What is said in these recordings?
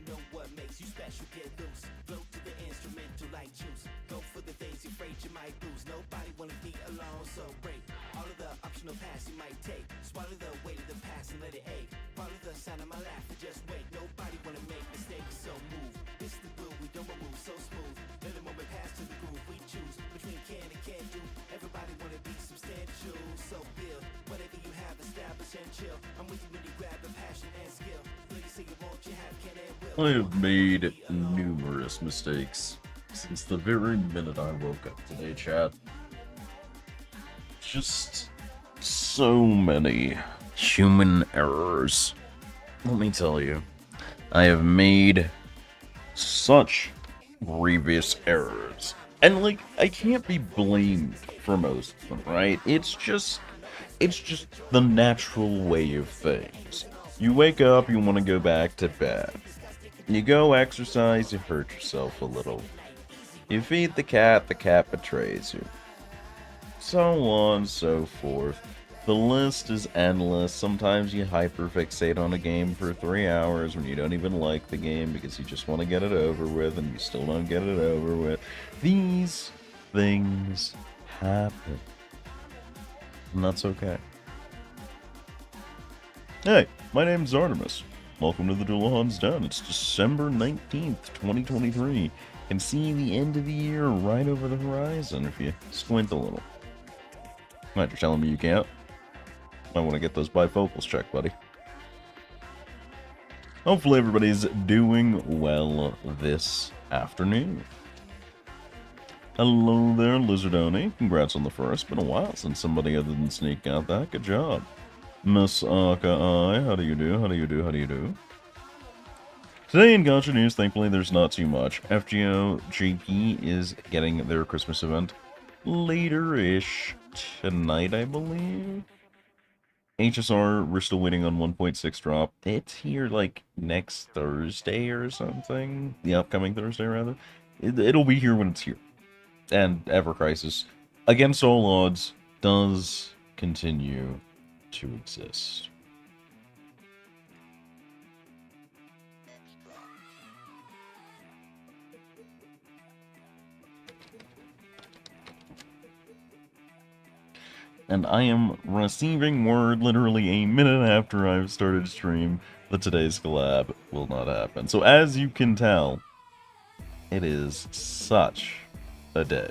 Know what makes you special, get loose. Float to the instrumental like juice. Go for the things you're afraid you might lose. Nobody wanna be alone, so break all of the optional paths you might take. Swallow the weight of the past and let it ache. Follow the sound of my laughter, just wait. Nobody wanna make mistakes, so move. This is the will, we don't move so smooth. Let the moment pass to the groove we choose. Between can and can't do. Everybody wanna be substantial, so build whatever you have, establish and chill. I'm with you when you grab the passion and skill. I have made numerous mistakes since the very minute I woke up today, chat. Just so many human errors. Let me tell you, I have made such grievous errors. And, like, I can't be blamed for most of them, right? It's just the natural way of things. You wake up, you want to go back to bed. You go exercise, you hurt yourself a little. You feed the cat betrays you. So on, so forth. The list is endless. Sometimes you hyperfixate on a game for 3 hours when you don't even like the game because you just want to get it over with and you still don't get it over with. These things happen. And that's okay. Hey, my name's Artemis. Welcome to the Dullahan's Den. It's December 19th, 2023. Can see the end of the year right over the horizon if you squint a little. Right, you're telling me you can't? I want to get those bifocals checked, buddy. Hopefully everybody's doing well this afternoon. Hello there, Lizardoni. Congrats on the first. Been a while since somebody other than Sneak got that. Good job. Miss Aka-I, how do you do? How do you do? How do you do? Today in Gotcha News, thankfully there's not too much. FGO JP is getting their Christmas event later-ish tonight, I believe. HSR, we're still waiting on 1.6 drop. It's here, like, next Thursday or something. The upcoming Thursday, rather. It'll be here when it's here. And Ever Crisis, against all odds, does continue to exist. And I am receiving word literally a minute after I've started stream that today's collab will not happen. So as you can tell, it is such a day.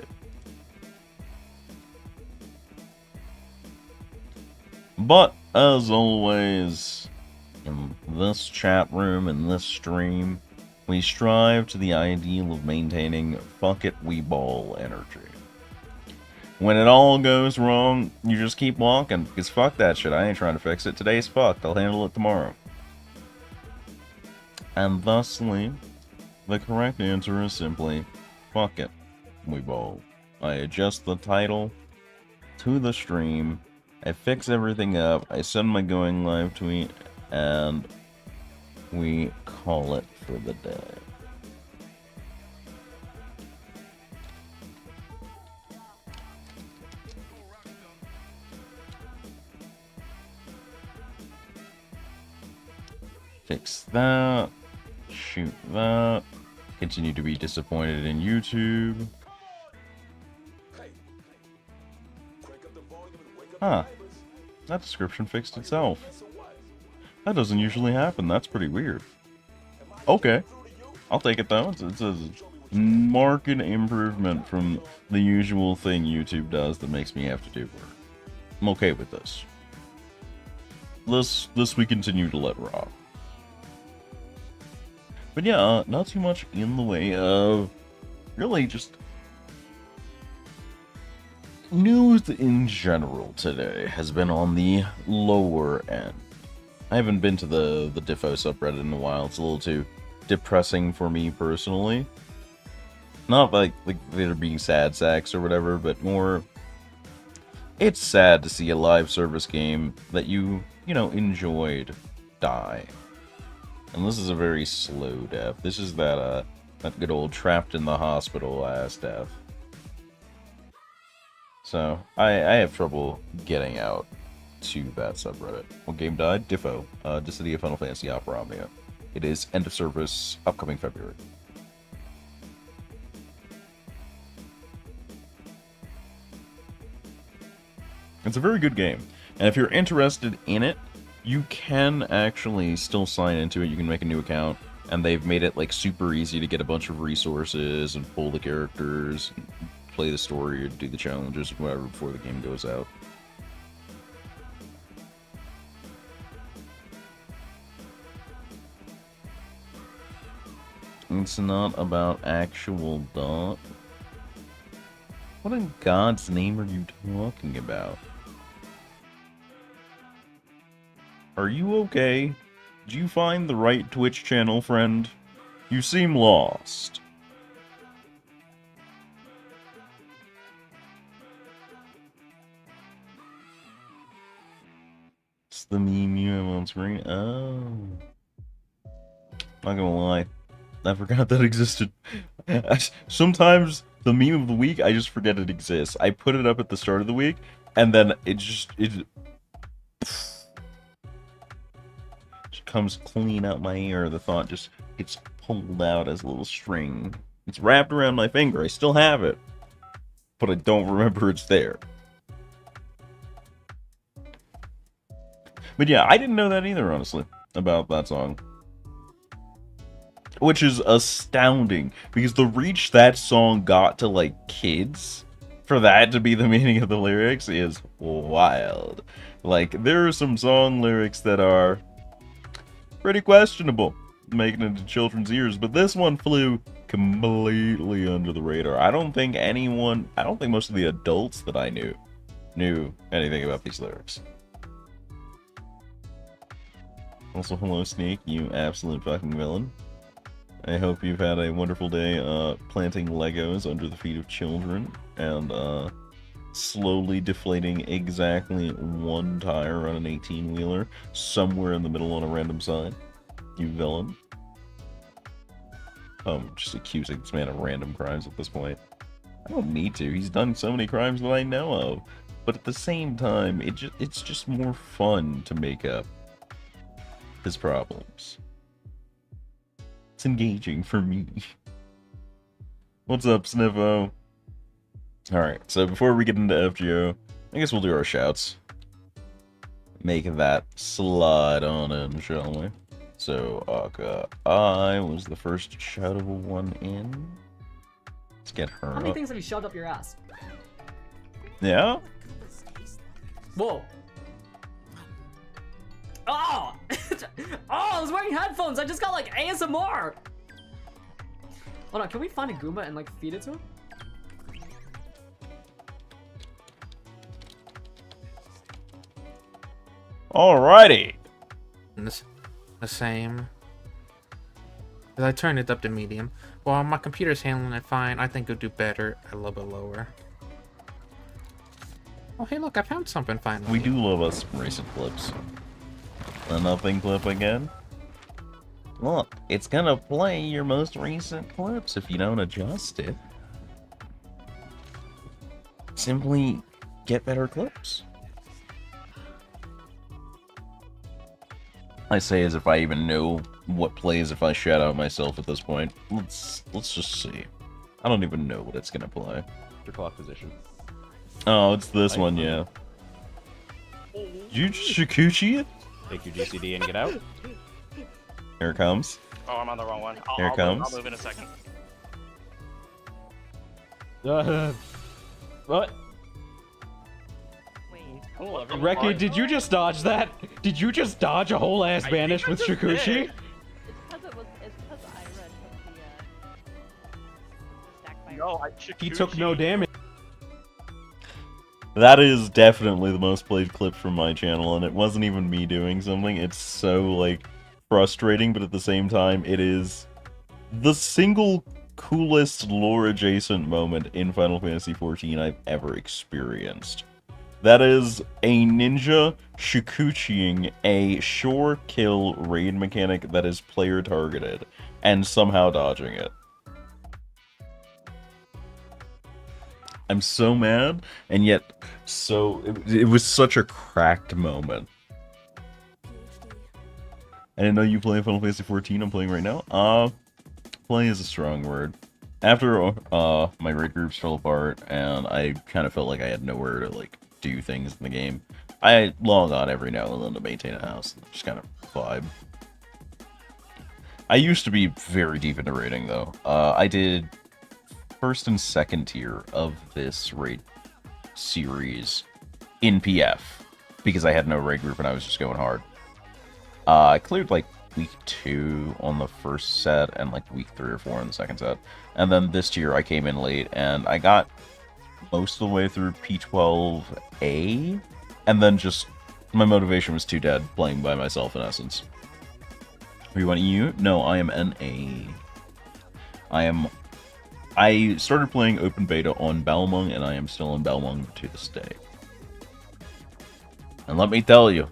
But, as always, in this chat room, in this stream, we strive to the ideal of maintaining fuck it, we ball energy. When it all goes wrong, you just keep walking, because fuck that shit, I ain't trying to fix it. Today's fucked, I'll handle it tomorrow. And thusly, the correct answer is simply, fuck it, we ball. I adjust the title to the stream, I fix everything up, I send my going live tweet, and we call it for the day. Fix that. Shoot that. Continue to be disappointed in YouTube. Huh. That description fixed itself. That doesn't usually happen. That's pretty weird. Okay. I'll take it though. It's a marked improvement from the usual thing YouTube does that makes me have to do work. I'm okay with this. This we continue to let rock. But yeah, not too much in the way of really just news in general today has been on the lower end. I haven't been to the Diffo subreddit in a while. It's a little too depressing for me personally. Not like they're being sad sacks or whatever, but more it's sad to see a live service game that you know, enjoyed die. And this is a very slow death. This is that good old trapped in the hospital ass death. So, I have trouble getting out to that subreddit. What game died? Diffo. Dissidia Final Fantasy Opera Omnia. It is end of service, upcoming February. It's a very good game. And if you're interested in it, you can actually still sign into it. You can make a new account. And they've made it like super easy to get a bunch of resources and pull the characters, and play the story or do the challenges or whatever before the game goes out. It's not about actual dot. What in God's name are you talking about? Are you okay? Did you find the right Twitch channel, friend? You seem lost. It's the meme you have on screen. Oh. Not gonna lie. I forgot that existed. Sometimes the meme of the week, I just forget it exists. I put it up at the start of the week, and then it just comes clean out my ear. The thought just gets pulled out as a little string. It's wrapped around my finger. I still have it, but I don't remember it's there. But yeah, I didn't know that either, honestly, about that song. Which is astounding, because the reach that song got to, like, kids, for that to be the meaning of the lyrics is wild. Like, there are some song lyrics that are pretty questionable, making it to children's ears, but this one flew completely under the radar. I don't think most of the adults that I knew anything about these lyrics. Also, hello, Sneak, you absolute fucking villain. I hope you've had a wonderful day planting Legos under the feet of children and slowly deflating exactly one tire on an 18-wheeler somewhere in the middle on a random side. You villain. Just accusing this man of random crimes at this point. I don't need to. He's done so many crimes that I know of. But at the same time, it's just more fun to make up his problems. It's engaging for me. What's up, Sniffo? Alright, so before we get into FGO, I guess we'll do our shouts. Make that slide on in, shall we? So, I was the first shoutable one in. Let's get her. How many up. things have you shoved up your ass? Yeah? Whoa. Oh! Oh, I was wearing headphones. I just got like ASMR. Hold on, can we find a Goomba and like feed it to him? Alrighty. The same. Cause I turned it up to medium. Well, my computer's handling it fine. I think it'll do better a little bit lower. Oh, hey, look, I found something finally. We do love us some recent clips. A nothing clip again? Look, it's gonna play your most recent clips if you don't adjust it. Simply get better clips. I say as if I even know what plays if I shout out myself at this point. Let's just see. I don't even know what it's gonna play. Your clock position. Oh, it's this one, yeah. Did you just Shikuchi it? Take your GCD and get out. Here it comes. Oh, I'm on the wrong one. Here it comes. I'll move in a second. What? Wait. Cool. Reki, did you just dodge that? Did you just dodge a whole ass banish with Shikuchi? It's because I read from the stack fire. No, I He took no damage. That is definitely the most played clip from my channel, and it wasn't even me doing something. It's so, like, frustrating, but at the same time, it is the single coolest lore-adjacent moment in Final Fantasy XIV I've ever experienced. That is a ninja Shikuchiing a sure kill raid mechanic that is player-targeted, and somehow dodging it. I'm so mad, and yet so it was such a cracked moment. I didn't know you play Final Fantasy XIV. I'm playing right now. Play is a strong word. After my raid groups fell apart, and I kind of felt like I had nowhere to like do things in the game, I log on every now and then to maintain a house, and just kind of vibe. I used to be very deep into raiding though. I did first and second tier of this raid series in PF because I had no raid group and I was just going hard. I cleared like week 2 on the first set and like week 3 or 4 on the second set, and then this tier I came in late and I got most of the way through P12A, and then just my motivation was too dead playing by myself in essence. You want EU? No, I am NA. I started playing open beta on Balmung, and I am still in Balmung to this day. And let me tell you,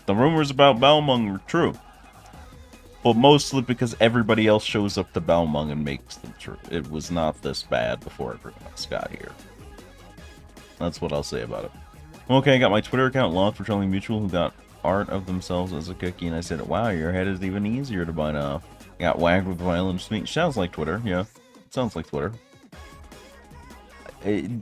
the rumors about Balmung were true. But mostly because everybody else shows up to Balmung and makes them true. It was not this bad before everyone else got here. That's what I'll say about it. Okay, I got my Twitter account locked for Trolling Mutual, who got art of themselves as a cookie, and I said, wow, your head is even easier to bite off. Got whacked with violent speech. Sounds like Twitter, yeah. Sounds like Twitter.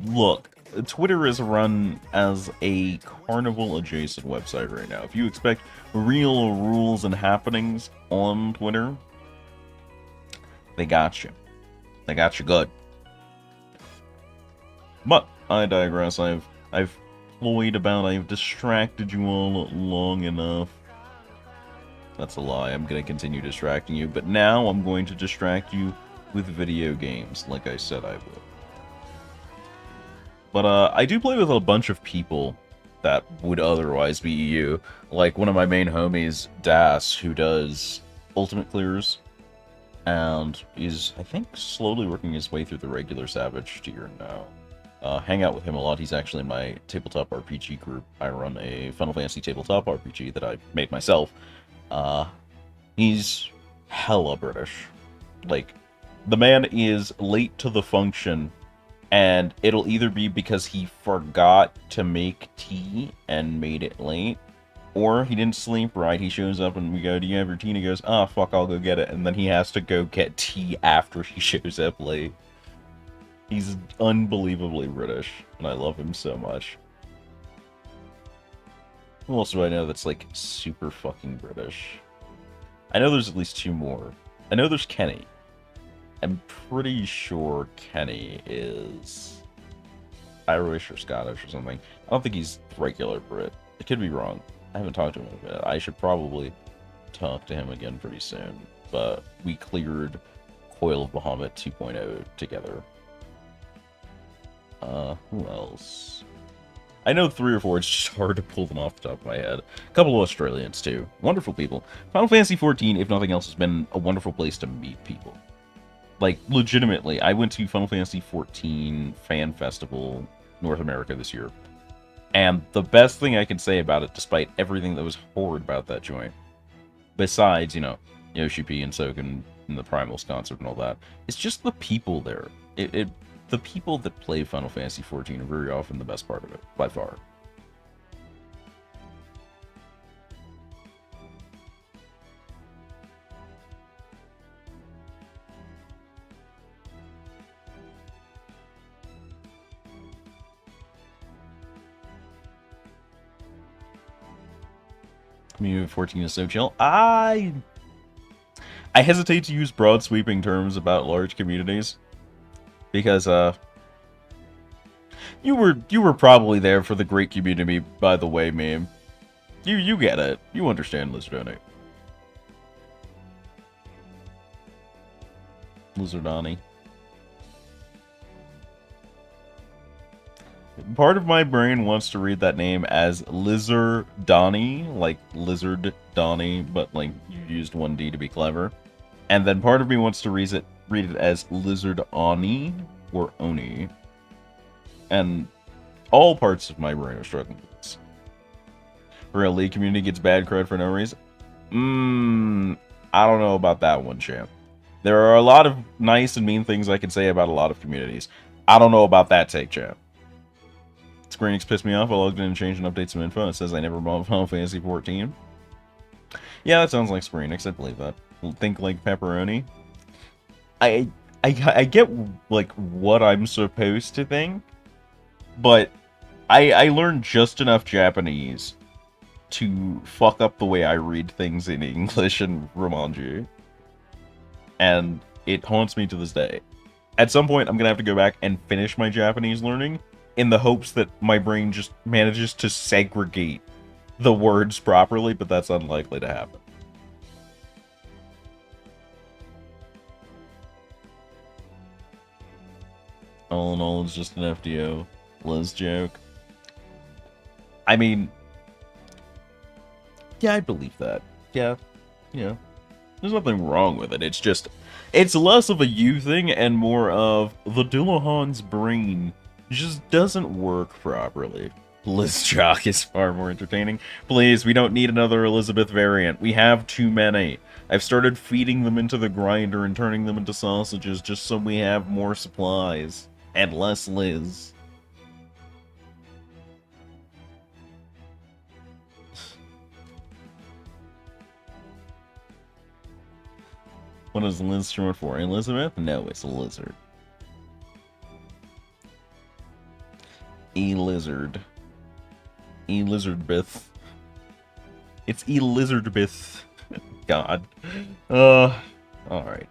Look, Twitter is run as a carnival-adjacent website right now. If you expect real rules and happenings on Twitter, they got you. They got you good. But I digress. I've ployed about. I've distracted you all long enough. That's a lie. I'm going to continue distracting you, but now I'm going to distract you with video games, like I said I would. But I do play with a bunch of people that would otherwise be EU. Like one of my main homies, Das, who does Ultimate Clears, and is, I think, slowly working his way through the regular Savage tier now. Hang out with him a lot. He's actually in my tabletop RPG group. I run a Final Fantasy tabletop RPG that I made myself. He's hella British. Like, the man is late to the function, and it'll either be because he forgot to make tea and made it late, or he didn't sleep right. He shows up and we go, do you have your tea? And he goes, oh, fuck, I'll go get it. And then he has to go get tea after he shows up late. He's unbelievably British, and I love him so much. Who else do I know that's, like, super fucking British? I know there's at least 2 more. I know there's Kenny. I'm pretty sure Kenny is Irish or Scottish or something. I don't think he's regular Brit. I could be wrong. I haven't talked to him in a bit. I should probably talk to him again pretty soon. But we cleared Coil of Bahamut 2.0 together. Who else? I know 3 or 4, it's just hard to pull them off the top of my head. A couple of Australians, too. Wonderful people. Final Fantasy XIV, if nothing else, has been a wonderful place to meet people. Like, legitimately, I went to Final Fantasy XIV Fan Festival North America this year. And the best thing I can say about it, despite everything that was horrid about that joint, besides, you know, Yoshi P and Soken and the Primals concert and all that, it's just the people there. The people that play Final Fantasy XIV are very often the best part of it, by far. Community of 14 is so chill. I hesitate to use broad sweeping terms about large communities because you were probably there for the great community, by the way, meme. You get it. You understand Lizardoni. Lizardani. Part of my brain wants to read that name as Lizardani, like Lizard Donnie, but like you used one D to be clever. And then part of me wants to read it as Lizard Oni or Oni. And all parts of my brain are struggling with this. Real League community gets bad cred for no reason. I don't know about that one, champ. There are a lot of nice and mean things I can say about a lot of communities. I don't know about that take, champ. Square Enix pissed me off. I logged in and changed and updated some info. It says I never bought Final Fantasy 14. Yeah, that sounds like Square Enix. I believe that. Think like pepperoni. I get like what I'm supposed to think, but I learned just enough Japanese to fuck up the way I read things in English and Romanji. And it haunts me to this day. At some point, I'm gonna have to go back and finish my Japanese learning in the hopes that my brain just manages to segregate the words properly, but that's unlikely to happen. All in all, it's just an FDO Liz joke. I mean, yeah, I believe that. Yeah. There's nothing wrong with it. It's just, it's less of a you thing and more of the Dullahan's brain just doesn't work properly. Liz Jock is far more entertaining. Please, we don't need another Elizabeth variant. We have too many. I've started feeding them into the grinder and turning them into sausages just so we have more supplies. And less Liz. What is Liz short for? Elizabeth? No, it's a lizard. E-lizard. E-lizardbith. It's E-lizardbith. God. Alright.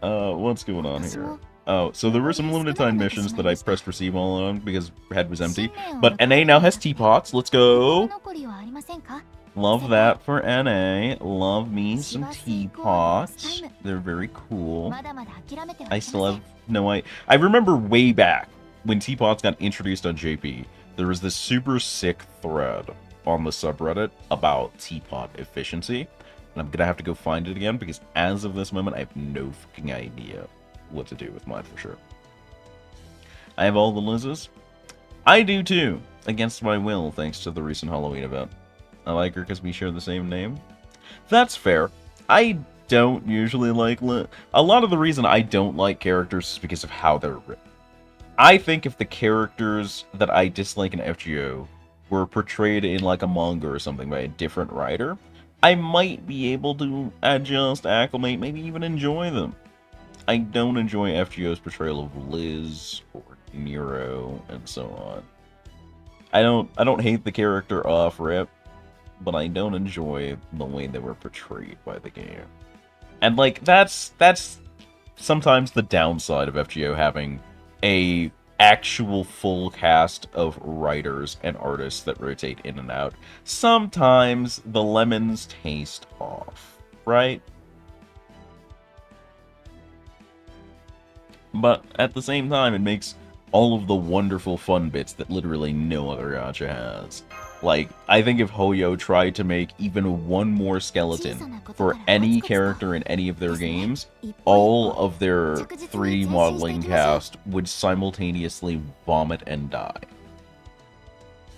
What's going on here? Oh, so there were some limited time missions that I pressed receive all on because head was empty. But NA now has teapots. Let's go. Love that for NA. Love me some teapots. They're very cool. I still have no idea. I remember way back when teapots got introduced on JP, there was this super sick thread on the subreddit about teapot efficiency. And I'm gonna have to go find it again because as of this moment, I have no fucking idea what to do with mine for sure. I have all the Liz's. I do too, against my will, thanks to the recent Halloween event. I like her because we share the same name. That's fair. I don't usually like a lot of the reason I don't like characters is because of how they're written. I think if the characters that I dislike in FGO were portrayed in like a manga or something by a different writer, I might be able to adjust, acclimate, maybe even enjoy them. I don't enjoy FGO's portrayal of Liz or Nero and so on. I don't hate the character off rip, but I don't enjoy the way they were portrayed by the game. And like that's sometimes the downside of FGO having a actual full cast of writers and artists that rotate in and out. Sometimes the lemons taste off, right? But at the same time, it makes all of the wonderful fun bits that literally no other gacha has. Like, I think if Hoyo tried to make even one more skeleton for any character in any of their games, all of their 3D modeling cast would simultaneously vomit and die.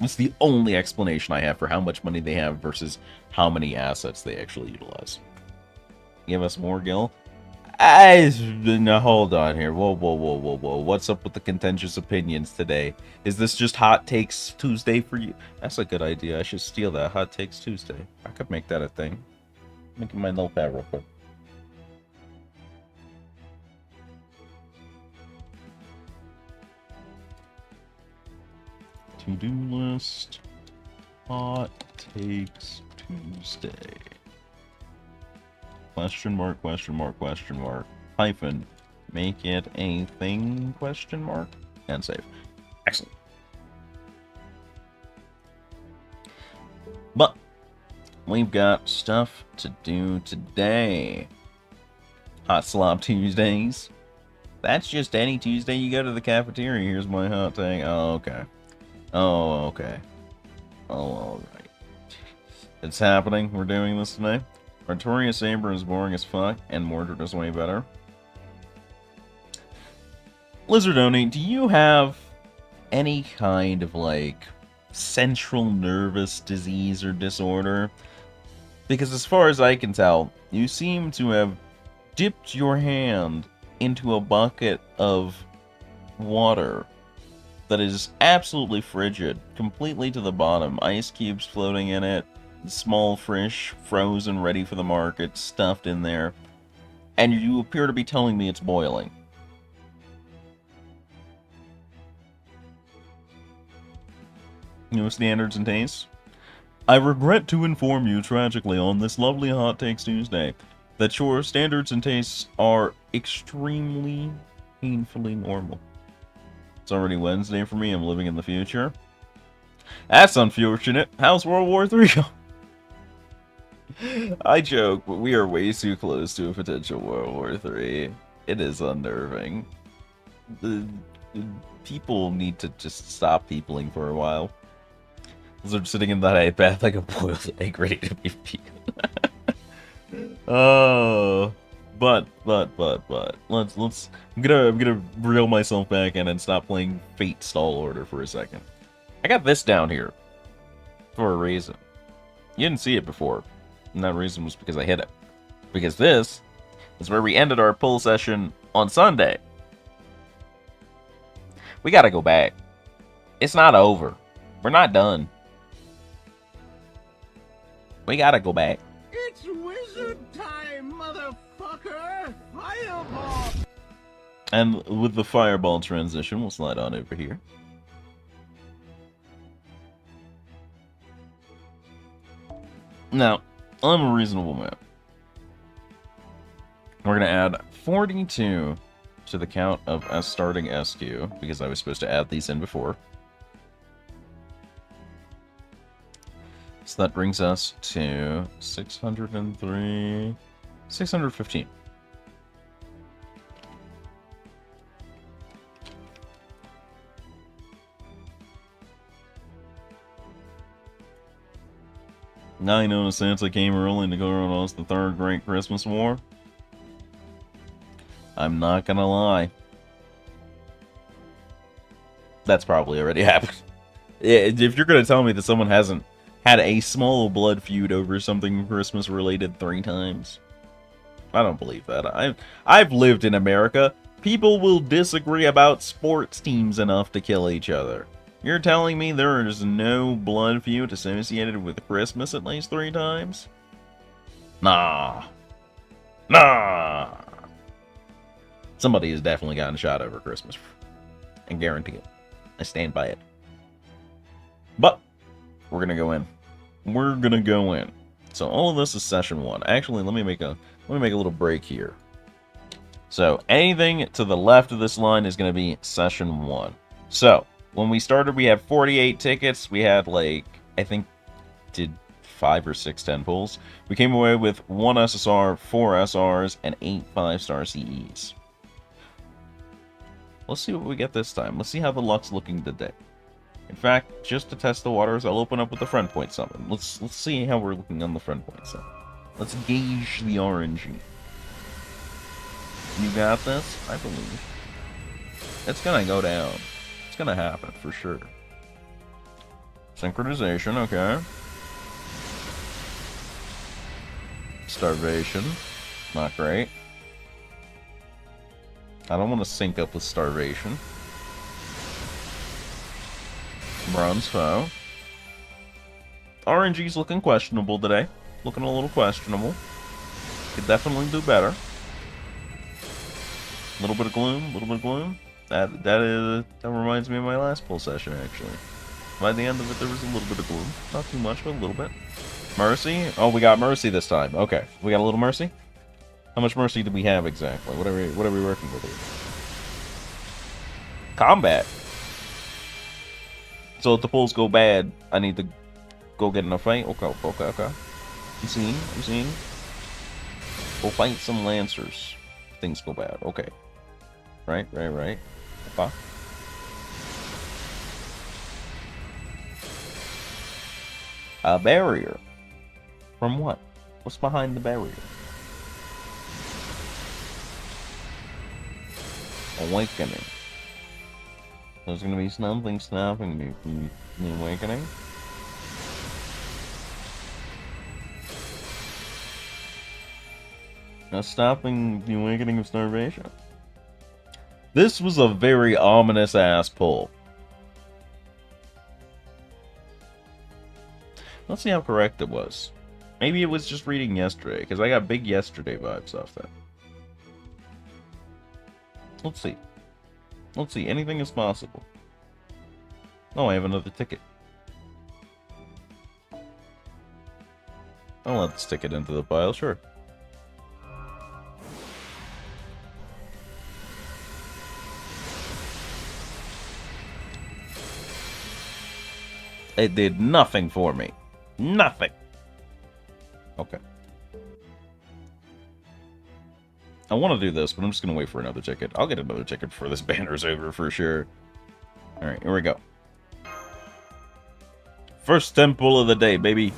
That's the only explanation I have for how much money they have versus how many assets they actually utilize. Give us more, Gil? No, hold on here. Whoa. What's up with the contentious opinions today? Is this just Hot Takes Tuesday for you? That's a good idea. I should steal that. Hot Takes Tuesday. I could make that a thing. Making my notepad real quick. To-do list. Hot Takes Tuesday. Question mark, question mark, question mark. Hyphen. Make it a thing, question mark. And save. Excellent. But we've got stuff to do today. Hot Slob Tuesdays. That's just any Tuesday you go to the cafeteria. Here's my hot take. Oh, okay. Oh, okay. Oh, alright. It's happening. We're doing this today. Artoria Saber is boring as fuck, and Mordred is way better. Lizardoni, do you have any kind of, like, central nervous disease or disorder? Because as far as I can tell, you seem to have dipped your hand into a bucket of water that is absolutely frigid, completely to the bottom, ice cubes floating in it, small fish frozen ready for the market, stuffed in there, and you appear to be telling me it's boiling. No standards and tastes? I regret to inform you tragically on this lovely Hot Takes Tuesday that your standards and tastes are extremely painfully normal. It's already Wednesday for me, I'm living in the future. That's unfortunate. How's World War III going? I joke, but we are way too close to a potential World War III. It is unnerving. The people need to just stop peopling for a while. I'm sitting in that ice bath like a boiled egg ready to be peeled. Oh, but let's I'm gonna reel myself back in and stop playing Fate Stall Order for a second. I got this down here for a reason. You didn't see it before, and that reason was because I hit it. Because this is where we ended our pull session on Sunday. We gotta go back. It's not over. We're not done. We gotta go back. It's wizard time, motherfucker! Fireball! And with the fireball transition, we'll slide on over here. Now, I'm a reasonable man. We're gonna add 42 to the count of S starting SQ, because I was supposed to add these in before. So that brings us to 603, 615. Now you know Santa came early to go on us the third Great Christmas War. I'm not gonna lie. That's probably already happened. If you're gonna tell me that someone hasn't had a small blood feud over something Christmas related 3 times, I don't believe that. I've lived in America. People will disagree about sports teams enough to kill each other. You're telling me there is no blood feud associated with Christmas at least 3 times? Nah. Nah. Somebody has definitely gotten shot over Christmas. I guarantee it. I stand by it. But we're gonna go in. We're gonna go in. So all of this is session 1. Actually, let me make a little break here. So anything to the left of this line is gonna be session 1. So when we started, we had 48 tickets. We had, like, I think, did 5 or 6 10 pulls. We came away with 1 SSR, 4 SRs, and 8 5-star CEs. Let's see what we get this time. Let's see how the luck's looking today. In fact, just to test the waters, I'll open up with the friend point summon. Let's see how we're looking on the friend point summon. Let's gauge the RNG. You got this? I believe. It's gonna go down. It's gonna happen, for sure. Synchronization, okay. Starvation. Not great. I don't want to sync up with Starvation. Bronze Foe. RNG's looking questionable today. Looking a little questionable. Could definitely do better. A little bit of gloom, a little bit of gloom. That reminds me of my last pull session, actually. By the end of it, there was a little bit of gloom. Not too much, but a little bit. Mercy? Oh, we got Mercy this time. Okay. We got a little Mercy? How much Mercy do we have exactly? What are we working with here? Combat. So if the pulls go bad, I need to go get in a fight? Okay. I'm seeing. We'll fight some Lancers. Things go bad. Okay. Right. Okay. A barrier. From what? What's behind the barrier? Awakening. There's gonna be something stopping me from the awakening. Stopping the awakening of starvation. This was a very ominous ass pull. Let's see how correct it was. Maybe it was just reading yesterday, because I got big yesterday vibes off that. Let's see. Anything is possible. Oh, I have another ticket. I'll let this ticket into the pile, sure. It did nothing for me. Nothing. Okay. I want to do this, but I'm just going to wait for another ticket. I'll get another ticket before this banner's over for sure. Alright, here we go. First temple of the day, baby.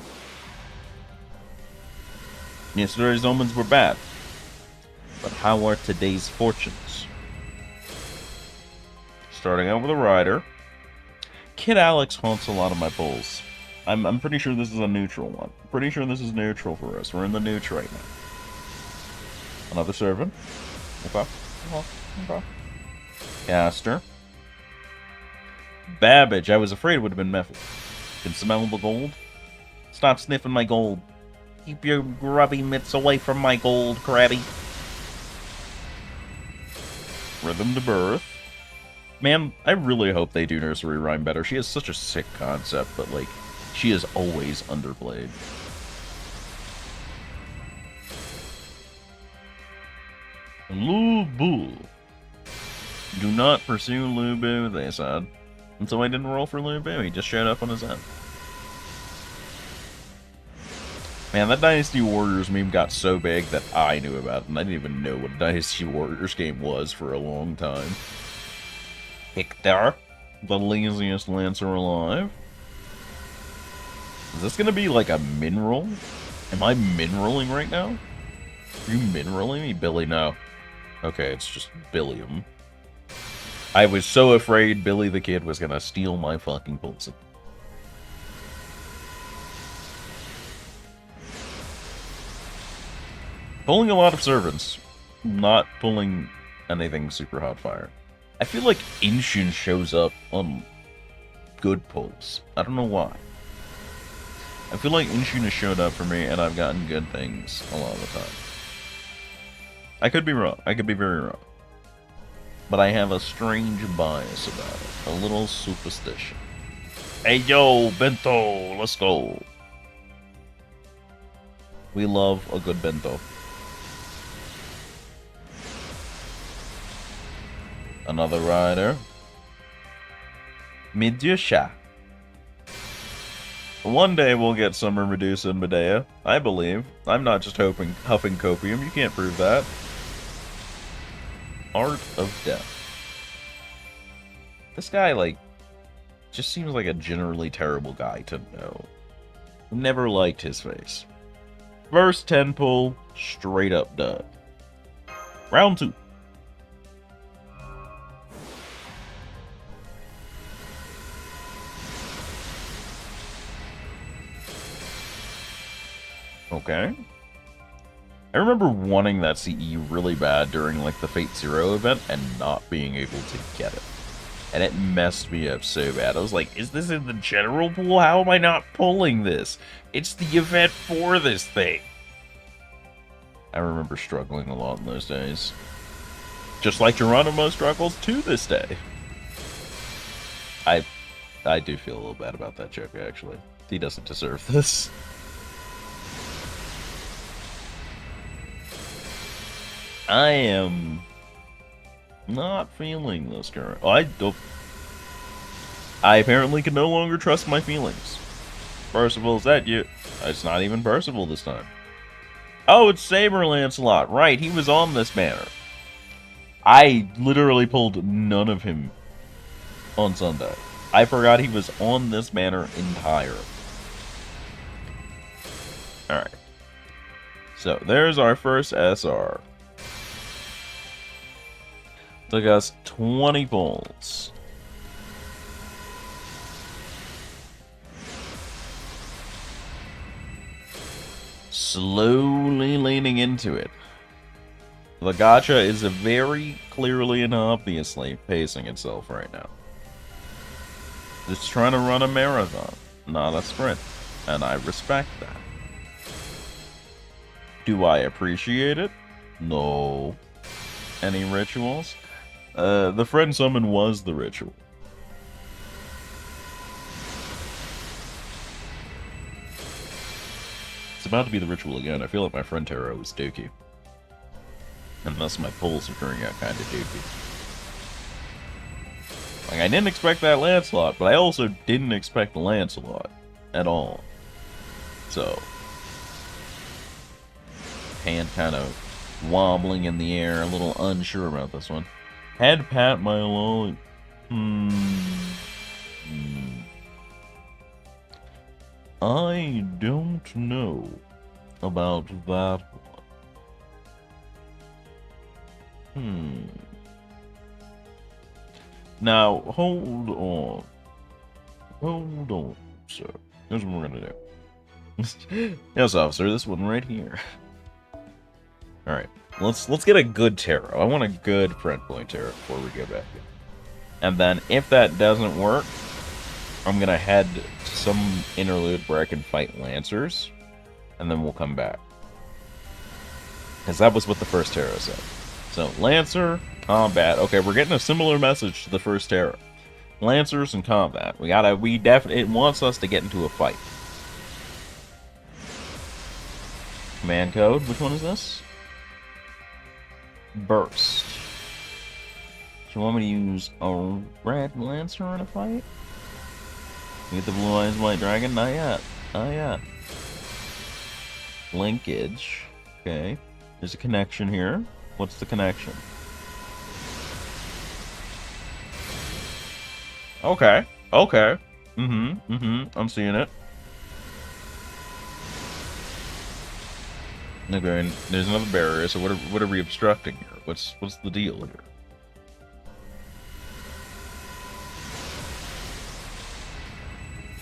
Yesterday's omens were bad. But how are today's fortunes? Starting out with a rider. Kid Alex haunts a lot of my pulls. I'm pretty sure this is a neutral one. Pretty sure this is neutral for us. We're in the neutral right now. Another servant. Okay. Caster. Babbage. I was afraid it would have been Mephic. Can smell the gold? Stop sniffing my gold. Keep your grubby mitts away from my gold, Krabby. Rhythm to Birth. Man, I really hope they do Nursery Rhyme better. She has such a sick concept, but, like, she is always underplayed. Lubu. Do not pursue Lubu, they said. And so I didn't roll for Lubu, he just showed up on his own. Man, that Dynasty Warriors meme got so big that I knew about it, and I didn't even know what a Dynasty Warriors game was for a long time. Hector, the laziest Lancer alive. Is this gonna be like a min-roll? Am I min-rolling right now? Are you min-rolling me? Billy, no. Okay, it's just Billiam. I was so afraid Billy the Kid was gonna steal my fucking pulse. Pulling a lot of servants. Not pulling anything super hot fire. I feel like Inshin shows up on good pulls. I don't know why. I feel like Inshin has showed up for me and I've gotten good things a lot of the time. I could be wrong. I could be very wrong. But I have a strange bias about it. A little superstition. Hey yo, bento, let's go. We love a good bento. Another rider. Medusa. One day we'll get Summer Medusa and Medea. I believe. I'm not just huffing copium. You can't prove that. Art of Death. This guy, like, just seems like a generally terrible guy to know. Never liked his face. First 10 pull, straight up dud. Round 2. Okay. I remember wanting that CE really bad during, like, the Fate Zero event and not being able to get it. And it messed me up so bad. I was like, is this in the general pool? How am I not pulling this? It's the event for this thing. I remember struggling a lot in those days. Just like Geronimo struggles to this day. I do feel a little bad about that joke, actually. He doesn't deserve this. I am not feeling this current. I don't. I apparently can no longer trust my feelings. Percival, is that you? It's not even Percival this time. Oh, it's Saber Lancelot. Right, he was on this banner. I literally pulled none of him on Sunday. I forgot he was on this banner entire. Alright. So, there's our first SR. Took us 20 pulls. Slowly leaning into it. The gacha is very clearly and obviously pacing itself right now. It's trying to run a marathon, not a sprint. And I respect that. Do I appreciate it? No. Any rituals? The friend summon was the ritual. It's about to be the ritual again. I feel like my friend Taro is dookie. And thus my pulls are turning out kind of dookie. Like, I didn't expect that Lancelot, but I also didn't expect Lancelot at all. So, hand kind of wobbling in the air, a little unsure about this one. Had pat my lolly. I don't know about that one. Now, hold on. Hold on, sir. Here's what we're gonna do. Yes, officer, this one right here. Alright. Let's get a good tarot. I want a good friend point tarot before we go back in. And then, if that doesn't work, I'm gonna head to some interlude where I can fight Lancers, and then we'll come back. Because that was what the first tarot said. So, Lancer, combat. Okay, we're getting a similar message to the first tarot. Lancers and combat. It wants us to get into a fight. Command code, which one is this? Burst. Do you want me to use a red Lancer in a fight? You get the blue eyes white dragon? Not yet. Not yet. Linkage. Okay. There's a connection here. What's the connection? Okay. Okay. I'm seeing it. Okay, and there's another barrier, so what are we obstructing here? What's the deal here?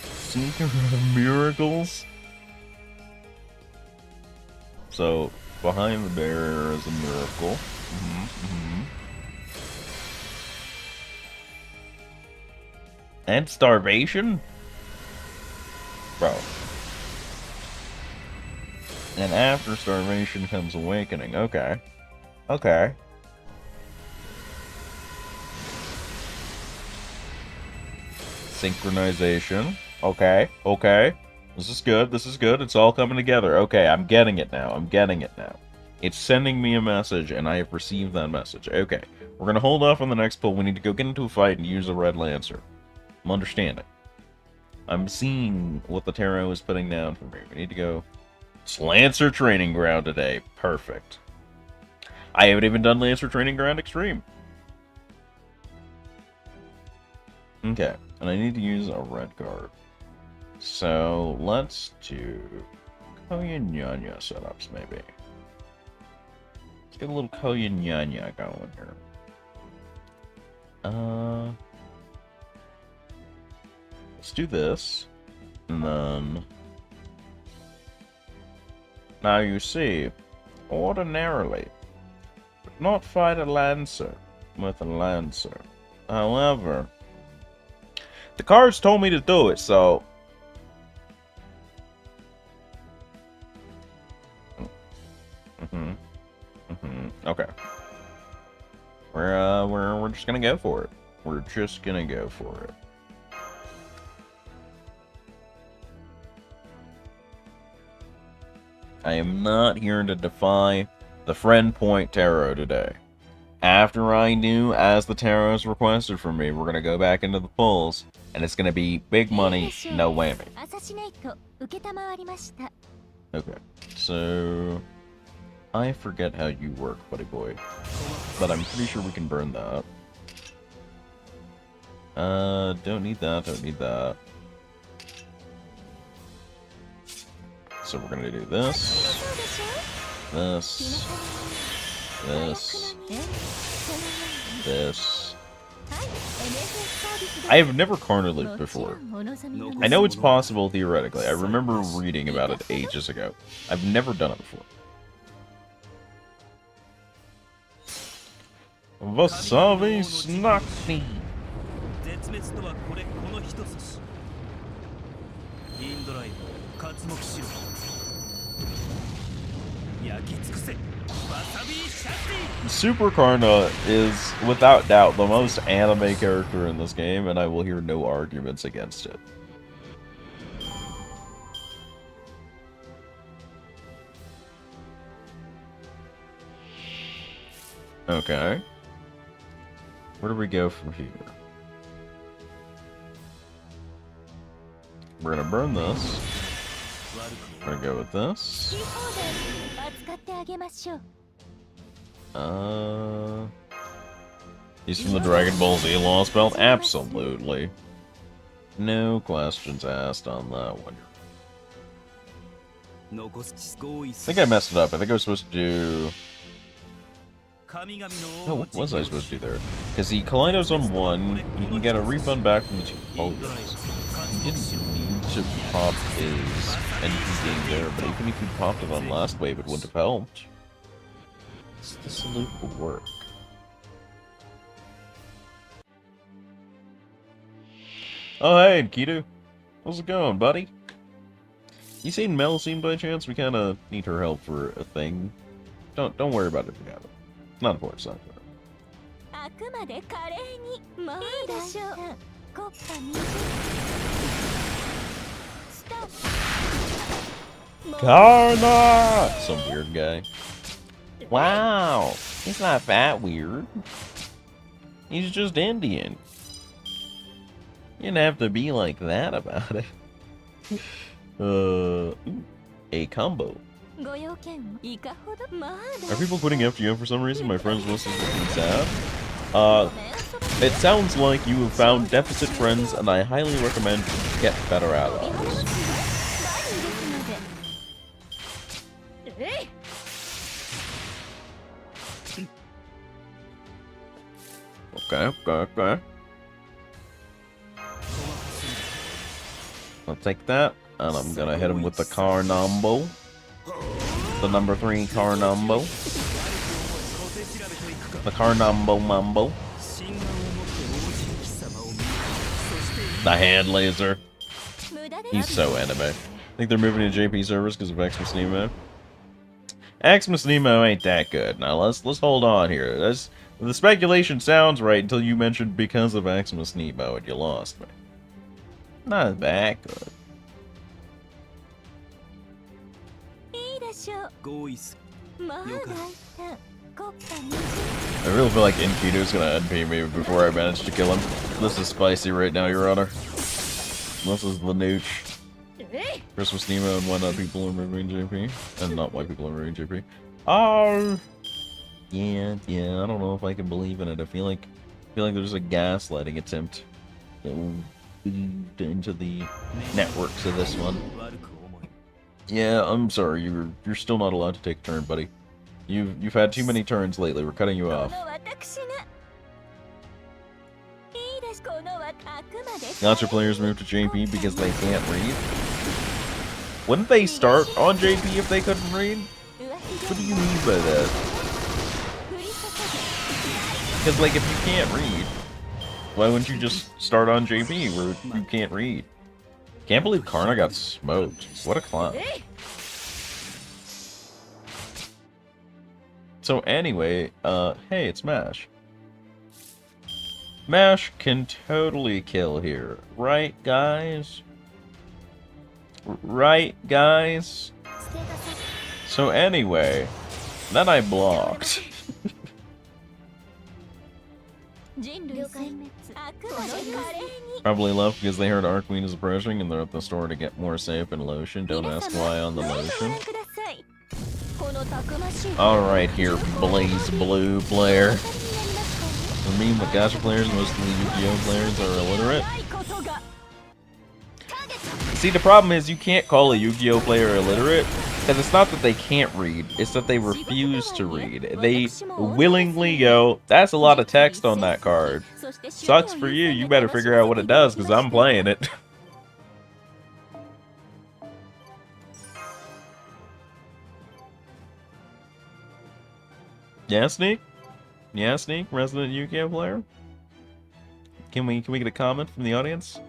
Seeker of Miracles? So, behind the barrier is a miracle. And starvation? Bro. And after starvation comes awakening. Okay. Okay. Synchronization. Okay. Okay. This is good. This is good. It's all coming together. Okay, I'm getting it now. I'm getting it now. It's sending me a message, and I have received that message. Okay. We're going to hold off on the next pull. We need to go get into a fight and use a red Lancer. I'm understanding. I'm seeing what the tarot is putting down for me. We need to go. It's Lancer Training Ground today. Perfect. I haven't even done Lancer Training Ground Extreme. Okay. And I need to use a red card. So, let's do Koyanyanya setups, maybe. Let's get a little Koyanyanya going here. Let's do this. And then... Now you see, ordinarily, would not fight a Lancer with a Lancer. However, the cards told me to do it, so... Okay. We're just gonna go for it. We're just gonna go for it. I am not here to defy the Friend Point Tarot today. After I do as the tarots requested from me, we're gonna go back into the pulls, and it's gonna be big money, no whammy. Okay, so I forget how you work, buddy boy, but I'm pretty sure we can burn that. Don't need that, don't need that. So we're gonna do this, this, this. I have never cornered looped before. I know it's possible theoretically. I remember reading about it ages ago. I've never done it before. Wasabi Snacky. 絶滅とはこの一つ。インドライブ、刮目しろ。焼き尽くせ。わさびシャッティ。 Super Karna is, without doubt, the most anime character in this game, and I will hear no arguments against it. Okay. Where do we go from here? We're gonna burn this. We're gonna go with this. He's from the Dragon Ball Z Lost Belt? Absolutely. No questions asked on that one. I think I messed it up. I think I was supposed to do... No, what was I supposed to do there? Because the Kaleido's on 1, you can get a refund back from the 2 folios. He didn't need to pop his NP game there, but even if he popped it on last wave, it wouldn't have helped. The salute will work. Oh hey, Kido. How's it going, buddy? You seen Melusine by chance? We kinda need her help for a thing. Don't worry about it if you haven't. Not important, it's not important. Karna! Some weird guy. Wow! He's not that weird. He's just Indian. You didn't have to be like that about it. A combo. Are people quitting FGM for some reason? My friends list is looking sad. It sounds like you have found deficit friends, and I highly recommend you get better allies. Okay. I'll take that, and I'm gonna hit him with the Carnambo. The number 3 Carnambo. The Carnambo Mambo. The hand laser. He's so anime. I think they're moving to JP servers because of Xmas Nemo. Xmas Nemo ain't that good. Now let's hold on here. The speculation sounds right until you mentioned because of Xmas Nemo and you lost me. Not that good. I really feel like Inkido's gonna NP me before I manage to kill him. This is spicy right now, Your Honor. This is the nooch. Christmas Nemo and why not people are moving JP. And not why people are moving JP. Oh! Yeah, I don't know if I can believe in it. I feel like there's a gaslighting attempt into the networks of this one. Yeah, I'm sorry. You're still not allowed to take a turn, buddy. You've had too many turns lately. We're cutting you off. Gotcha players move to JP because they can't read. Wouldn't they start on JP if they couldn't read? What do you mean by that? Because, like, if you can't read, why wouldn't you just start on JP where you can't read? Can't believe Karna got smoked. What a clown. So anyway, hey, it's Mash. Mash can totally kill here. Right, guys? Right, guys? So anyway, That I blocked. Probably left because they heard Arqueen is approaching and they're at the store to get more soap and lotion. Don't ask why on the lotion. Alright here, Blaze Blue player. For me, the gacha players, most of the Yu-Gi-Oh players are illiterate. See, the problem is you can't call a Yu-Gi-Oh player illiterate, because it's not that they can't read, it's that they refuse to read. They willingly go, that's a lot of text on that card. Sucks for you, you better figure out what it does, because I'm playing it. Yeah, Sneak? Yeah, Sneak, resident Yu-Gi-Oh player? Can we get a comment from the audience?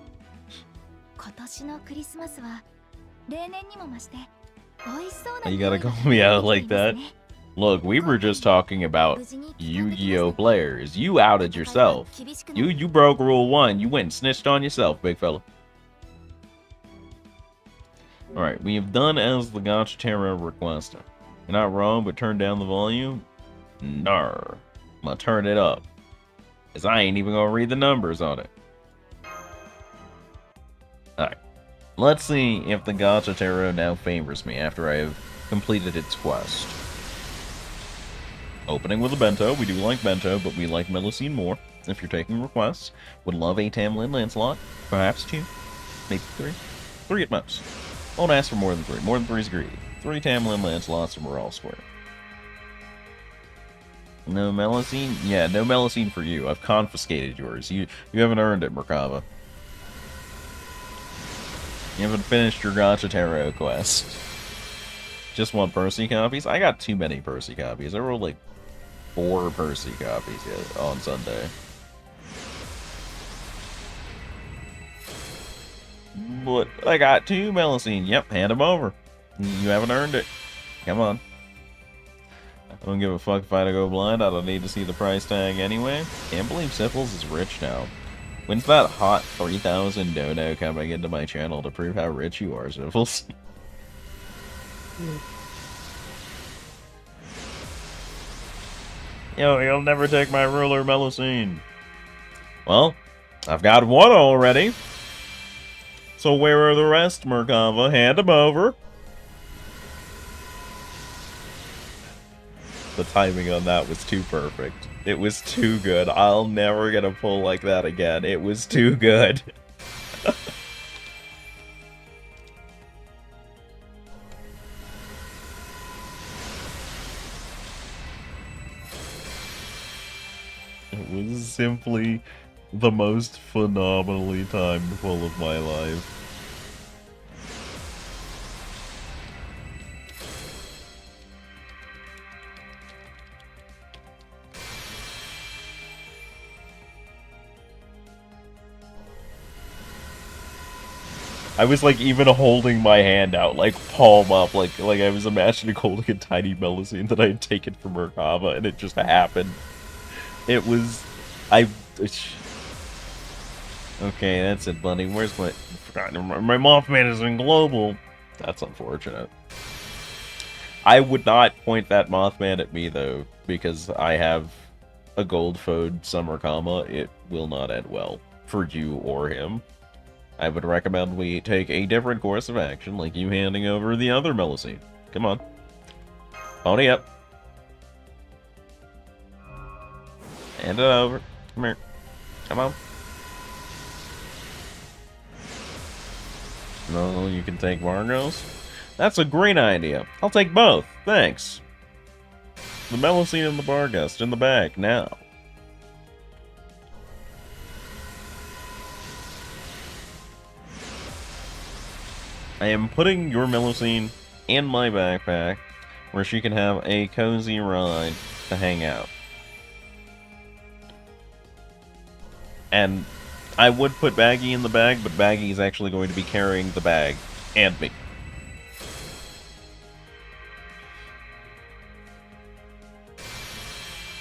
You gotta call me out like that. Look, we were just talking about Yu-Gi-Oh players. You outed yourself. You broke rule 1. You went and snitched on yourself, big fella. Alright, we have done as the Gacha Terra requested. You're not wrong, but turn down the volume? Nar. I'm gonna turn it up. Cause I ain't even gonna read the numbers on it. Alright. Let's see if the Gacha Tarot now favors me after I have completed its quest. Opening with a bento. We do like bento, but we like Melusine more. If you're taking requests, would love a Tamlin Lancelot. Perhaps 2. Maybe 3. 3 at most. Won't ask for more than 3. More than 3 is greedy. 3 Tamlin Lancelots and we're all square. No Melusine? Yeah, no Melusine for you. I've confiscated yours. You haven't earned it, Merkava. You haven't finished your Gacha Tarot quest. Just want Percy copies? I got too many Percy copies. I rolled like 4 Percy copies on Sunday. But I got 2 Melusine. Yep, hand them over. You haven't earned it. Come on. I don't give a fuck if I go blind. I don't need to see the price tag anyway. Can't believe Sipples is rich now. When's that hot 3,000 dono coming into my channel to prove how rich you are, Sipples? Yo, you'll never take my ruler, Melusine. Well, I've got 1 already. So where are the rest, Merkava? Hand them over. The timing on that was too perfect. It was too good. I'll never get a pull like that again. It was too good. It was simply the most phenomenally timed pull of my life. I was like even holding my hand out, like palm up, like I was imagining holding a tiny Melusine that I had taken from Merkava, and it just happened. It was, okay, that's it, buddy. Where's my Mothman is in global. That's unfortunate. I would not point that Mothman at me though, because I have a gold Fode Summer Comma. It will not end well for you or him. I would recommend we take a different course of action, like you handing over the other Melusine. Come on. Pony up. Hand it over. Come here. Come on. No, you can take Vargos. That's a great idea. I'll take both. Thanks. The Melusine and the Barghest in the bag now. I am putting your Melusine in my backpack where she can have a cozy ride to hang out. And I would put Baggy in the bag, but Baggy is actually going to be carrying the bag and me.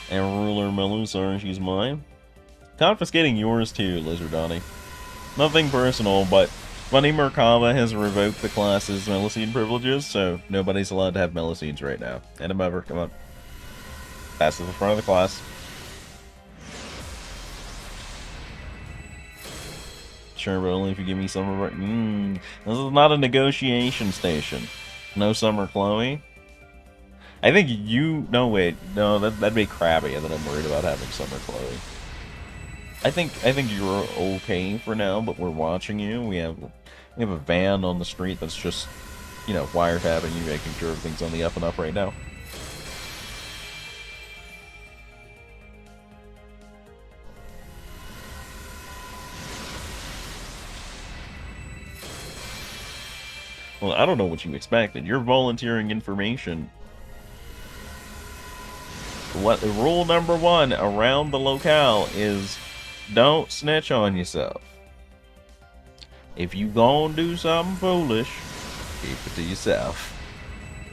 And Ruler Melusar, she's mine. Confiscating yours too, Lizardani. Nothing personal, but Funny Merkava has revoked the class's Melusine privileges, so nobody's allowed to have Melusines right now. Hand them over, come on. Pass to the front of the class. Sure, but only if you give me Summer. This is not a negotiation station. No Summer Chloe. I think you. No, wait. No, that'd be crabby, and then I'm worried about having Summer Chloe. I think you're okay for now, but we're watching you. We have a van on the street that's just, you know, wiretapping you, making sure everything's on the up and up right now. Well, I don't know what you expected. You're volunteering information. What rule number 1 around the locale is don't snitch on yourself. If you gonna do something foolish, keep it to yourself.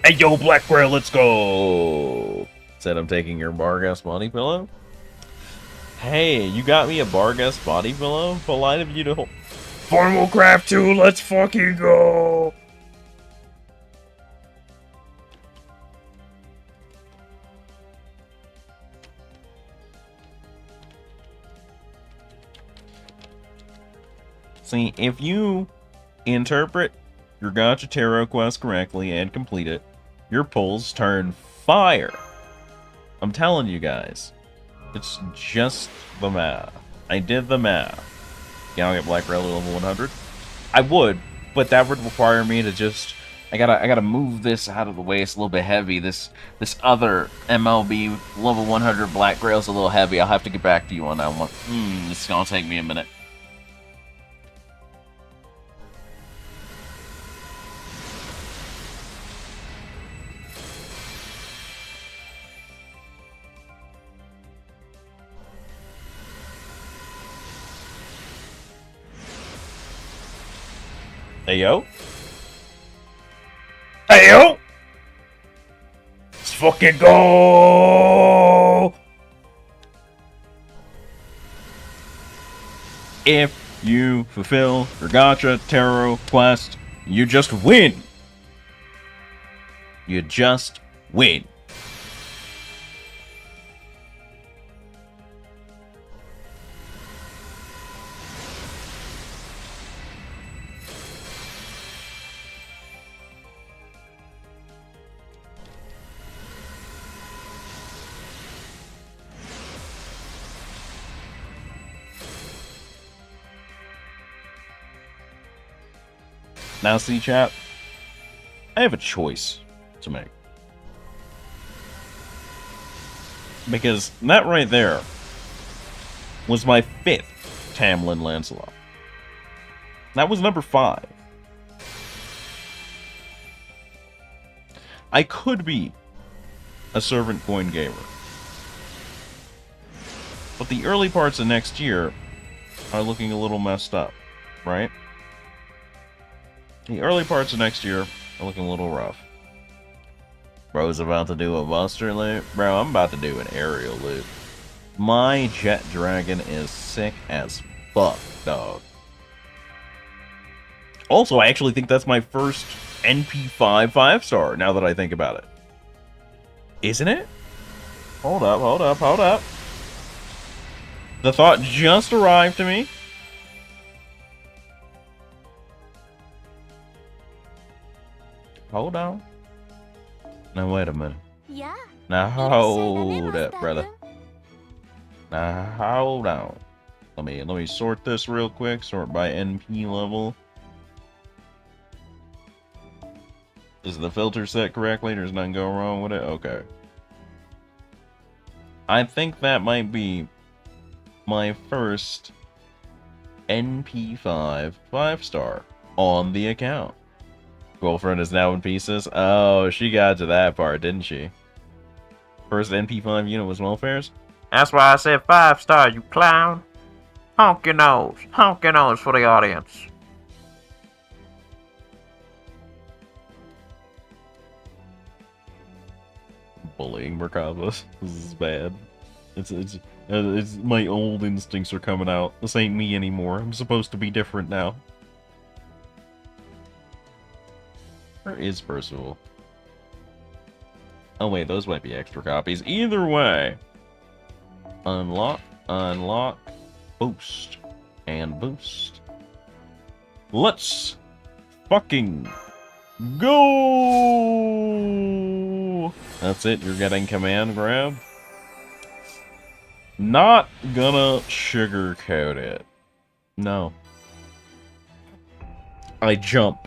Hey, yo, Black Bear, let's go! Said I'm taking your Bargas body pillow. Hey, you got me a Bargas body pillow? Polite of you to hold. Formal Craft 2, let's fucking go! See, if you interpret your Gacha Tarot quest correctly and complete it, your pulls turn fire. I'm telling you guys. It's just the math. I did the math. Yeah, I'll get Black Rail to level 100. I would, but that would require me to just... I gotta move this out of the way. It's a little bit heavy. This other MLB level 100 Black Grail's a little heavy. I'll have to get back to you on that one. It's gonna take me a minute. Hey, yo. Hey, yo! Let's fucking go! If you fulfill your Gacha Tarot quest, you just win. You just win. Now, see, chat, I have a choice to make. Because that right there was my 5th Tamlin Lancelot. That was number 5. I could be a servant coin gamer. But the early parts of next year are looking a little messed up, right? The early parts of next year are looking a little rough. Bro's about to do a buster loot. Bro, I'm about to do an aerial loot. My jet dragon is sick as fuck, dog. Also, I actually think that's my first NP5 5-star, now that I think about it. Isn't it? Hold up, hold up, hold up. The thought just arrived to me. Hold on. Now wait a minute. Yeah. Now hold up, brother. Now hold on. Let me sort this real quick. Sort by NP level. Is the filter set correctly? There's nothing going wrong with it? Okay. I think that might be my first NP5 5-star on the account. Girlfriend is now in pieces. Oh, she got to that part, didn't she? First NP5 unit was welfares? That's why I said 5-star, you clown. Honk your nose. Honk your nose for the audience. Bullying Merkabas. This is bad. It's my old instincts are coming out. This ain't me anymore. I'm supposed to be different now. Where is Percival? Oh wait, those might be extra copies. Either way. Unlock, unlock, boost, and boost. Let's fucking go! That's it, you're getting command grab. Not gonna sugarcoat it. No. I jump.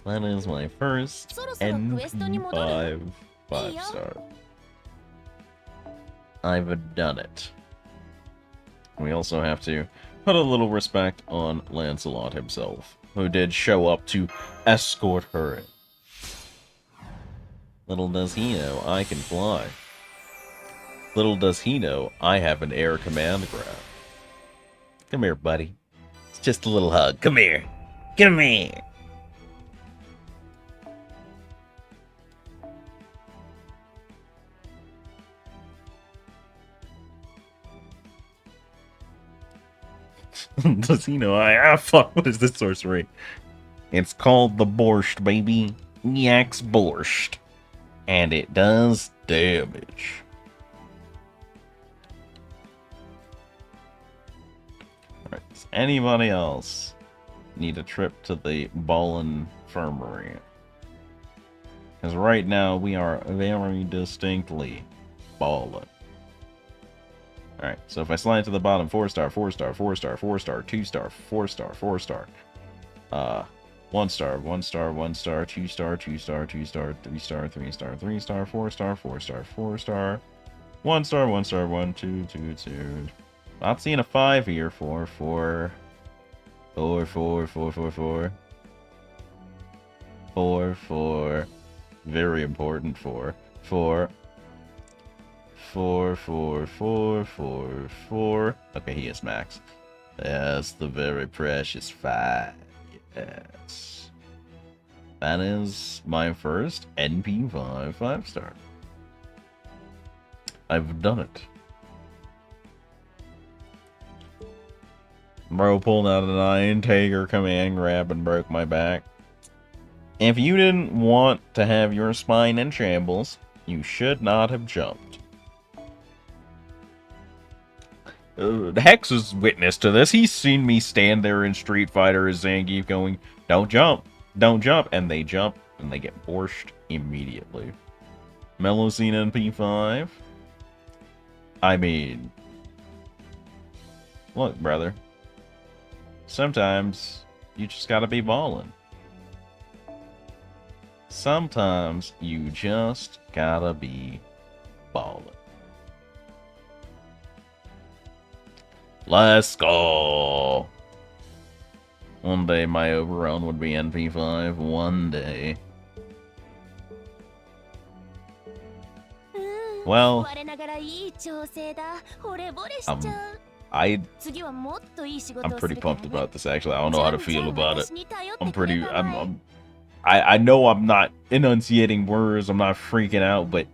That is my first NP5 5-star. I've done it. We also have to put a little respect on Lancelot himself, who did show up to escort her in. Little does he know I can fly. Little does he know I have an air command grab. Come here, buddy. It's just a little hug. Come here. Come here. Does he know fuck, what is this sorcery? It's called the Borscht, baby. Yak's Borscht. And it does damage. Alright, does anybody else need a trip to the Ballin Infirmary? Because right now we are very distinctly ballin'. Alright, so if I slide to the bottom, 4-star, 4-star, 4-star, 4-star, 2-star, 4-star, 4-star. 1-star, 1-star, 1-star, 2-star, 2-star, 2-star, 3-star, 3-star, 3-star, 4-star, 4-star, 4-star. 1-star, 1-star, 1, 2, 2, 2. Not seeing a 5 here. 4, 4. 4, 4, 4, 4, 4. 4, 4. Very important 4. 4. 4, 4, 4, 4, 4. Okay, he is max. Yes, the very precious 5. Yes. That is my first NP5 5-star. I've done it. Bro pulled out a 9-taker command grab and broke my back. If you didn't want to have your spine in shambles, you should not have jumped. Hex is witness to this. He's seen me stand there in Street Fighter as Zangief going, don't jump, don't jump, and they jump, and they get borscht immediately. Melocene NP5? I mean, look, brother. Sometimes you just gotta be ballin'. Sometimes you just gotta be ballin'. Let's go! One day my overrun would be NP5. One day. Well, I'm pretty pumped about this, actually. I don't know how to feel about it. I know I'm not enunciating words, I'm not freaking out, but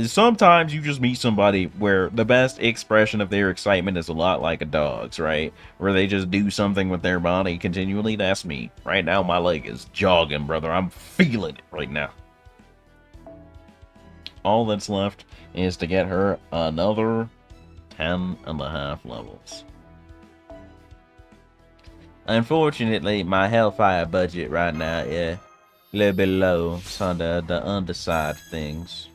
sometimes you just meet somebody where the best expression of their excitement is a lot like a dog's, right? Where they just do something with their body continually. That's me. Right now, my leg is jogging, brother. I'm feeling it right now. All that's left is to get her another 10.5 levels. Unfortunately, my Hellfire budget right now is a little bit low. It's on the underside of things.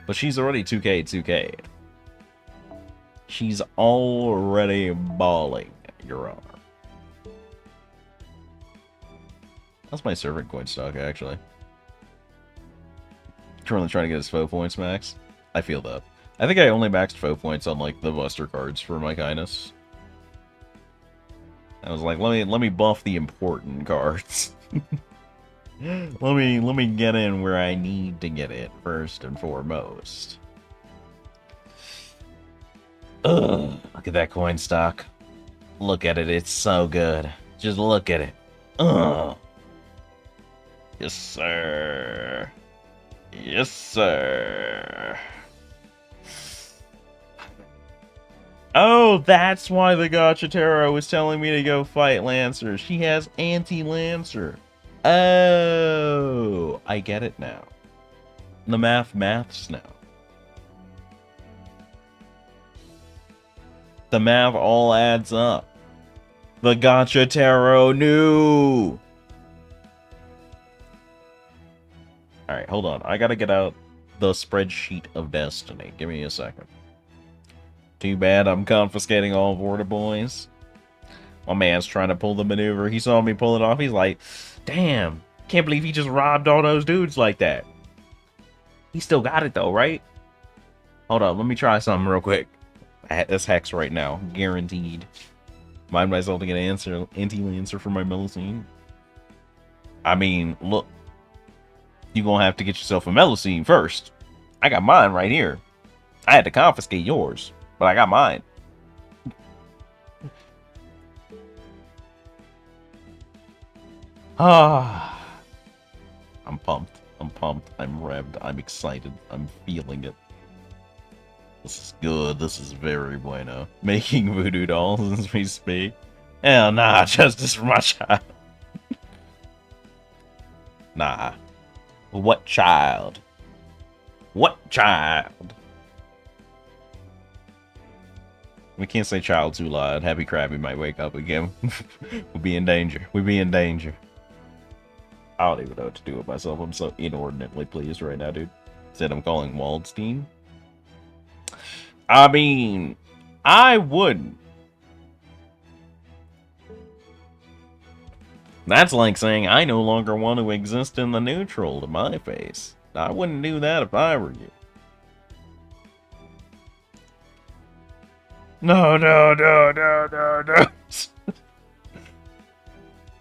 But she's already 2K. She's already balling, Your Honor. That's my servant coin stock, actually. Currently trying to get his foe points max. I feel that. I think I only maxed foe points on, like, the Buster cards for my kindness. I was like, let me buff the important cards. Let me get in where I need to get it first and foremost. Ugh, look at that coin stock. Look at it, it's so good. Just look at it. Ugh. Yes, sir. Yes, sir. Oh, that's why the Gotcha Tarot was telling me to go fight Lancer. She has anti-Lancer. Oh, I get it now. The maths now. The math all adds up. The Gotcha Tarot knew. Alright, hold on. I gotta get out the spreadsheet of destiny. Give me a second. Too bad I'm confiscating all of Order Boys. My man's trying to pull the maneuver. He saw me pull it off. He's like, damn, can't believe he just robbed all those dudes like that. He still got it though, right? Hold on, let me try something real quick. This hex right now, guaranteed. Mind myself to get an anti-Lancer for my Melusine. I mean, look. You're gonna have to get yourself a Melusine first. I got mine right here. I had to confiscate yours, but I got mine. Ah, I'm pumped. I'm pumped. I'm revved. I'm excited. I'm feeling it. This is good. This is very bueno. Making voodoo dolls as we speak. Hell nah, justice for my child. Nah. What child? What child? We can't say child too loud. Happy Krabby might wake up again. We'll be in danger. We'll be in danger. I don't even know what to do with myself. I'm so inordinately pleased right now, dude. Said I'm calling Waldstein. I mean, I wouldn't. That's like saying I no longer want to exist in the neutral to my face. I wouldn't do that if I were you. No.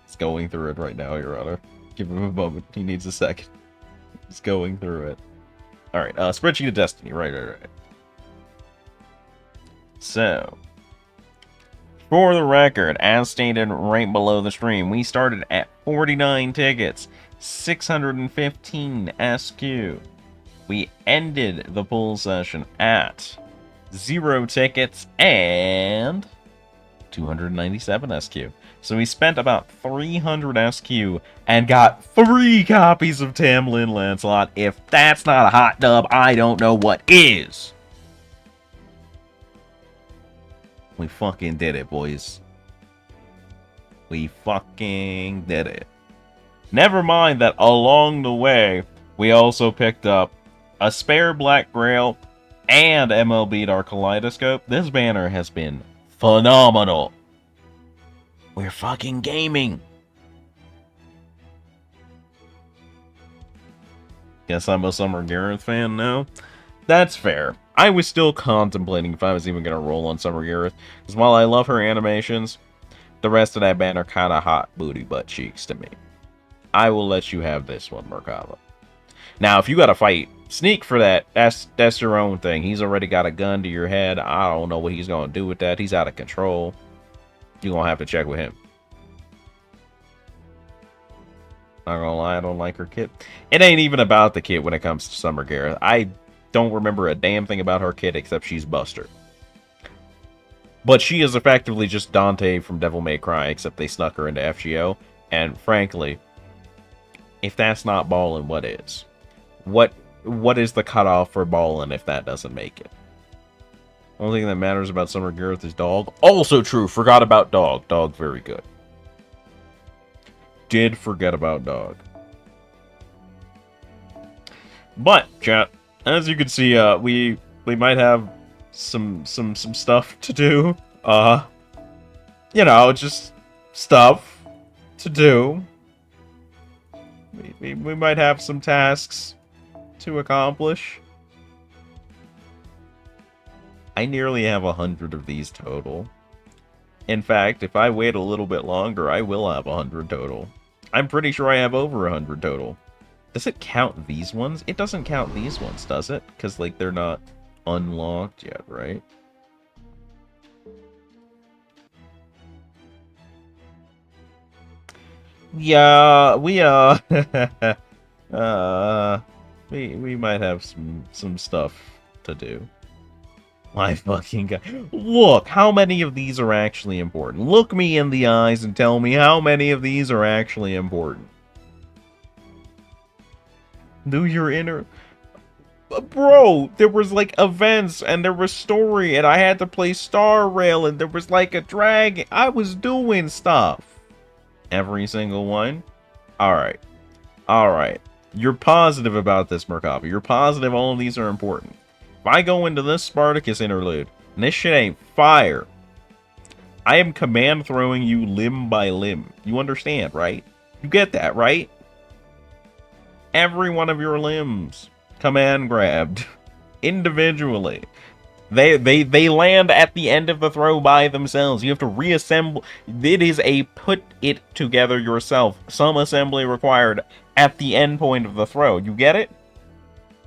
He's going through it right now, Your Honor. Give him a moment. He needs a second. He's going through it. Alright, spreadsheet of destiny. Right. So, for the record, as stated right below the stream, we started at 49 tickets, 615 SQ. We ended the pool session at 0 tickets and 297 SQ. So we spent about 300 SQ and got 3 copies of Tamlin Lancelot. If that's not a hot dub, I don't know what is. We fucking did it, boys. We fucking did it. Never mind that along the way, we also picked up a spare Black Grail and MLB'd our Kaleidoscope. This banner has been phenomenal. We're fucking gaming. Guess I'm a Summer Gareth fan now? That's fair. I was still contemplating if I was even going to roll on Summer Gareth, because while I love her animations, the rest of that band are kind of hot booty butt cheeks to me. I will let you have this one, Merkava. Now, if you got to fight Sneak for that, that's your own thing. He's already got a gun to your head. I don't know what he's going to do with that. He's out of control. You're going to have to check with him. Not gonna lie, I don't like her kit. It ain't even about the kit when it comes to Summer Gareth. I don't remember a damn thing about her kit except she's Buster. But she is effectively just Dante from Devil May Cry, except they snuck her into FGO. And frankly, if that's not ballin', what is? What is the cutoff for ballin' if that doesn't make it? Only thing that matters about Summer Gareth is Dog. Also true, forgot about Dog. Dog, very good. Did forget about Dog. But, chat, as you can see, we might have some stuff to do. You know, just stuff to do. We might have some tasks to accomplish. I nearly have 100 of these total. In fact, if I wait a little bit longer, I will have 100 total. I'm pretty sure I have over 100 total. Does it count these ones? It doesn't count these ones, does it? Because, like, they're not unlocked yet, right? Yeah, we we might have some stuff to do. My fucking god. Look, how many of these are actually important? Look me in the eyes and tell me how many of these are actually important. Do your inner... Bro, there was like events and there was story and I had to play Star Rail and there was like a dragon. I was doing stuff. Every single one? Alright. Alright. You're positive about this, Merkava. You're positive all of these are important. If I go into this Spartacus interlude, and this shit ain't fire, I am command throwing you limb by limb. You understand, right? You get that, right? Every one of your limbs command grabbed individually. They land at the end of the throw by themselves. You have to reassemble. It is a put it together yourself. Some assembly required at the end point of the throw. You get it?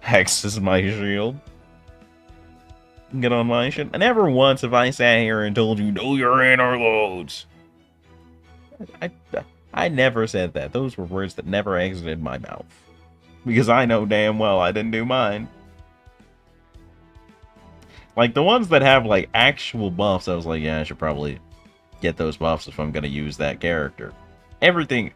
Hex is my shield. Get on my shit. And never once have I sat here and told you, know your interludes. I never said that. Those were words that never exited my mouth. Because I know damn well I didn't do mine. Like, the ones that have, like, actual buffs, I was like, yeah, I should probably get those buffs if I'm gonna use that character. Everything...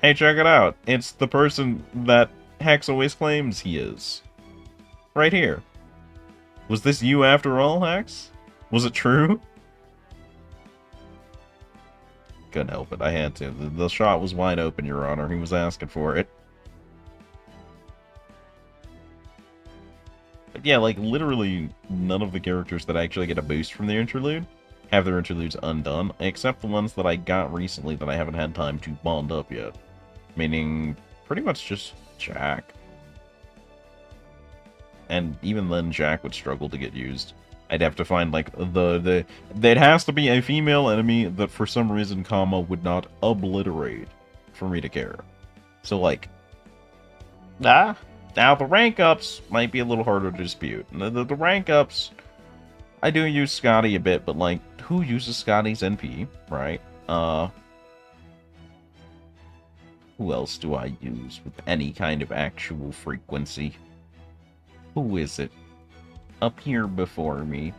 Hey, check it out. It's the person that Hex always claims he is. Right here. Was this you after all, Hex? Was it true? Couldn't help it. I had to. The shot was wide open, Your Honor. He was asking for it. But yeah, like, literally none of the characters that actually get a boost from the interlude have their interludes undone, except the ones that I got recently that I haven't had time to bond up yet. Meaning, pretty much just Jack. And even then, Jack would struggle to get used. I'd have to find, like, there has to be a female enemy that for some reason, would not obliterate for me to care. So, like, now the rank ups might be a little harder to dispute. The rank ups, I do use Scotty a bit, but, like, who uses Scotty's NP, right? Who else do I use with any kind of actual frequency? Who is it? Up here before me.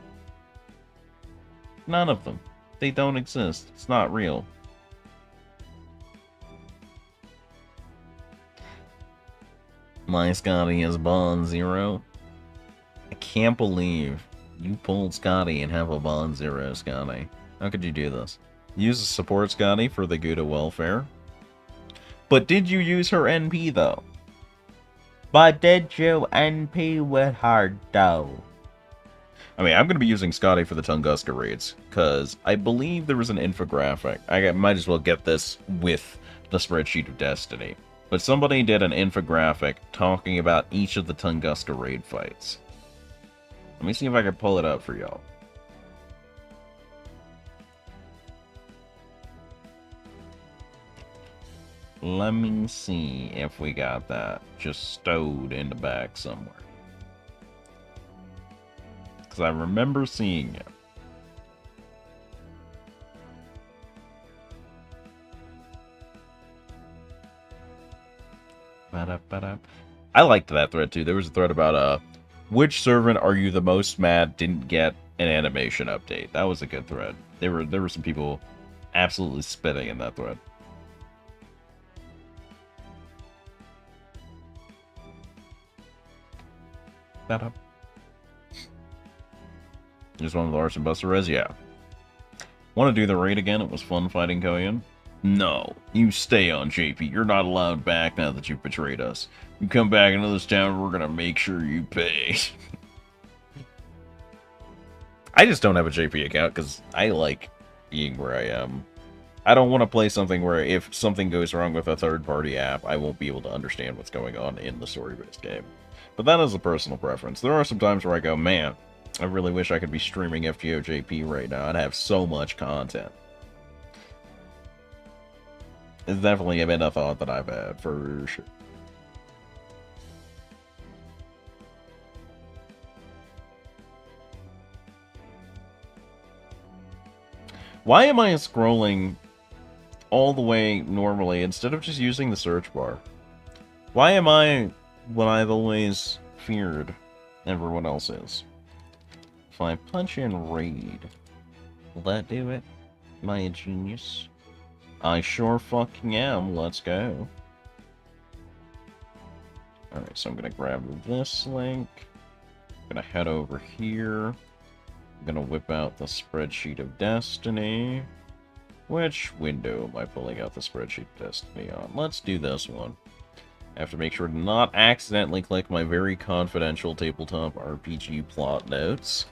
None of them. They don't exist. It's not real. My Scotty is Bond 0. I can't believe you pulled Scotty and have a Bond 0, Scotty. How could you do this? Use a support Scotty for the good of welfare. But did you use her NP, though? But did you NP with her, though? I mean, I'm going to be using Scotty for the Tunguska raids, because I believe there was an infographic. I might as well get this with the spreadsheet of Destiny. But somebody did an infographic talking about each of the Tunguska raid fights. Let me see if I can pull it up for y'all. Let me see if we got that just stowed in the back somewhere. Because I remember seeing it. I liked that thread too. There was a thread about which servant are you the most mad didn't get an animation update. That was a good thread. There were some people absolutely spitting in that thread. Just one of the Arson Buster Res, yeah. Want to do the raid again? It was fun fighting Koyan. No, you stay on, JP. You're not allowed back now that you've betrayed us. You come back into this town, we're gonna make sure you pay. I just don't have a JP account because I like being where I am. I don't want to play something where if something goes wrong with a third-party app, I won't be able to understand what's going on in the story-based game. But that is a personal preference. There are some times where I go, man, I really wish I could be streaming FGO JP right now. I'd have so much content. It's definitely been a thought that I've had, for sure. Why am I scrolling all the way normally instead of just using the search bar? Why am I what I've always feared everyone else is? If I punch in raid, will that do it? Am I a genius? I sure fucking am. Let's go. Alright, so I'm gonna grab this link. I'm gonna head over here. I'm gonna whip out the spreadsheet of destiny. Which window am I pulling out the spreadsheet of destiny on? Let's do this one. I have to make sure to not accidentally click my very confidential tabletop RPG plot notes.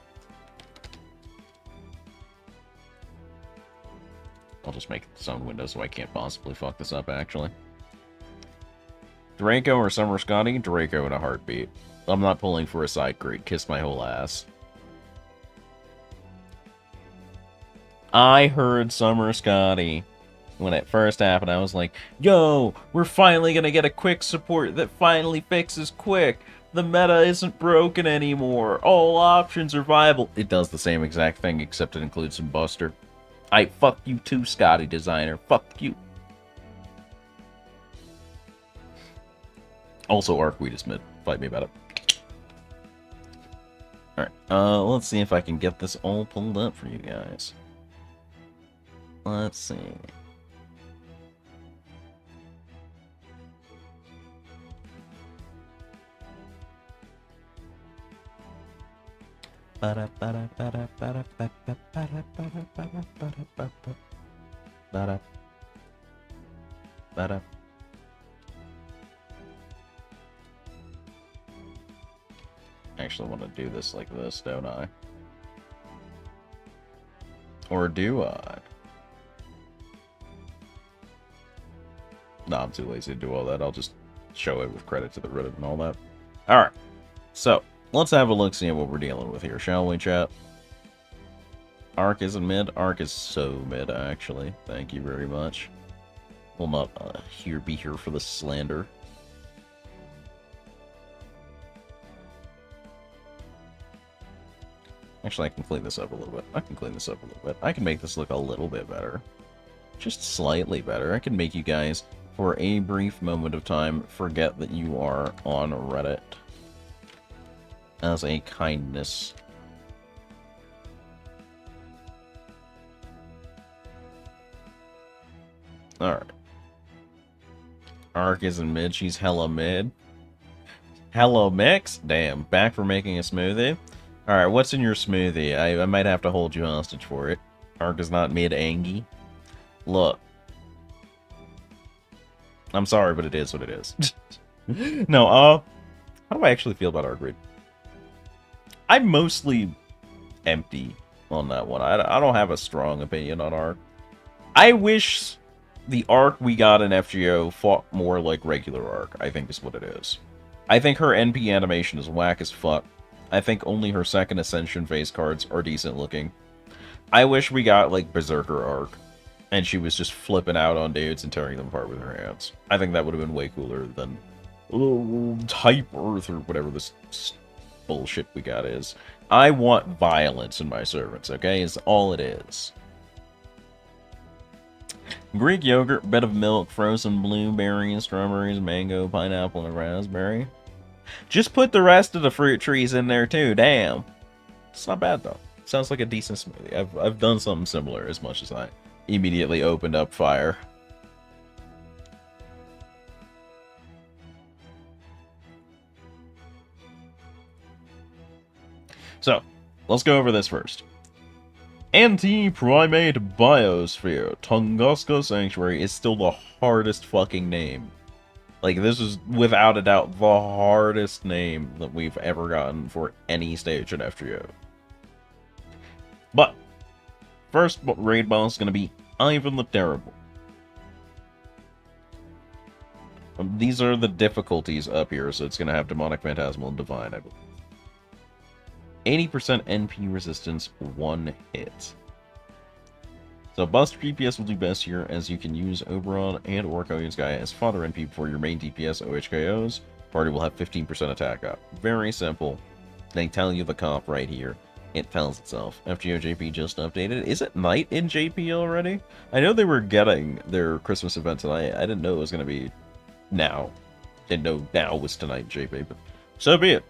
I'll just make its own window so I can't possibly fuck this up, actually. Draco or Summer Scotty? Draco in a heartbeat. I'm not pulling for a side grade. Kiss my whole ass. I heard Summer Scotty. When it first happened, I was like, yo, we're finally gonna get a quick support that finally fixes quick. The meta isn't broken anymore. All options are viable. It does the same exact thing, except it includes some buster. I fuck you too, Scotty designer. Fuck you. Also, Arcweed is mid. Fight me about it. Alright, let's see if I can get this all pulled up for you guys. Let's see. Actually want to do this like this, don't I? Or do I? No, I'm too lazy to do all that. I'll just show it with credit to the Reddit and all that. Alright, so let's have a look, see what we're dealing with here, shall we, chat? Arc isn't mid. Arc is so mid, actually. Thank you very much. Will not be here for the slander. Actually, I can clean this up a little bit. I can make this look a little bit better. Just slightly better. I can make you guys, for a brief moment of time, forget that you are on Reddit. As a kindness. Alright. Arc is in mid. She's hella mid. Hello, Mix? Damn. Back for making a smoothie? Alright, what's in your smoothie? I might have to hold you hostage for it. Arc is not mid-angy. Look. I'm sorry, but it is what it is. No, how do I actually feel about Arc Reed? I'm mostly empty on that one. I don't have a strong opinion on Arc. I wish the Arc we got in FGO fought more like regular Arc, I think is what it is. I think her NP animation is whack as fuck. I think only her second Ascension face cards are decent looking. I wish we got, like, Berserker Arc, and she was just flipping out on dudes and tearing them apart with her hands. I think that would have been way cooler than Type Earth or whatever this bullshit we got is. I want violence in my servants, okay? Is all it is. Greek yogurt, bed of milk, frozen blueberries, strawberries, mango, pineapple, and raspberry. Just put the rest of the fruit trees in there too, damn. It's not bad though. Sounds like a decent smoothie. I've done something similar as much as I immediately opened up fire. So, let's go over this first. Anti-Primate Biosphere. Tunguska Sanctuary is still the hardest fucking name. Like, this is, without a doubt, the hardest name that we've ever gotten for any stage in FGO. But, first raid boss is going to be Ivan the Terrible. These are the difficulties up here, so it's going to have Demonic, Phantasmal, and Divine, I believe. 80% NP resistance, 1 hit. So Buster DPS will do best here, as you can use Oberon and Orkoyan's Guy as fodder NP before your main DPS OHKOs. Party will have 15% attack up. Very simple. They tell you the comp right here. It tells itself. FGO JP just updated. Is it night in JP already? I know they were getting their Christmas event tonight. I didn't know it was going to be now. Didn't know now was tonight in JP, but so be it.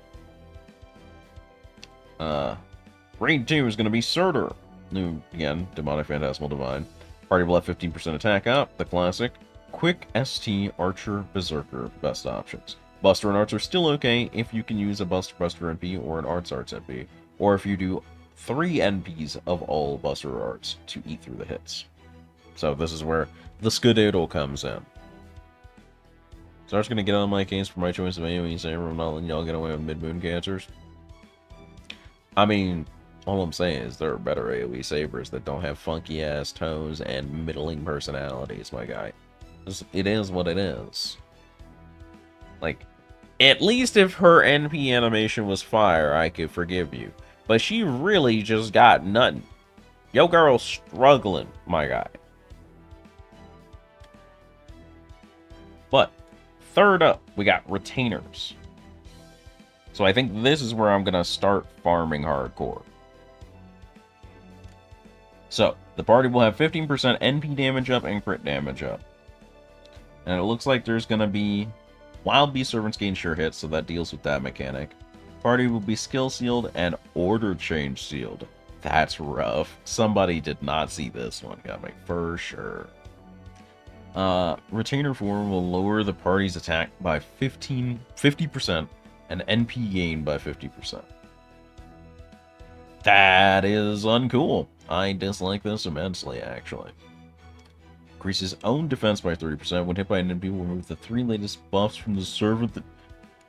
Raid 2 is going to be Surtur. New, again, Demonic Phantasmal Divine. Party will have 15% attack up, the classic. Quick ST, Archer, Berserker, best options. Buster and Arts are still okay if you can use a Buster NP or an Arts NP, or if you do 3 NPs of all Buster or Arts to eat through the hits. So this is where the Skedaddle comes in. So I'm just going to get on my case for my choice of AoE Saber. I'm not letting y'all get away with mid-moon cancers. I mean, all I'm saying is there are better AoE Sabers that don't have funky-ass tones and middling personalities, my guy. It is what it is. Like, at least if her NP animation was fire, I could forgive you. But she really just got nothing. Yo girl's struggling, my guy. But, third up, we got Retainers. So I think this is where I'm going to start farming hardcore. So, the party will have 15% NP damage up and crit damage up. And it looks like there's going to be Wild Beast Servants gain sure hits, so that deals with that mechanic. Party will be skill sealed and order change sealed. That's rough. Somebody did not see this one coming, for sure. Retainer 4 will lower the party's attack by 50% and NP gain by 50%. That is uncool. I dislike this immensely, actually. Increases own defense by 30%. When hit by an NP, will remove the 3 latest buffs from the server.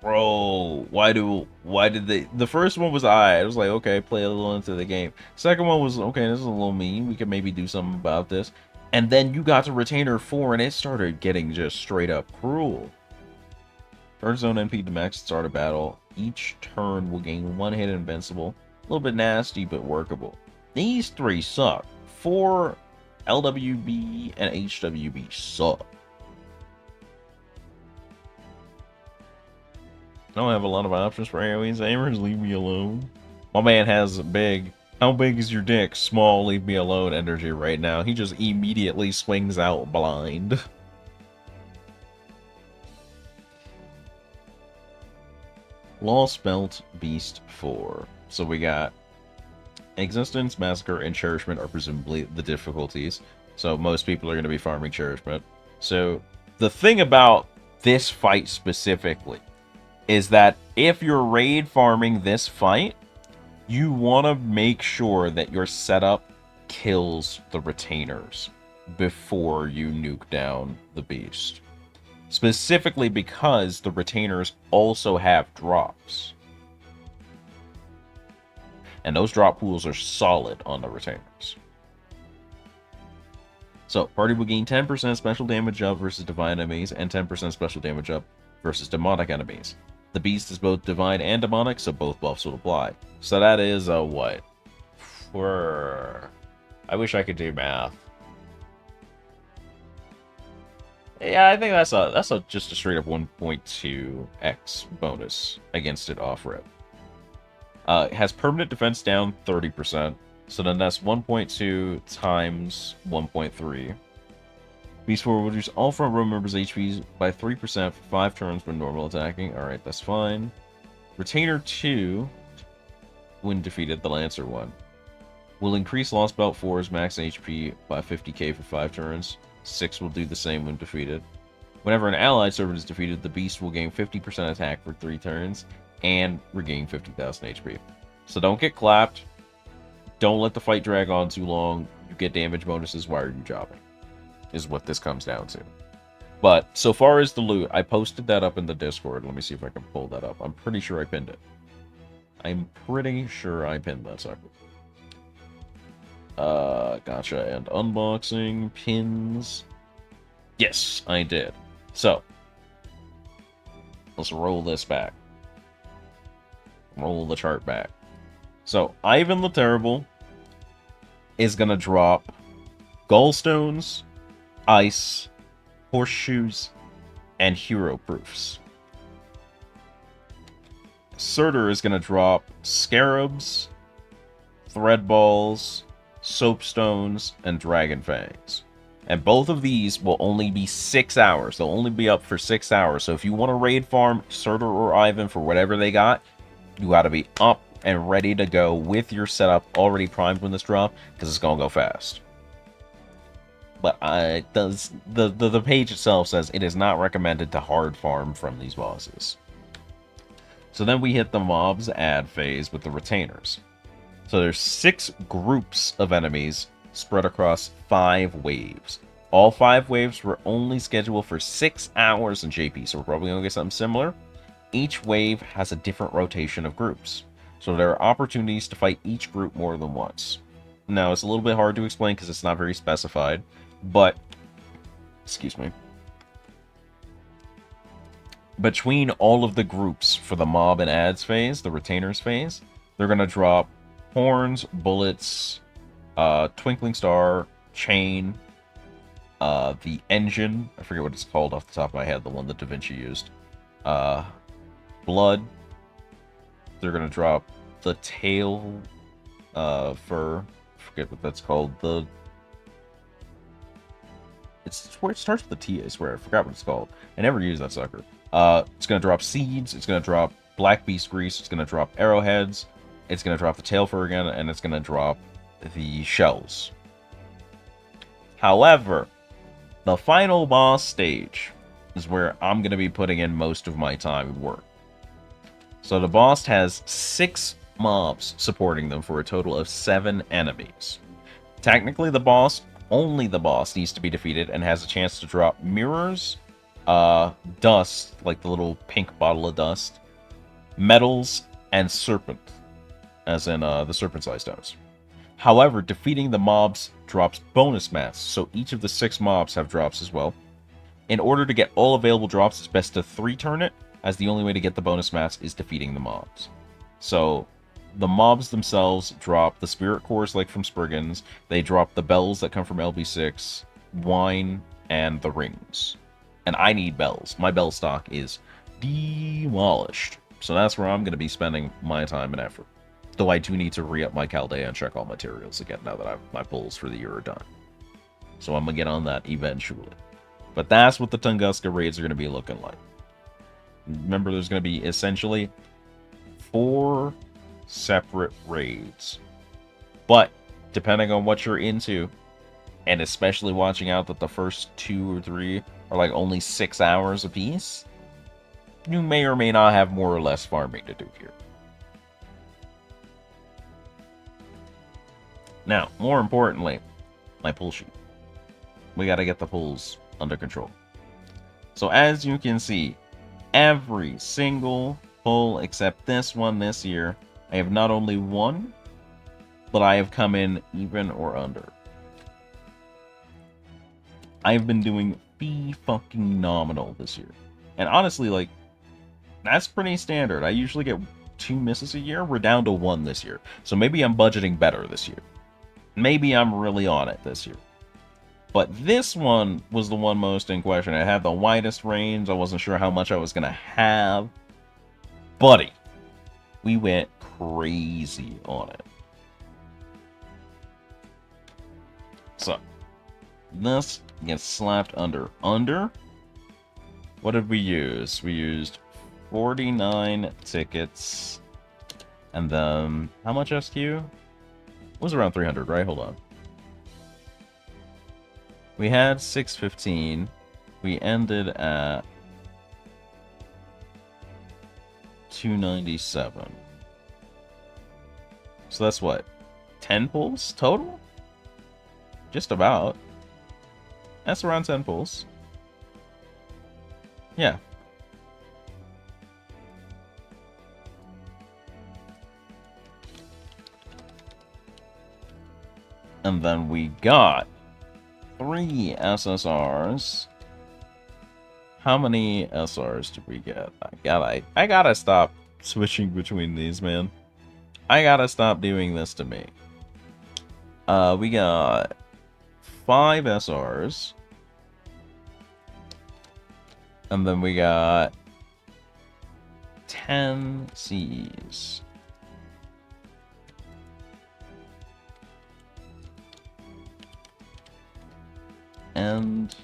Bro, why did they... The first one was I was like, okay, play a little into the game. Second one was, okay, this is a little mean. We could maybe do something about this. And then you got to Retainer 4, and it started getting just straight up cruel. Turn zone NP to max at start of battle. Each turn will gain 1 hit invincible. A little bit nasty, but workable. These 3 suck. 4... LWB and HWB suck. I don't have a lot of options for AoE Samers. Leave me alone. My man has a big. How big is your dick? Small, leave me alone energy right now. He just immediately swings out blind. Lost Belt Beast 4. So we got Existence, Massacre, and Cherishment are presumably the difficulties. So most people are going to be farming Cherishment. So the thing about this fight specifically is that if you're raid farming this fight, you want to make sure that your setup kills the Retainers before you nuke down the beast. Specifically because the Retainers also have drops. And those drop pools are solid on the Retainers. So, party will gain 10% special damage up versus divine enemies, and 10% special damage up versus demonic enemies. The beast is both divine and demonic, so both buffs will apply. So that is a what? I wish I could do math. Yeah, I think that's just a straight up 1.2x bonus against it off rip. It has permanent defense down 30%, so then that's 1.2 times 1.3. Beast 4 will reduce all front row members' HPs by 3% for 5 turns when normal attacking. Alright, that's fine. Retainer 2, when defeated, the Lancer one, will increase Lost Belt 4's max HP by 50k for 5 turns. 6 will do the same when defeated. Whenever an allied servant is defeated, the Beast will gain 50% attack for 3 turns and regain 50,000 HP. So don't get clapped. Don't let the fight drag on too long. You get damage bonuses while you're jobbing, is what this comes down to. But so far as the loot, I posted that up in the Discord. Let me see if I can pull that up. I'm pretty sure I pinned it. I'm pretty sure I pinned that sucker. Gotcha. And unboxing pins. Yes, I did. So let's roll this back. Roll the chart back. So Ivan the Terrible is gonna drop gallstones, ice, horseshoes, and hero proofs. Surtur is gonna drop scarabs, thread balls, soapstones, and dragon fangs. And both of these will only be 6 hours. They'll only be up for 6 hours. So if you want to raid farm Surtur or Ivan for whatever they got, you gotta be up and ready to go with your setup already primed when this drop, because it's gonna go fast. But the page itself says it is not recommended to hard farm from these bosses. So then we hit the mobs add phase with the retainers. So there's 6 groups of enemies spread across 5 waves. All 5 waves were only scheduled for 6 hours in JP, so we're probably going to get something similar. Each wave has a different rotation of groups, so there are opportunities to fight each group more than once. Now, it's a little bit hard to explain because it's not very specified, but, excuse me, between all of the groups for the mob and ads phase, the retainers phase, they're going to drop horns, bullets, twinkling star, chain, the engine, I forget what it's called off the top of my head, the one that Da Vinci used, blood, they're going to drop the tail, fur, I forget what that's called, it's where it starts with the T, I swear, I forgot what it's called, I never used that sucker. It's going to drop seeds, it's going to drop black beast grease, it's going to drop arrowheads, it's going to drop the tail fur again, and it's going to drop the shells. However, the final boss stage is where I'm going to be putting in most of my time and work. So the boss has 6 mobs supporting them for a total of 7 enemies. Technically, only the boss needs to be defeated and has a chance to drop mirrors, dust, like the little pink bottle of dust, metals, and serpent, as in the serpent's eye stones. However, defeating the mobs drops bonus mats, so each of the 6 mobs have drops as well. In order to get all available drops, it's best to 3-turn it, as the only way to get the bonus mats is defeating the mobs. So, the mobs themselves drop the spirit cores like from Spriggans, they drop the bells that come from LB6, wine, and the rings. And I need bells. My bell stock is demolished. So that's where I'm going to be spending my time and effort. Though I do need to re-up my Chaldea and check all materials again now that my pulls for the year are done. So I'm going to get on that eventually. But that's what the Tunguska raids are going to be looking like. Remember, there's going to be essentially 4 separate raids. But, depending on what you're into, and especially watching out that the first 2 or 3 are like only 6 hours apiece, you may or may not have more or less farming to do here. Now, more importantly, my pull sheet. We gotta get the pulls under control. So as you can see, every single pull except this one this year, I have not only won, but I have come in even or under. I've been doing fucking nominal this year. And honestly, like, that's pretty standard. I usually get 2 misses a year. We're down to 1 this year. So maybe I'm budgeting better this year. Maybe I'm really on it this year. But this one was the one most in question. It had the widest range. I wasn't sure how much I was going to have. Buddy, we went crazy on it. So, this gets slapped under. Under? What did we use? We used 49 tickets. And then, how much SQ? It was around 300, right? Hold on. We had 615. We ended at 297. So that's what? 10 pulls total? Just about. That's around 10 pulls. Yeah. And then we got 3 SSRs. How many SRs did we get? I gotta stop switching between these, man. I gotta stop doing this to me. We got 5 SRs. And then we got 10 Cs. And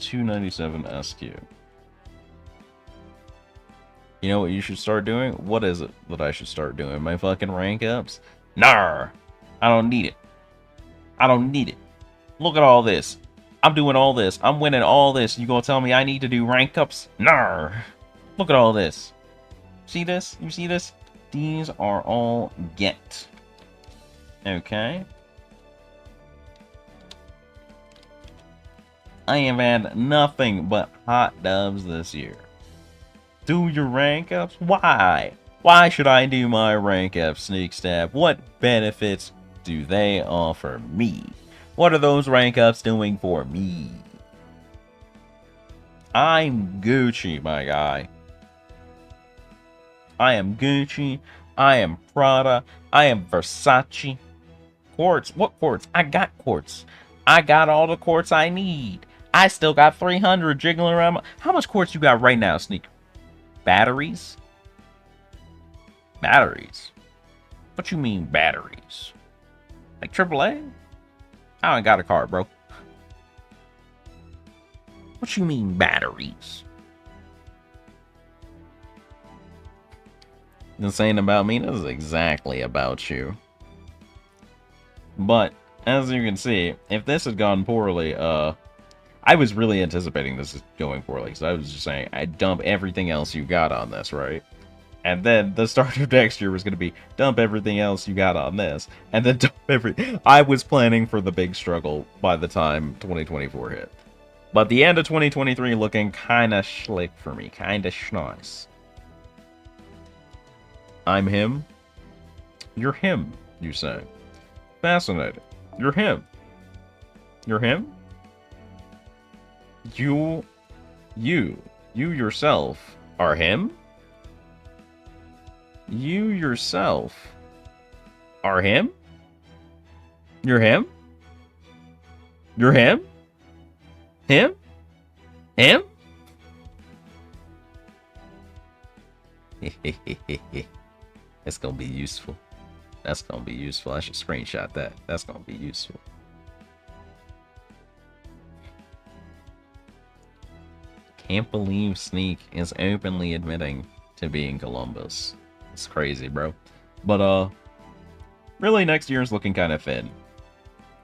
297 SQ. You know what you should start doing? What is it that I should start doing? My fucking rank ups? Nar! I don't need it. I don't need it. Look at all this. I'm doing all this. I'm winning all this. You gonna tell me I need to do rank ups? Nar! Look at all this. See this? You see this? These are all get. Okay. I have had nothing but hot dubs this year. Do your rank ups? Why? Why should I do my rank up, Sneak Stab? What benefits do they offer me? What are those rank ups doing for me? I'm Gucci, my guy. I am Gucci. I am Prada. I am Versace. Quartz? What quartz? I got quartz. I got all the quartz I need. I still got 300 jiggling around. How much quartz you got right now, Sneak? Batteries? Batteries? What you mean batteries? Like AAA? I ain't got a car, bro. What you mean batteries? This ain't about me, this is exactly about you. But, as you can see, if this had gone poorly, I was really anticipating this going poorly, so I was just saying, I'd dump everything else you got on this, right? And then the start of next year was going to be, dump everything else you got on this, and then dump everything. I was planning for the big struggle by the time 2024 hit. But the end of 2023 looking kinda slick for me, kinda schnice. I'm him? You're him, you say. Fascinating. You're him. You're him? You yourself are him? You yourself are him? You're him? You're him? Him? Him? It's gonna be useful. That's gonna be useful. I should screenshot that. That's gonna be useful. Can't believe Sneak is openly admitting to being Columbus. It's crazy, bro. But, really next year's looking kind of thin.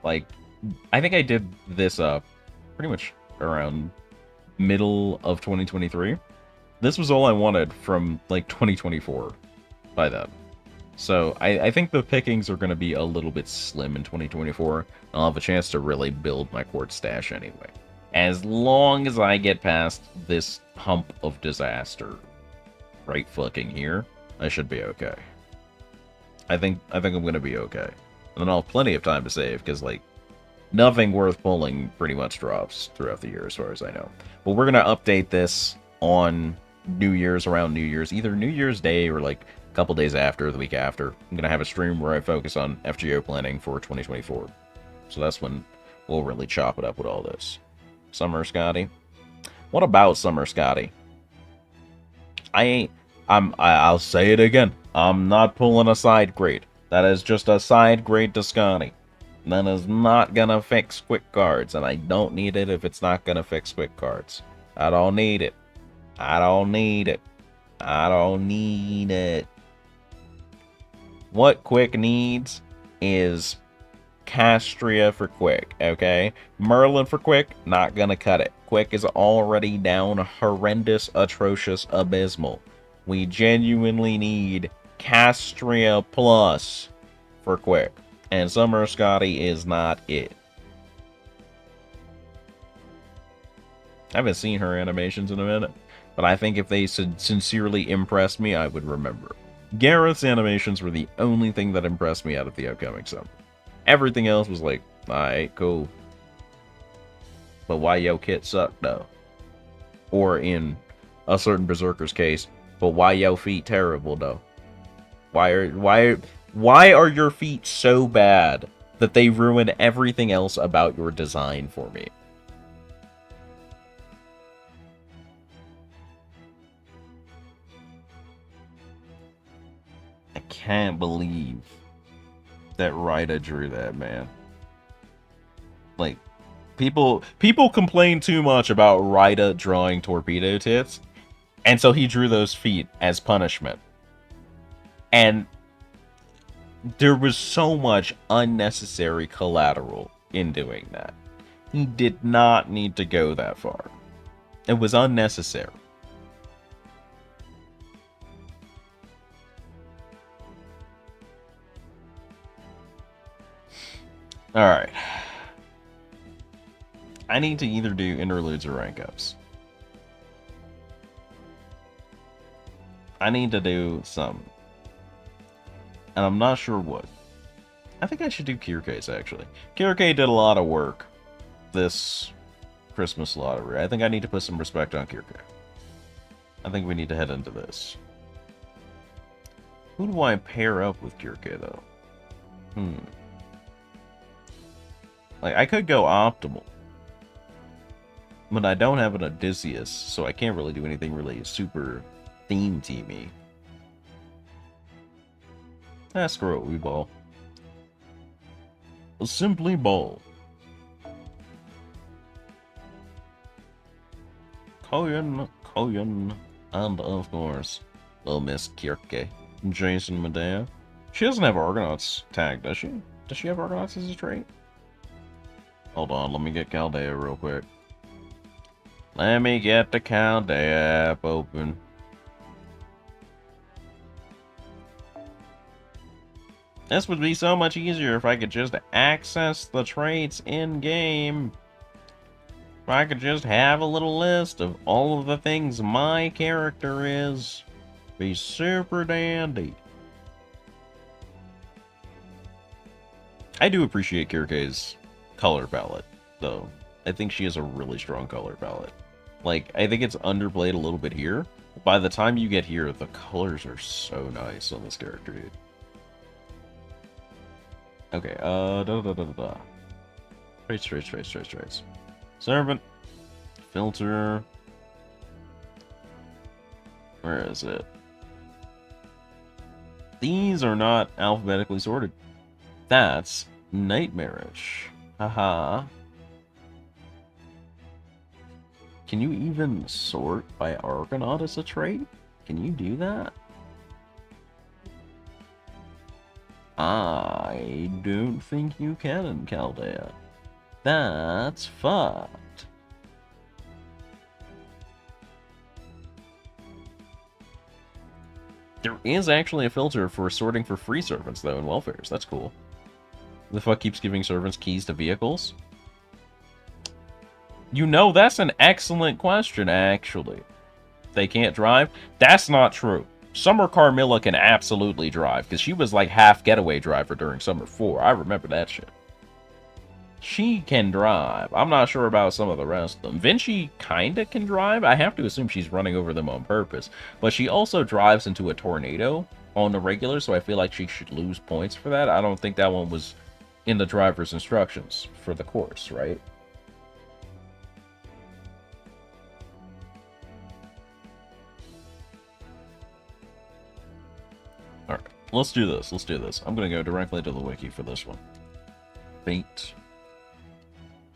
Like, I think I did this, pretty much around middle of 2023. This was all I wanted from, like, 2024 by then. So, I think the pickings are going to be a little bit slim in 2024. I'll have a chance to really build my quartz stash anyway. As long as I get past this hump of disaster right fucking here, I should be okay. I think I'm going to be okay. And then I'll have plenty of time to save, because, like, nothing worth pulling pretty much drops throughout the year, as far as I know. But we're going to update this on New Year's, around New Year's, either New Year's Day or, like, a couple days after, the week after. I'm going to have a stream where I focus on FGO planning for 2024. So that's when we'll really chop it up with all this. Summer Scotty? What about Summer Scotty? I'll say it again. I'm not pulling a side grade. That is just a side grade to Scotty. That is not gonna fix quick cards, and I don't need it if it's not gonna fix quick cards. I don't need it. I don't need it. I don't need it. What Quick needs is Castria for Quick, okay? Merlin for Quick, not gonna cut it. Quick is already down horrendous, atrocious, abysmal. We genuinely need Castria Plus for Quick. And Summer Scotty is not it. I haven't seen her animations in a minute, but I think if they sincerely impressed me, I would remember. Gareth's animations were the only thing that impressed me out of the upcoming summer. Everything else was like, alright, cool. But why yo kit suck though? Or in a certain Berserker's case, but why yo feet terrible though? Why are your feet so bad that they ruin everything else about your design for me? I can't believe that Rita drew that, man. Like, people complain too much about Rita drawing torpedo tits. And so he drew those feet as punishment. And there was so much unnecessary collateral in doing that. He did not need to go that far. It was unnecessary. Alright. I need to either do interludes or rank ups. I need to do some. And I'm not sure what. I think I should do Kirke's, actually. Kirke did a lot of work this Christmas lottery. I think I need to put some respect on Kirke. I think we need to head into this. Who do I pair up with Kirke, though? Like, I could go optimal. But I don't have an Odysseus, so I can't really do anything really super theme-teamy. Ah, screw it, we ball. Simply ball. Koyan, and of course, little Miss Kirke, Jason Medea. She doesn't have Argonauts tagged, does she? Does she have Argonauts as a trait? Hold on, let me get Chaldea real quick. Let me get the Chaldea app open. This would be so much easier if I could just access the traits in-game. If I could just have a little list of all of the things my character is. Be super dandy. I do appreciate Kirke's color palette, though. I think she has a really strong color palette. Like, I think it's underplayed a little bit here. By the time you get here, the colors are so nice on this character, dude. Okay, Traits. Servant. Filter. Where is it? These are not alphabetically sorted. That's nightmarish. Haha. Can you even sort by Argonaut as a trait? Can you do that? I don't think you can in Chaldea. That's fucked. There is actually a filter for sorting for free servants, though, in welfares. That's cool. The fuck keeps giving servants keys to vehicles? You know, that's an excellent question, actually. They can't drive? That's not true. Summer Carmilla can absolutely drive, because she was like half getaway driver during Summer 4. I remember that shit. She can drive. I'm not sure about some of the rest of them. Vinci kinda can drive. I have to assume she's running over them on purpose. But she also drives into a tornado on the regular, so I feel like she should lose points for that. I don't think that one was in the driver's instructions for the course, right? Alright, let's do this. Let's do this. I'm going to go directly to the wiki for this one. Fate.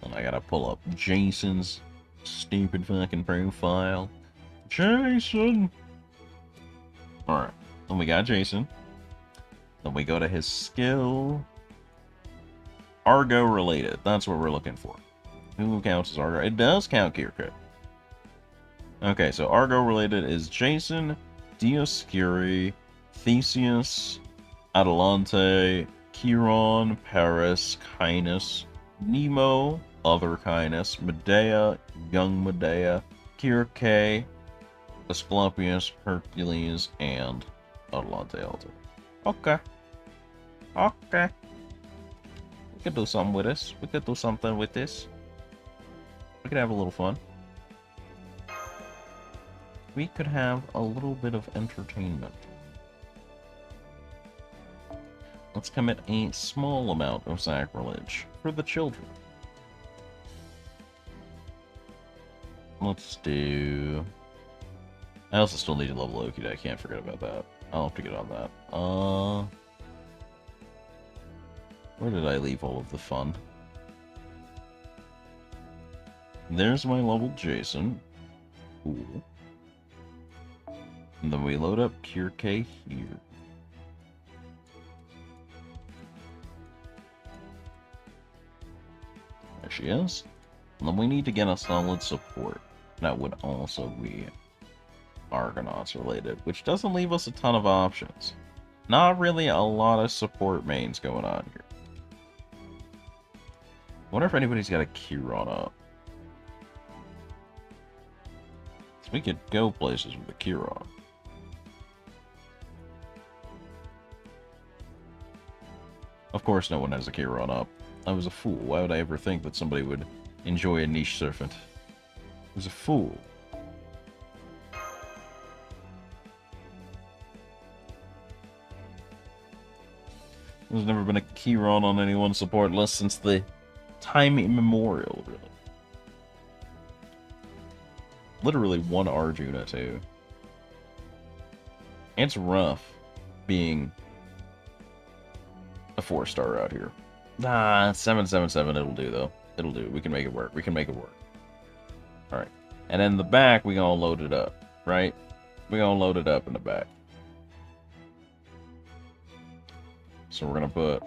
And I gotta pull up Jason's stupid fucking profile. Jason! Alright, then we got Jason. Then we go to his skill. Argo related. That's what we're looking for. Who counts as Argo? It does count Kirke. Okay, so Argo related is Jason, Dioscuri, Theseus, Adelante, Chiron, Paris, Cainus, Nemo, Other Cainus, Medea, Young Medea, Kirke, Asclepius, Hercules, and Adelante Alter. Okay. Okay. We could do something with this. We could do something with this. We could have a little fun. We could have a little bit of entertainment. Let's commit a small amount of sacrilege for the children. Let's do... I also still need to level Loki. I can't forget about that. I'll have to get on that. Where did I leave all of the fun? There's my level Jason. Cool. And then we load up Kirke here. There she is. And then we need to get a solid support. That would also be Argonauts related, which doesn't leave us a ton of options. Not really a lot of support mains going on here. Wonder if anybody's got a Chiron up. So we could go places with a Chiron. Of course no one has a Chiron up. I was a fool. Why would I ever think that somebody would enjoy a niche serpent? I was a fool. There's never been a Chiron on anyone's support list since the time immemorial, really. Literally one Arjuna, too. It's rough being a 4-star out here. 777, it'll do, though. It'll do. We can make it work. We can make it work. Alright. And in the back, we gonna load it up, right? We gonna load it up in the back. So we're gonna put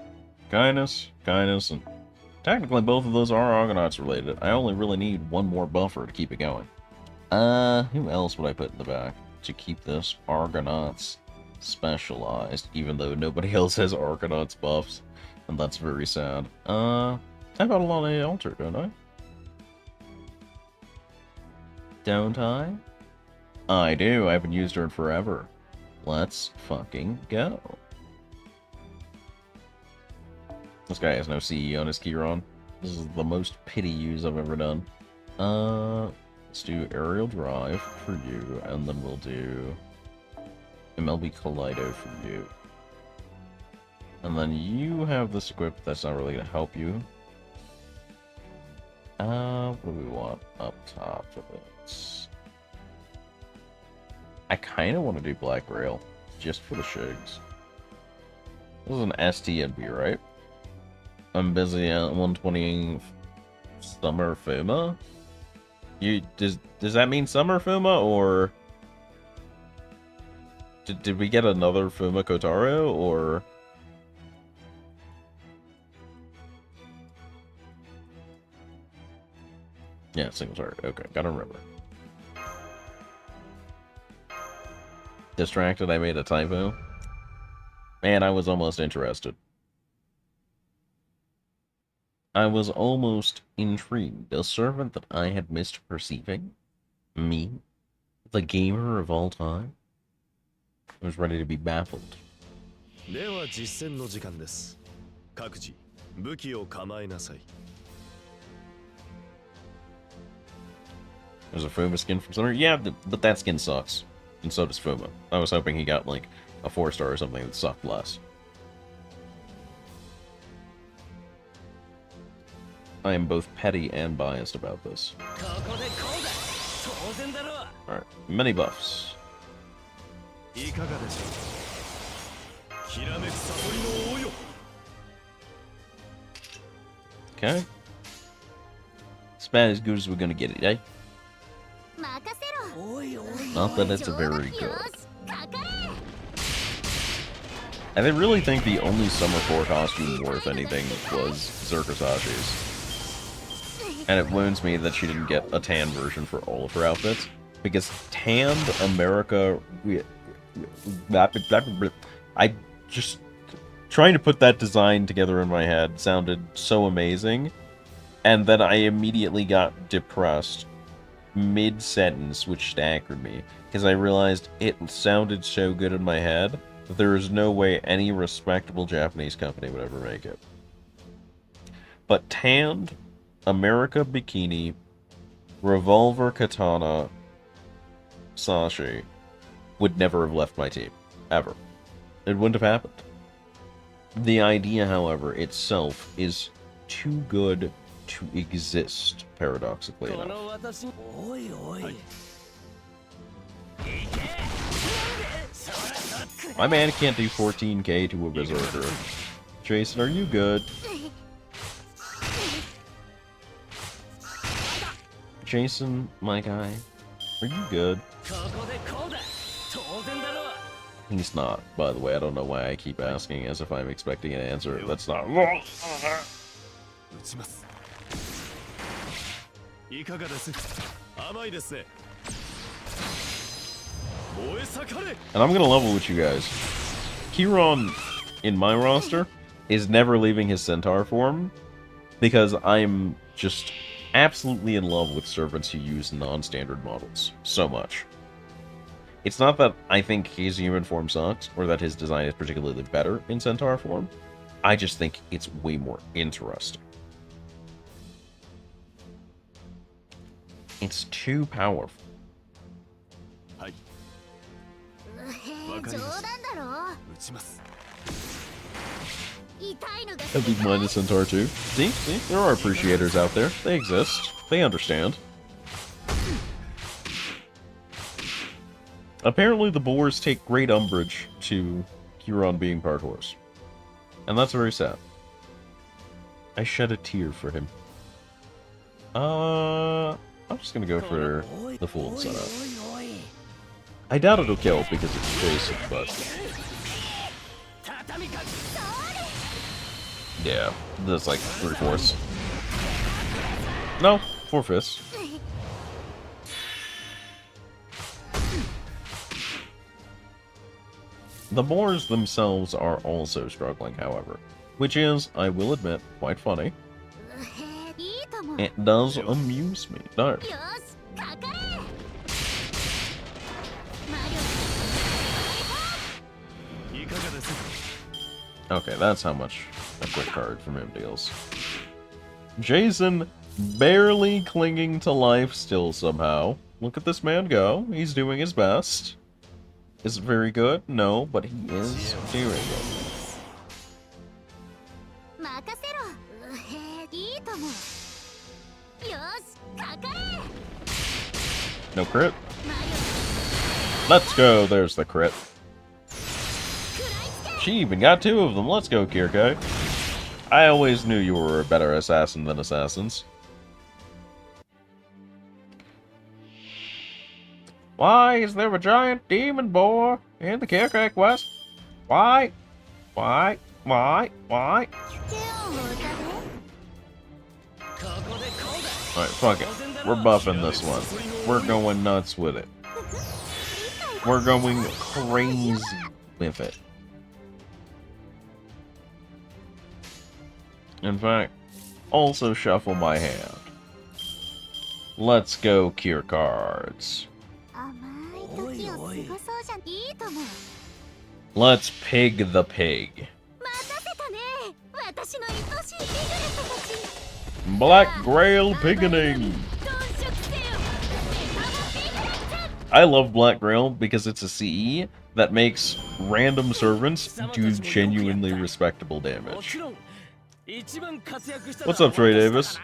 Kindness, and technically both of those are Argonauts related. I only really need one more buffer to keep it going. Who else would I put in the back to keep this Argonauts specialized, even though nobody else has Argonauts buffs, and that's very sad. How about a lot of Altar, don't I? Don't I? I do. I haven't used her in forever. Let's fucking go. This guy has no CE on his Chiron. This is the most pity use I've ever done. Let's do Aerial Drive for you, and then we'll do MLB Kaleido for you. And then you have this equipped, that's not really going to help you. What do we want up top for this? I kind of want to do Black Rail, just for the shigs. This is an STNB, right? I'm busy at 120 Summer Fuma. Does that mean Summer Fuma, or did we get another Fuma Kotaro, or yeah, single target. Okay, gotta remember. Distracted, I made a typo. Man, I was almost interested. I was almost intrigued. A servant that I had missed perceiving? Me? The gamer of all time? I was ready to be baffled. There's a Fuma skin from Summer? Yeah, but that skin sucks. And so does Fuma. I was hoping he got, like, a 4-star or something that sucked less. I am both petty and biased about this. Alright, many buffs. Okay. It's about as good as we're gonna get it, eh? Not that it's a very good. I really think the only Summer 4 costume worth anything was Zerkasashi's. And it wounds me that she didn't get a tan version for all of her outfits. Because tanned America... I just... Trying to put that design together in my head sounded so amazing. And then I immediately got depressed mid-sentence, which staggered me. Because I realized it sounded so good in my head that there is no way any respectable Japanese company would ever make it. But tanned America Bikini, Revolver Katana, Sashi would never have left my team. Ever. It wouldn't have happened. The idea, however, itself is too good to exist, paradoxically enough. My man can't do 14k to a Berserker. Jason, are you good? Jason, my guy, are you good? He's not, by the way. I don't know why I keep asking as if I'm expecting an answer. That's not. 撃ちます。いかがです。甘いですね。燃え盛れ。 And I'm gonna level with you guys. Kieran, in my roster, is never leaving his centaur form because I'm just absolutely in love with servants who use non-standard models so much. It's not that I think his human form sucks or that his design is particularly better in centaur form. I just think it's way more interesting. It's too powerful. はい。わかりました。撃ちます。 A big-minded centaur too. See? There are appreciators out there. They exist. They understand. Apparently the boars take great umbrage to Huron being part horse. And that's very sad. I shed a tear for him. I'm just gonna go for the full setup. I doubt it'll kill because it's Jason, but... yeah, that's like 3/4. No, 4/5. The boars themselves are also struggling, however, which is, I will admit, quite funny. It does amuse me. No. Okay, that's how much a quick card from him deals. Jason barely clinging to life still somehow. Look at this man go. He's doing his best. Is it very good? No, but he is doing it. No crit? Let's go, there's the crit. She even got 2 of them. Let's go, Kirko. I always knew you were a better assassin than assassins. Why is there a giant demon boar in the Kirko quest? Why? Why? Why? Why? Alright, fuck it. We're buffing this one. We're going nuts with it. We're going crazy with it. In fact, also shuffle my hand. Let's go cure cards. Let's pig the pig. Black Grail Piggening! I love Black Grail because it's a CE that makes random servants do genuinely respectable damage. What's up, Trey Davis?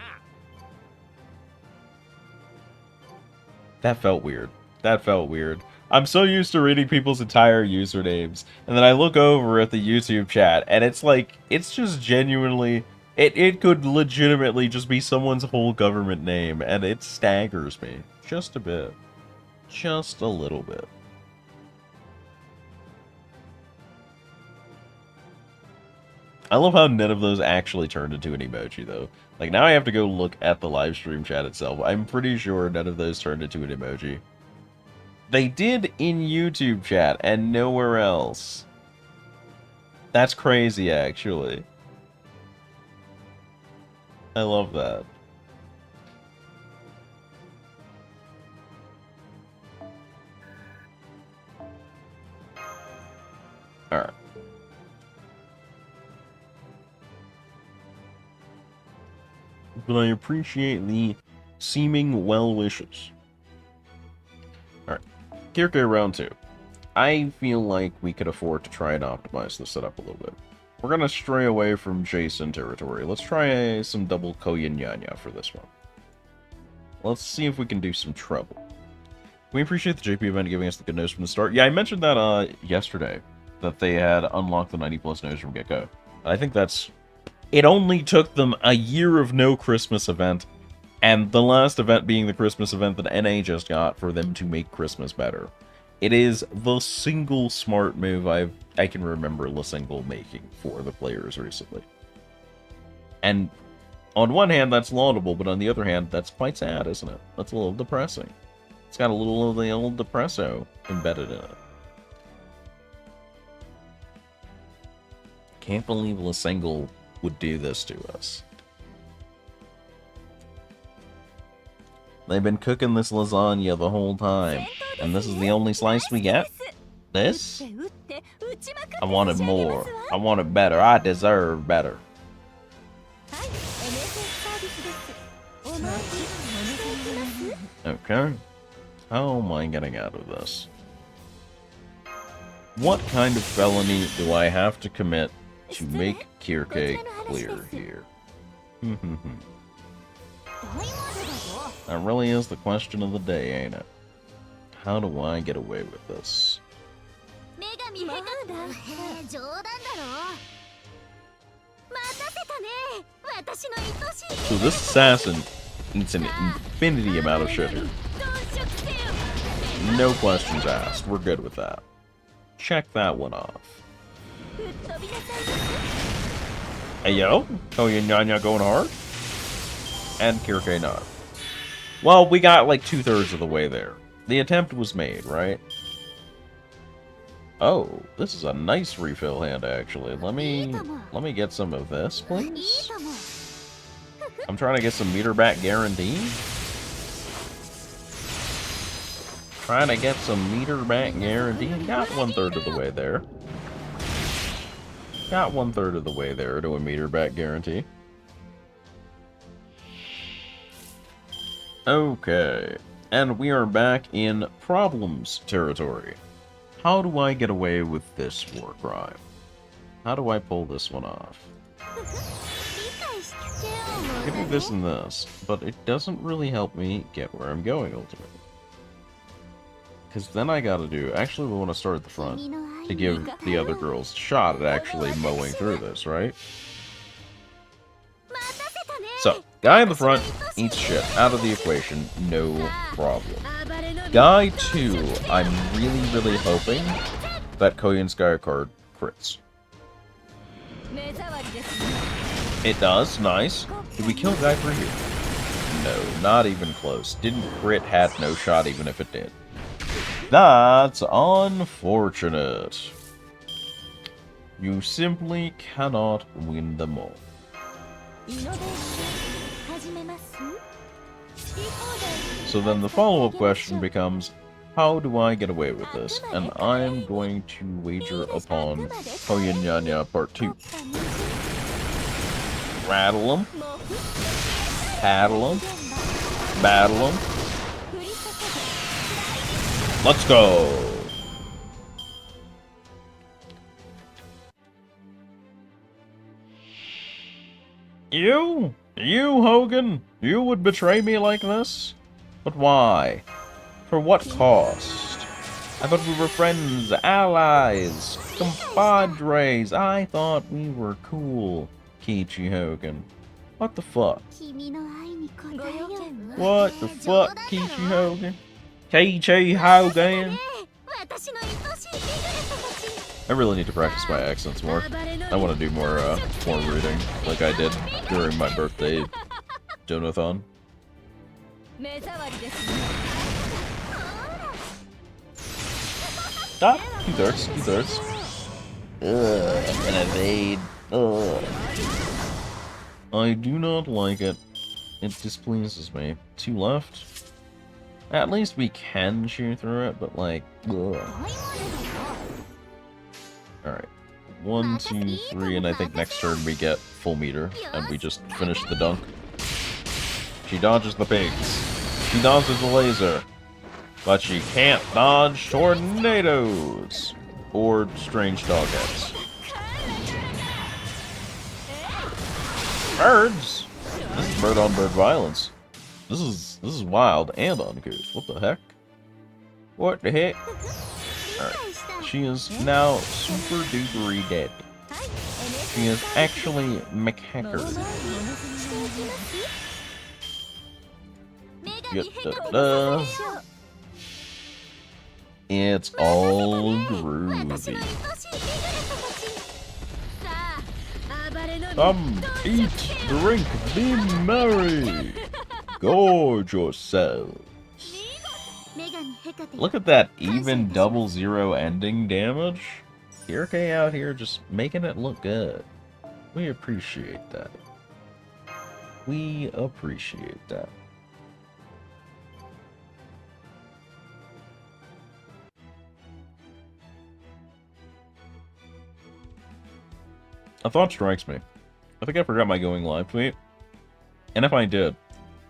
That felt weird. That felt weird. I'm so used to reading people's entire usernames, and then I look over at the YouTube chat, and it's like, it's just genuinely, it could legitimately just be someone's whole government name, and it staggers me. Just a bit. Just a little bit. I love how none of those actually turned into an emoji, though. Like, now I have to go look at the live stream chat itself. I'm pretty sure none of those turned into an emoji. They did in YouTube chat and nowhere else. That's crazy, actually. I love that. Alright. But I appreciate the seeming well wishes. Alright. Kirke round 2. I feel like we could afford to try and optimize this setup a little bit. We're gonna stray away from Jason territory. Let's try some double Koyanyanya for this one. Let's see if we can do some trouble. We appreciate the JP event giving us the good news from the start. Yeah, I mentioned that yesterday, that they had unlocked the 90+ news from get-go. I think that's... It only took them a year of no Christmas event, and the last event being the Christmas event that NA just got for them to make Christmas better. It is the single smart move I can remember Lasingle making for the players recently. And on one hand, that's laudable, but on the other hand, that's quite sad, isn't it? That's a little depressing. It's got a little of the old depresso embedded in it. Can't believe Lasingle would do this to us. They've been cooking this lasagna the whole time, and this is the only slice we get? This? I wanted more. I wanted better. I deserve better. Okay. How am I getting out of this? What kind of felony do I have to commit to make Kirke clear here? That really is the question of the day, ain't it? How do I get away with this? So this assassin eats an infinity amount of shit here. No questions asked. We're good with that. Check that one off. Hey yo, Toya Nyanya going hard? And Kirke not. Well, we got like 2/3 of the way there. The attempt was made, right? Oh, this is a nice refill hand, actually. Let me get some of this, please. I'm trying to get some meter back guarantee. Trying to get some meter back guarantee. Got 1/3 of the way there. Got 1/3 of the way there to a meter back guarantee. Okay, and we are back in problems territory. How do I get away with this war crime? How do I pull this one off? Give me this and this, but it doesn't really help me get where I'm going ultimately. Because then I gotta do... Actually, we want to start at the front to give the other girls a shot at actually mowing through this, right? So, guy in the front eats shit. Out of the equation, no problem. Guy 2, I'm really hoping that Koyan Sky card crits. It does, nice. Did we kill guy 3 here? No, not even close. Didn't crit, had no shot even if it did. That's unfortunate. You simply cannot win them all. So then the follow-up question becomes, how do I get away with this? And I'm going to wager upon Koyan Nyanya Part 2. Rattle them, paddle them, battle them. Let's go! You, Hogan? You would betray me like this? But why? For what cost? I thought we were friends, allies, compadres. I thought we were cool, Kiichi Hogan. What the fuck? What the fuck, Kiichi Hogan? Kiichi Hogan? I really need to practice my accents more. I want to do more reading, like I did during my birthday donathon. Ah, 2/3. Ugh, and evade. Ugh. I do not like it. It displeases me. 2 left. At least we can chew through it, but like, ugh. Alright. 1, 2, 3, and I think next turn we get full meter, and we just finish the dunk. She dodges the pigs. She dodges the laser. But she can't dodge tornadoes! Or strange dogheads. Birds! This is bird-on-bird violence. This is wild and uncouth. What the heck? What the heck? Alright. She is now super dupery dead. She is actually McHackered. It's all groovy. Come, eat, drink, be merry. Gorge yourselves. Look at that even 00 ending damage. Kirke out here just making it look good. We appreciate that. We appreciate that. A thought strikes me. I think I forgot my going live tweet. And if I did,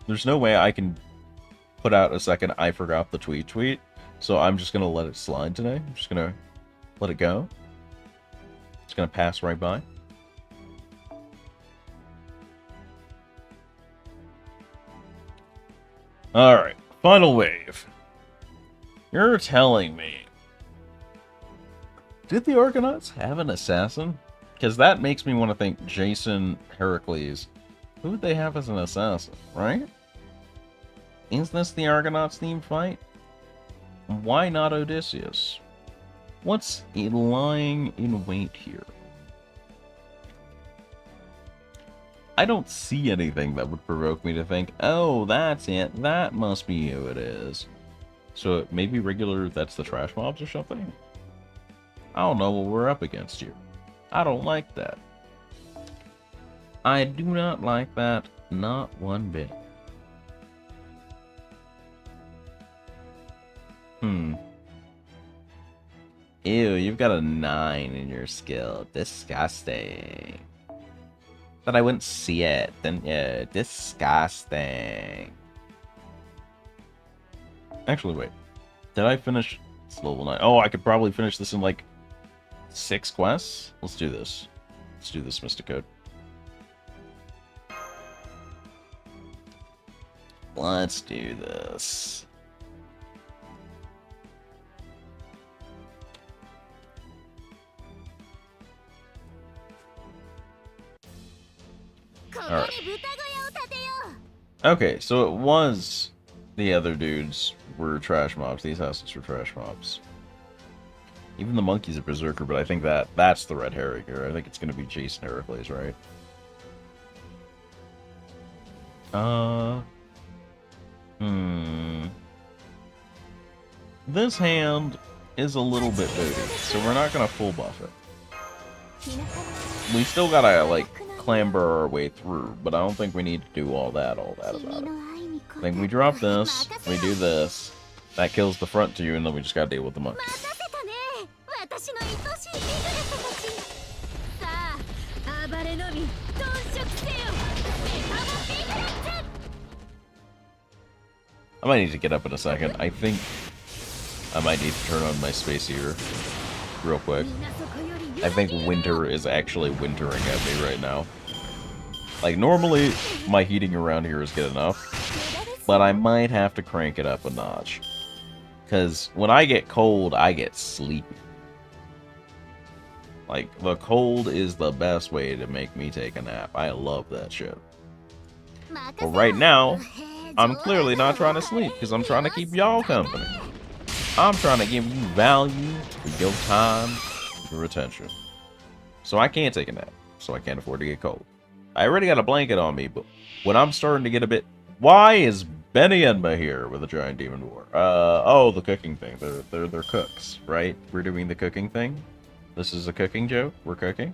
there's no way I can put out a second I forgot the tweet. So I'm just going to let it slide today. I'm just going to let it go. It's going to pass right by. Alright, final wave. You're telling me. Did the Argonauts have an assassin? Because that makes me want to think Jason Heracles. Who would they have as an assassin, right? Is this the Argonauts themed fight? Why not Odysseus? What's lying in wait here? I don't see anything that would provoke me to think, oh, that's it. That must be who it is. So maybe regular, that's the trash mobs or something? I don't know what we're up against here. I don't like that. I do not like that, not one bit. Ew, you've got a 9 in your skill. Disgusting. But I wouldn't see it. Then, yeah, disgusting. Actually, wait. Did I finish? It's level 9. Oh, I could probably finish this in like 6 quests? Let's do this. Let's do this, Mystic Code. Let's do this. Alright. Okay, so it was the other dudes were trash mobs. These houses were trash mobs. Even the monkey's a berserker, but I think that's the red herring here. I think it's going to be Jason Heracles, right? This hand is a little bit booty, so we're not going to full buff it. We still gotta, like, clamber our way through, but I don't think we need to do all that about it. I think we drop this, we do this, that kills the front two, and then we just gotta deal with the monkey. I might need to get up in a second. I think I might need to turn on my space heater real quick. I think winter is actually wintering at me right now. Like, normally, my heating around here is good enough, but I might have to crank it up a notch. Because when I get cold, I get sleepy. Like, the cold is the best way to make me take a nap. I love that shit. But right now, I'm clearly not trying to sleep, because I'm trying to keep y'all company. I'm trying to give you value for your time, your attention. So I can't take a nap, so I can't afford to get cold. I already got a blanket on me, but when I'm starting to get a bit... Why is Benny Enma here with a giant demon war? Oh, the cooking thing. They're cooks, right? We're doing the cooking thing. This is a cooking joke. We're cooking.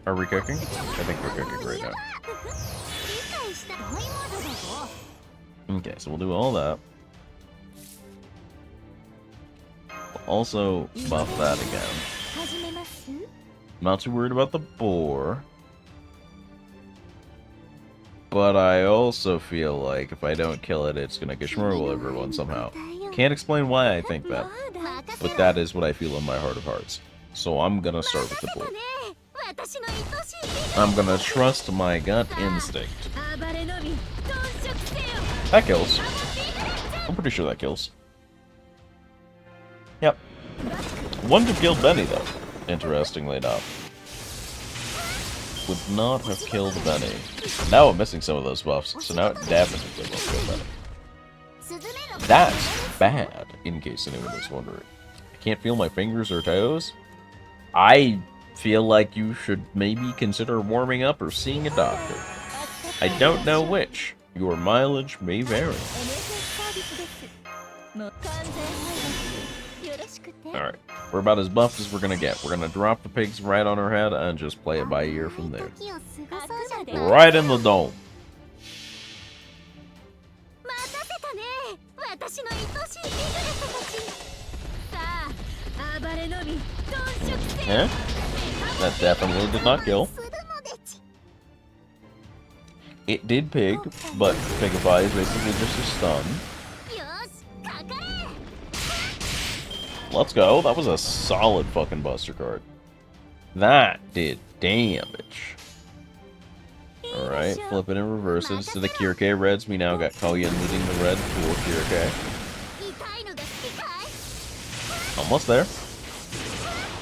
Are we cooking? I think we're cooking right now. Okay, so we'll do all that. We'll also buff that again. Not too worried about the boar. But I also feel like if I don't kill it, it's gonna gishmurgle everyone somehow. Can't explain why I think that, but that is what I feel in my heart of hearts. So I'm gonna start with the boar. I'm gonna trust my gut instinct. That kills. I'm pretty sure that kills. Yep. Wouldn't have killed Benny, though, interestingly enough. Would not have killed Benny. Now I'm missing some of those buffs, so now it definitely won't kill Benny. That's bad. in case anyone was wondering. I can't feel my fingers or toes. I feel like you should maybe consider warming up or seeing a doctor. I don't know which. Your mileage may vary. Alright, we're about as buffed as we're gonna get. We're gonna drop the pigs right on her head and just play it by ear from there. Right in the dome. Yeah? That definitely did not kill. It did pig, but pigify is basically just a stun. Let's go. That was a solid fucking Buster card. That did damage. Alright, flip it and reverse it. Instead of Kirke reds, we now got Koyan leading the red for Kirke. Almost there.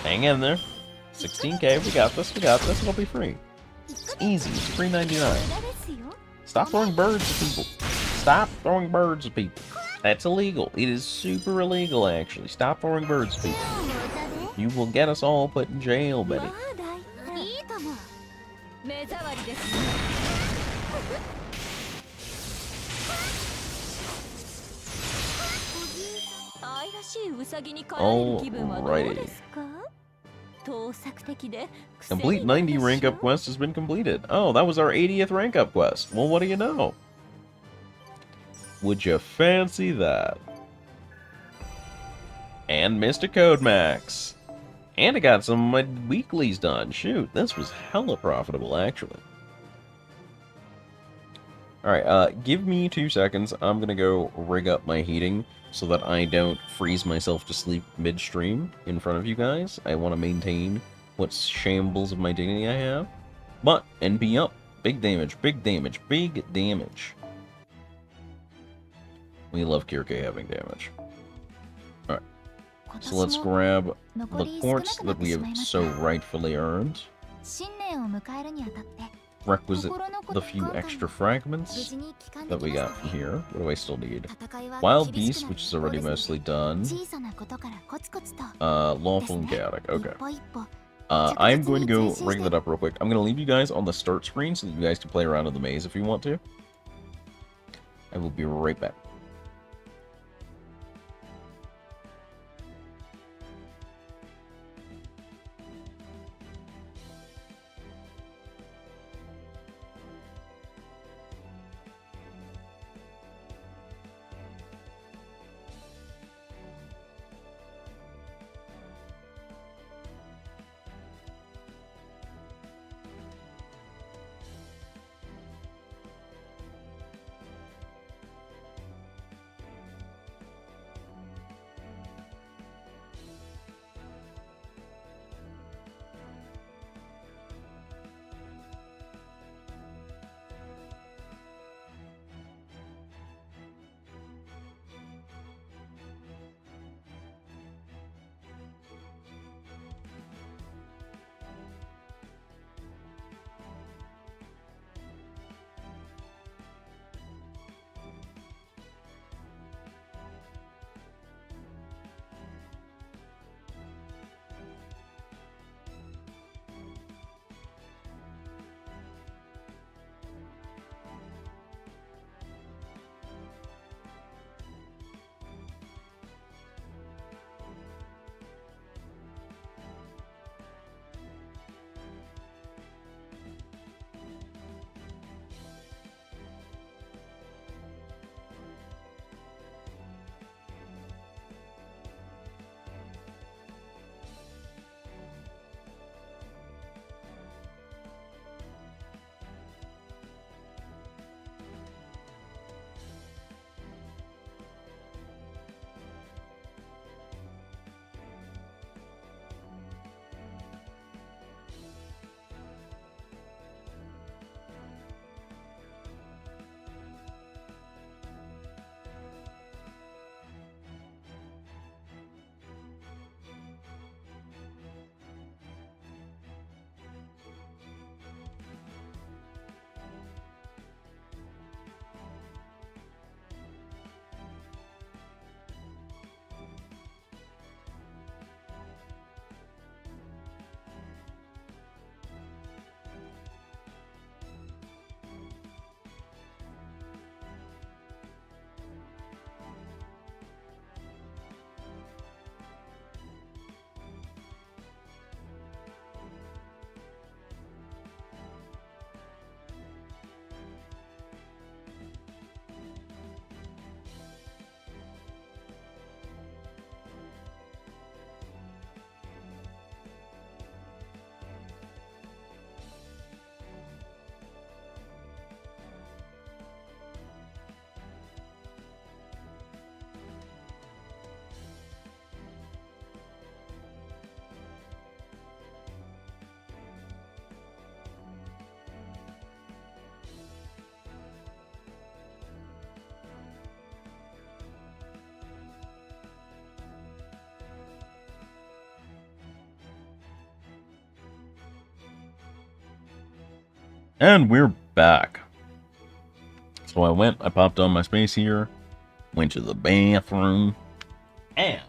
Hang in there. 16k, we got this, it'll be free. It's easy, it's $3.99. Stop throwing birds at people. Stop throwing birds at people. That's illegal. It is super illegal, actually. Stop throwing birds at people. You will get us all put in jail, Betty. Alrighty. Complete 90 rank up quest has been completed. Oh, that was our 80th rank up quest. Well, what do you know? Would you fancy that? And missed a code max. And I got some of my weeklies done. Shoot, this was hella profitable, actually. Alright, give me 2 seconds. I'm gonna go rig up my heating so that I don't freeze myself to sleep midstream in front of you guys. I want to maintain what shambles of my dignity I have. But, NP up. Big damage, big damage, big damage. We love Kirke having damage. Alright. So let's grab the quartz that we have so rightfully earned. Requisite the few extra fragments that we got from here. What do I still need? Wild Beast, which is already mostly done. Lawful and Chaotic, okay. I'm going to go ring that up real quick. I'm going to leave you guys on the start screen so that you guys can play around in the maze if you want to. I will be right back. And we're back. So I popped on my space here, went to the bathroom, and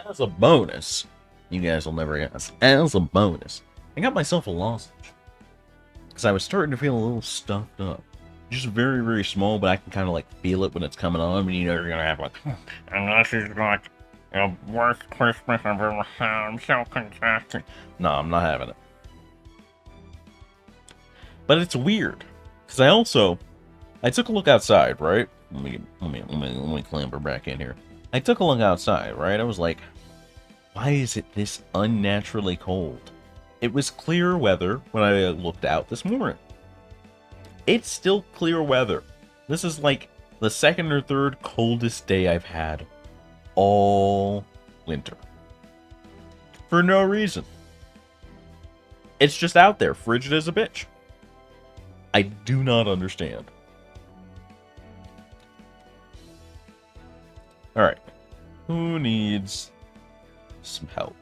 as a bonus, you guys will never guess, as a bonus, I got myself a lozenge. Because I was starting to feel a little stuffed up. Just very, very small, but I can kind of like feel it when it's coming on. When you know you're going to have like, and this is like the worst Christmas I've ever had. I'm so congested. No, I'm not having it. But it's weird. Because I took a look outside, right? Let me clamber back in here. I took a look outside, right? I was like, why is it this unnaturally cold? It was clear weather when I looked out this morning. It's still clear weather. This is like the second or third coldest day I've had all winter. For no reason. It's just out there, frigid as a bitch. I do not understand. Alright. Who needs some help?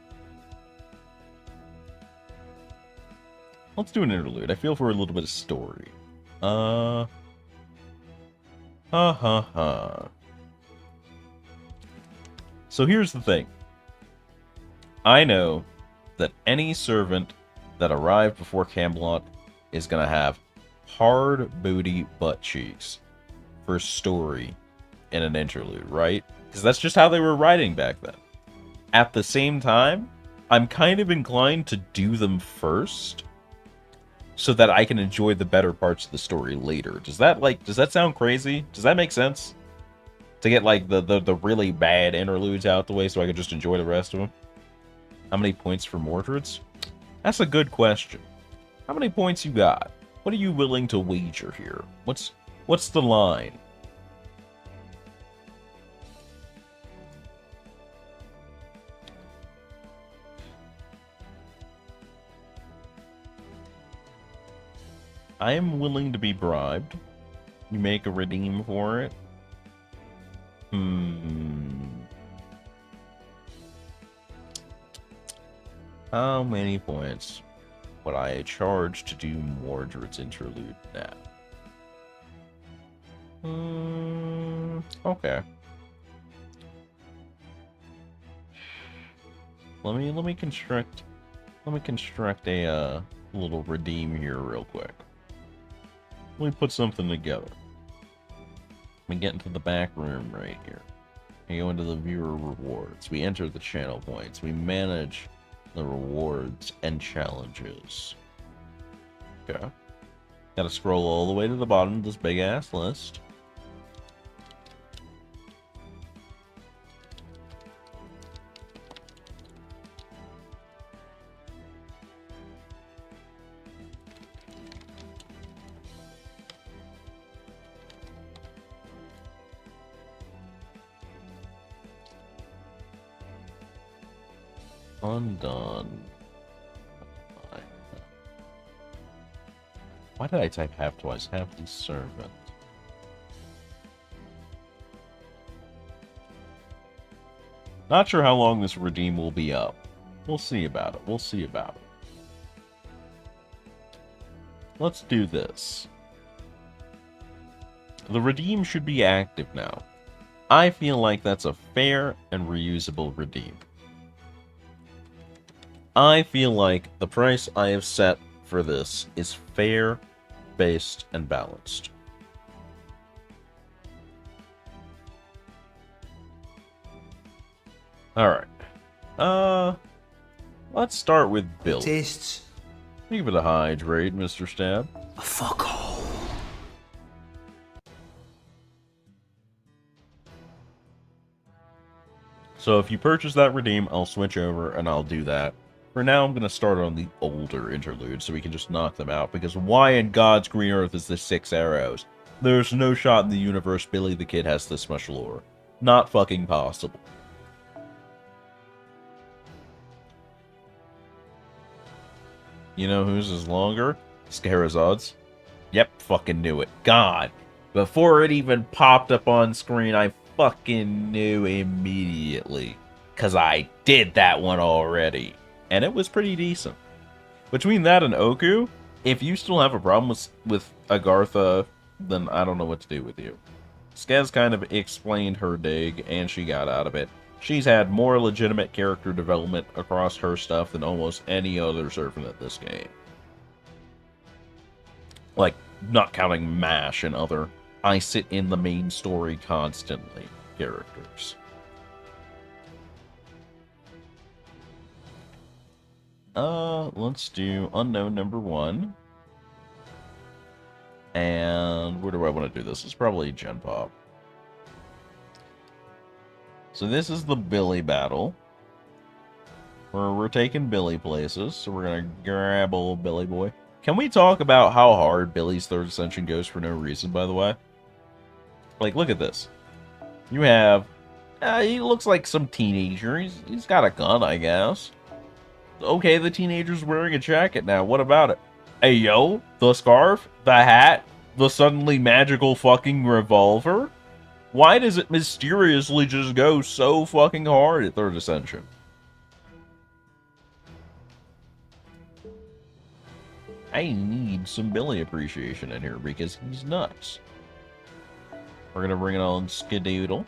Let's do an interlude. I feel for a little bit of story. So here's the thing. I know that any servant that arrived before Camelot is gonna have hard booty butt cheeks for story in an interlude, right? Because that's just how they were writing back then. At the same time, I'm kind of inclined to do them first so that I can enjoy the better parts of the story later. Does that sound crazy? Does that make sense? To get like the really bad interludes out the way so I can just enjoy the rest of them? How many points for Mordred's? That's a good question. How many points you got? What are you willing to wager here? What's the line? I am willing to be bribed. You make a redeem for it. How many points would I charge to do Mordred's interlude now? Okay. Let me construct a little redeem here real quick. Let me put something together. We get into the back room right here. We go into the viewer rewards. We enter the channel points. We manage the rewards and challenges. Okay. Gotta scroll all the way to the bottom of this big ass list. Undone. Why did I type have twice? Have the servant. Not sure how long this redeem will be up. We'll see about it. We'll see about it. Let's do this. The redeem should be active now. I feel like that's a fair and reusable redeem. I feel like the price I have set for this is fair, based, and balanced. Alright. Let's start with Bill. Tastes. Give it a hydrate, Mr. Stab. A fuckhole. So if you purchase that redeem, I'll switch over and I'll do that. For now, I'm going to start on the older interludes so we can just knock them out, because why in God's green earth is this 6 arrows? There's no shot in the universe Billy the Kid has this much lore. Not fucking possible. You know whose is longer? Scarazod's. Yep, fucking knew it. God. Before it even popped up on screen, I fucking knew immediately. Because I did that one already. And it was pretty decent. Between that and Oku, If you still have a problem with Agartha, then I don't know what to do with you. Skez kind of explained her dig, and she got out of it. She's had more legitimate character development across her stuff than almost any other servant at this game. Like, not counting MASH and other I sit in the main story constantly characters. Let's do unknown number 1. And where do I want to do this? It's probably Gen Pop. So this is the Billy battle. Where we're taking Billy places. So we're going to grab old Billy boy. Can we talk about how hard Billy's 3rd Ascension goes for no reason, by the way? Like, look at this. You have... he looks like some teenager. He's got a gun, I guess. Okay, the teenager's wearing a jacket now. What about it? Hey, yo, the scarf, the hat, the suddenly magical fucking revolver? Why does it mysteriously just go so fucking hard at 3rd Ascension? I need some Billy appreciation in here because he's nuts. We're gonna bring it on Skadoodle.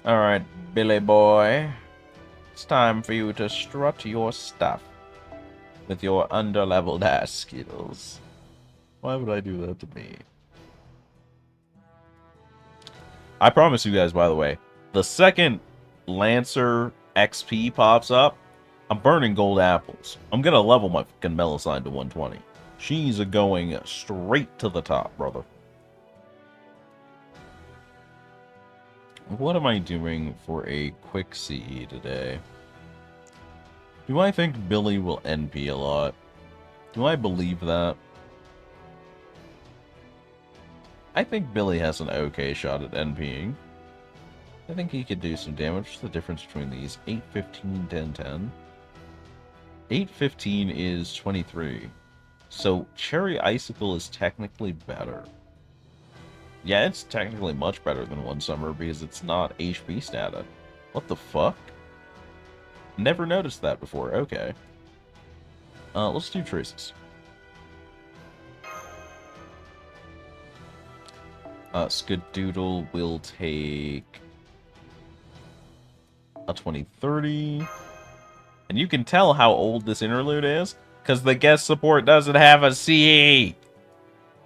Alright, Billy boy. It's time for you to strut your stuff with your underleveled ass skills. Why would I do that to me? I promise you guys, by the way, the second Lancer XP pops up, I'm burning gold apples. I'm gonna level my fucking Melusine to 120. She's going straight to the top, brother. What am I doing for a quick CE today? Do I think Billy will NP a lot? Do I believe that? I think Billy has an okay shot at NPing. I think he could do some damage. What's the difference between these? 815, 1010. 815 is 23. So Cherry Icicle is technically better. Yeah, it's technically much better than One Summer because it's not HP stated. What the fuck? Never noticed that before. Okay. Let's do traces. Skadoodle will take a 2030. And you can tell how old this interlude is because the guest support doesn't have a CE.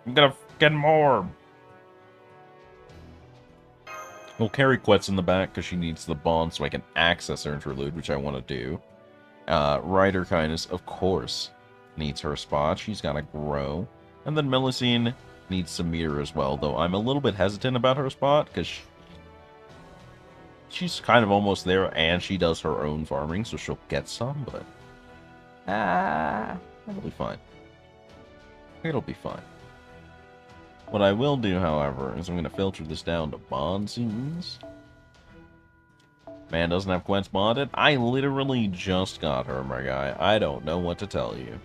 I'm gonna fucking morb. We'll carry Quetz in the back because she needs the bond so I can access her interlude, which I want to do. Rider Kindness, of course, needs her spot. She's got to grow. And then Melusine needs some meter as well, though I'm a little bit hesitant about her spot because she's kind of almost there and she does her own farming, so she'll get some, but... that'll be fine. It'll be fine. What I will do, however, is I'm going to filter this down to bond scenes. Man doesn't have Quent's bonded. I literally just got her, my guy. I don't know what to tell you.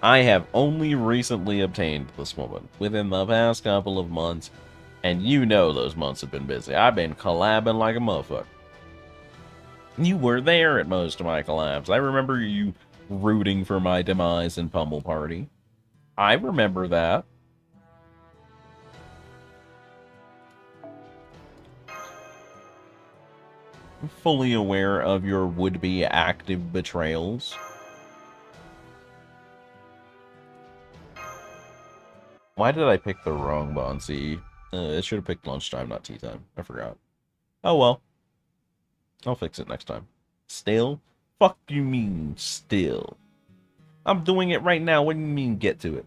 I have only recently obtained this woman within the past couple of months, and you know those months have been busy. I've been collabing like a motherfucker. You were there at most of my collabs. I remember you rooting for my demise in Pummel Party. I remember that. I'm fully aware of your would-be active betrayals. Why did I pick the wrong Bonsai? It should have picked lunchtime, not tea time. I forgot. Oh well. I'll fix it next time. Still? Fuck you mean, still? I'm doing it right now. What do you mean, get to it?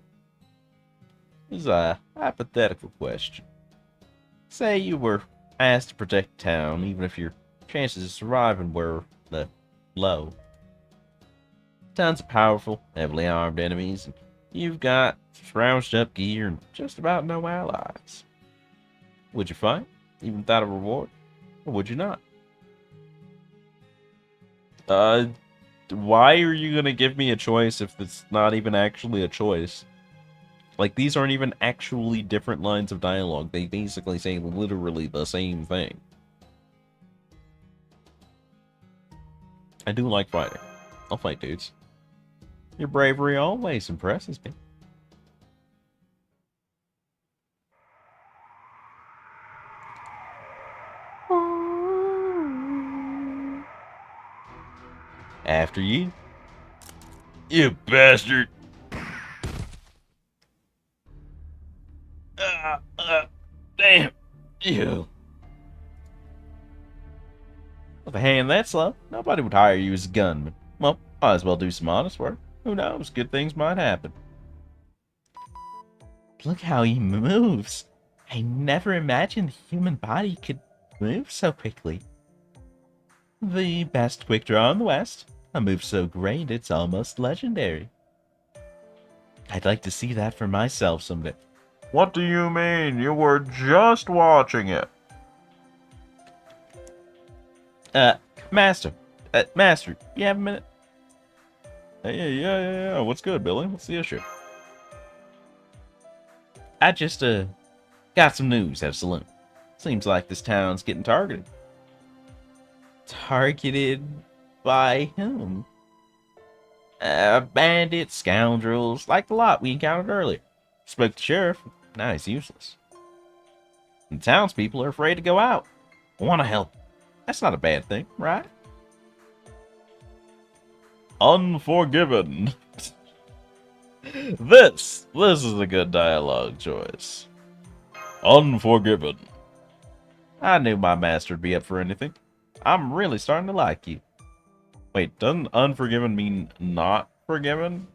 This is a hypothetical question. Say you were asked to protect town, even if your chances of surviving were low. Tons of powerful, heavily armed enemies, and you've got scrounged up gear and just about no allies. Would you fight, even without a reward, or would you not? Why are you gonna give me a choice if it's not even actually a choice? Like, these aren't even actually different lines of dialogue. They basically say literally the same thing. I do like fighting. I'll fight dudes. Your bravery always impresses me. After you. You bastard! Damn! You. With a hand that slow, nobody would hire you as a gunman. Well, might as well do some honest work. Who knows? Good things might happen. Look how he moves. I never imagined the human body could move so quickly. The best quick draw in the West. A move so great it's almost legendary. I'd like to see that for myself someday. What do you mean? You were just watching it. Master. Master, you have a minute? Yeah. What's good, Billy? What's the issue? I just, got some news at a saloon. Seems like this town's getting targeted. Targeted by whom? Bandits, scoundrels, like the lot we encountered earlier. Spoke to the sheriff, now he's useless. And the townspeople are afraid to go out. Want to help. That's not a bad thing, right? Unforgiven. This is a good dialogue choice. Unforgiven. I knew my master would be up for anything. I'm really starting to like you. Wait, doesn't unforgiven mean not forgiven?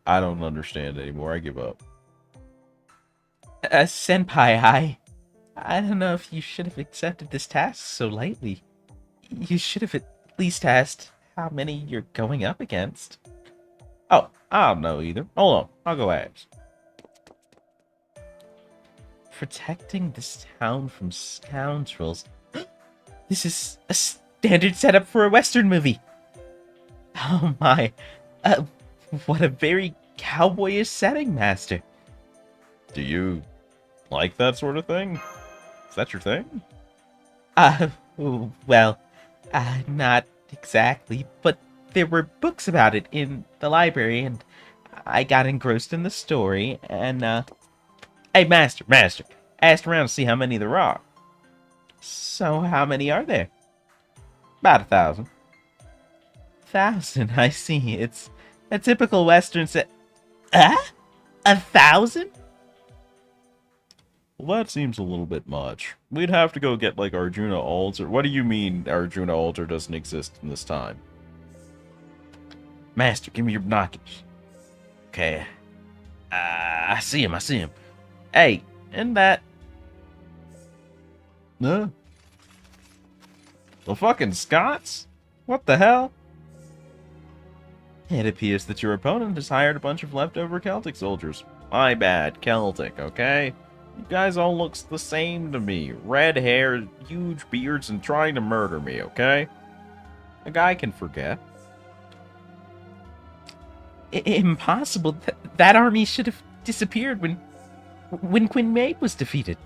I don't understand anymore. I give up. Senpai, I don't know if you should have accepted this task so lightly. You should have at least asked how many you're going up against. Oh, I don't know either. Hold on, I'll go ask. Protecting this town from scoundrels. This is a standard setup for a Western movie. Oh my. What a very cowboyish setting, Master. Do you like that sort of thing? Is that your thing? Well, not exactly, but there were books about it in the library, and I got engrossed in the story, and, Hey, Master, I asked around to see how many there are. So, how many are there? About 1,000. 1,000, I see. It's a typical Western set. 1,000? Well, that seems a little bit much. We'd have to go get, like, Arjuna Altar. What do you mean Arjuna Altar doesn't exist in this time? Master, give me your binoculars. Okay. I see him. Hey, and that... No. The fucking Scots? What the hell? It appears that your opponent has hired a bunch of leftover Celtic soldiers. My bad, Celtic, okay? You guys all look the same to me. Red hair, huge beards, and trying to murder me, okay? A guy can forget. Impossible. That army should have disappeared when Queen Maid was defeated.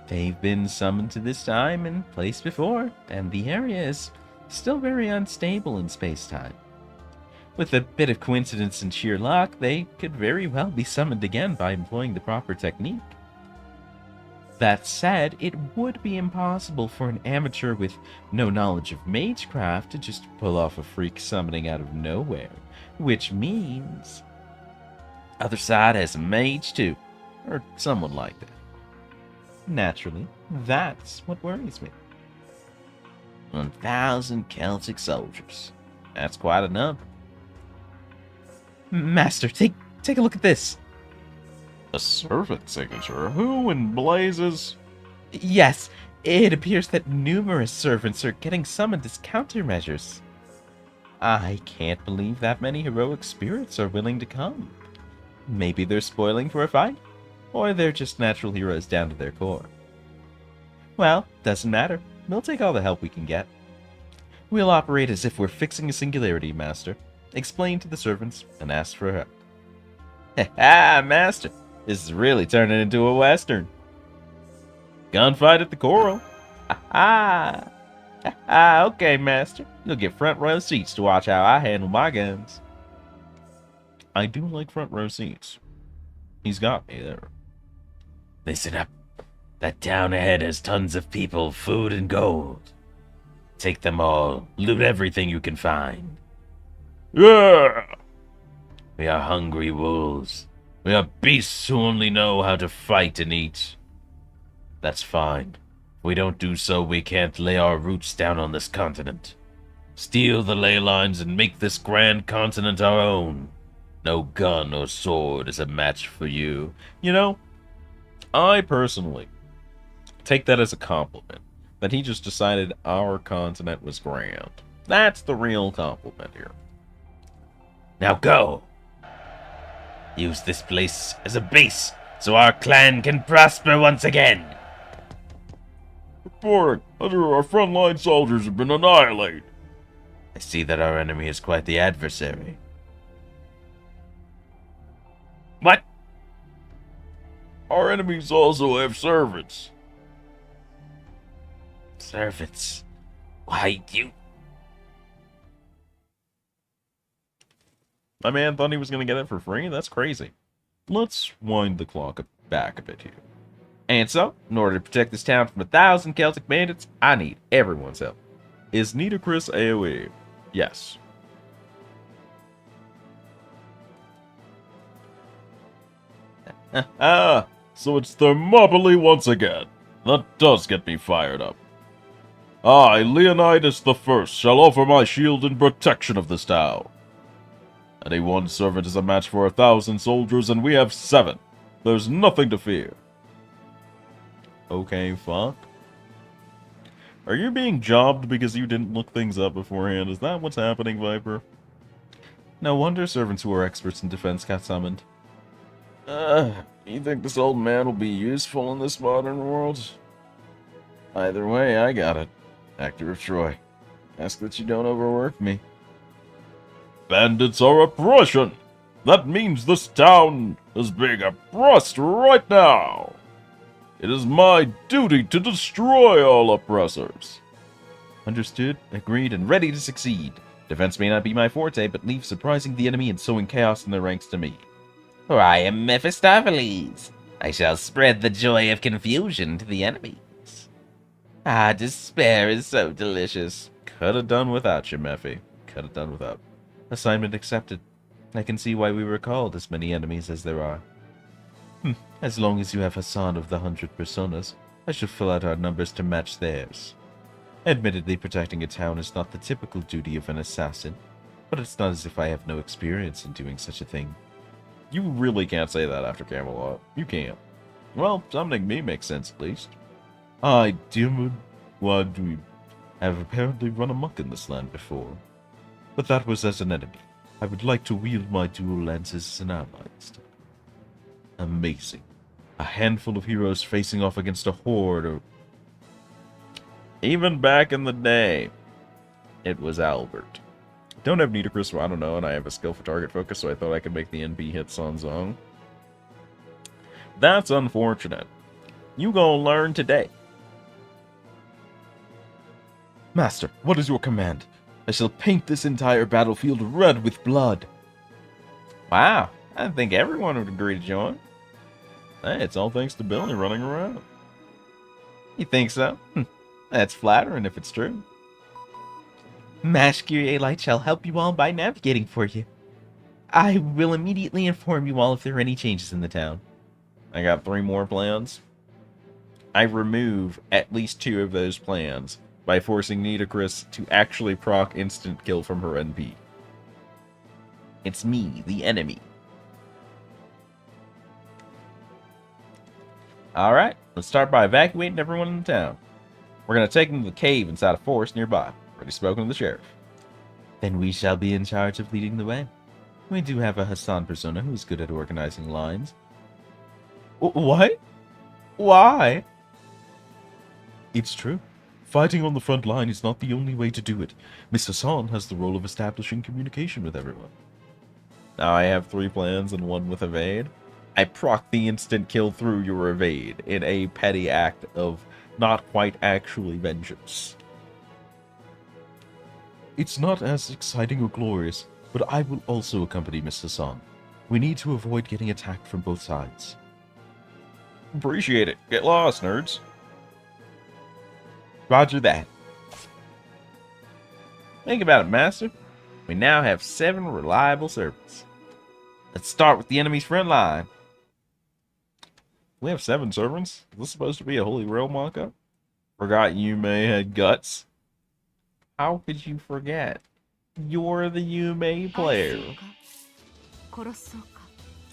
They've been summoned to this time and place before, and the area is still very unstable in space-time. With a bit of coincidence and sheer luck, they could very well be summoned again by employing the proper technique. That said, it would be impossible for an amateur with no knowledge of magecraft to just pull off a freak summoning out of nowhere, which means... Other side has a mage too, or someone like that. Naturally, that's what worries me. 1,000 Celtic soldiers. That's quite a number. Master, take a look at this. A servant signature? Who in blazes? Yes, it appears that numerous servants are getting summoned as countermeasures. I can't believe that many heroic spirits are willing to come. Maybe they're spoiling for a fight, or they're just natural heroes down to their core. Well, doesn't matter. We'll take all the help we can get. We'll operate as if we're fixing a singularity, Master. Explain to the servants and ask for help. Ha, Master! This is really turning into a Western. Gunfight at the Coral. Ha! Okay, master. You'll get front row seats to watch how I handle my guns. I do like front row seats. He's got me there. Listen up. That town ahead has tons of people, food, and gold. Take them all. Loot everything you can find. Yeah! We are hungry wolves. We are beasts who only know how to fight and eat. That's fine. If we don't do so, we can't lay our roots down on this continent. Steal the ley lines and make this grand continent our own. No gun or sword is a match for you. You know, I personally take that as a compliment. That he just decided our continent was grand. That's the real compliment here. Now go! Use this place as a base so our clan can prosper once again. Reporting, our frontline soldiers have been annihilated. I see that our enemy is quite the adversary. What? Our enemies also have servants. Servants? Why, you... My man thought he was going to get it for free? That's crazy. Let's wind the clock back a bit here. And so, in order to protect this town from 1,000 Celtic bandits, I need everyone's help. Is Nitocris AoE? Yes. So it's Thermopylae once again. That does get me fired up. I, Leonidas the First, shall offer my shield in protection of this town. Any one servant is a match for 1,000 soldiers, and we have 7. There's nothing to fear. Okay, fuck. Are you being jobbed because you didn't look things up beforehand? Is that what's happening, Viper? No wonder servants who are experts in defense got summoned. You think this old man will be useful in this modern world? Either way, I got it. Actor of Troy. Ask that you don't overwork me. Bandits are oppression! That means this town is being oppressed right now! It is my duty to destroy all oppressors. Understood, agreed, and ready to succeed. Defense may not be my forte, but leave surprising the enemy and sowing chaos in their ranks to me. For I am Mephistopheles. I shall spread the joy of confusion to the enemies. Ah, despair is so delicious. Could have done without you, Mephi. Could have done without. Assignment accepted. I can see why we were called as many enemies as there are. As long as you have Hassan of the 100 Personas, I shall fill out our numbers to match theirs. Admittedly, protecting a town is not the typical duty of an assassin, but it's not as if I have no experience in doing such a thing. You really can't say that after Camelot. You can't. Well, summoning me makes sense, at least. I, Diarmuid Wadri, have apparently run amok in this land before. But that was as an enemy. I would like to wield my dual lances as an ally instead. Amazing. A handful of heroes facing off against a horde of... Even back in the day, it was Albert. Don't have Nitocris, so I don't know, and I have a skill for target focus, so I thought I could make the NP hit Sanzong. That's unfortunate. You gonna learn today. Master, what is your command? I shall paint this entire battlefield red with blood. Wow, I think everyone would agree to join. Hey, it's all thanks to Billy running around. You think so? That's flattering if it's true. Mashkir Light shall help you all by navigating for you. I will immediately inform you all if there are any changes in the town. I got 3 more plans. I remove at least 2 of those plans by forcing Nitocris to actually proc instant kill from her NP. It's me, the enemy. Alright, let's start by evacuating everyone in the town. We're going to take them to the cave inside a forest nearby. Already spoken to the sheriff. Then we shall be in charge of leading the way. We do have a Hassan persona who's good at organizing lines. What? Why? It's true. Fighting on the front line is not the only way to do it. Miss Hassan has the role of establishing communication with everyone. Now I have 3 plans and 1 with evade. I proc the instant kill through your evade in a petty act of not quite actually vengeance. It's not as exciting or glorious, but I will also accompany Mr. Son. We need to avoid getting attacked from both sides. Appreciate it. Get lost, nerds. Roger that. Think about it, Master. We now have 7 reliable servants. Let's start with the enemy's front line. We have 7 servants? Is this supposed to be a Holy Grail mock-up? Forgot Yume had guts. How could you forget? You're the Yume player.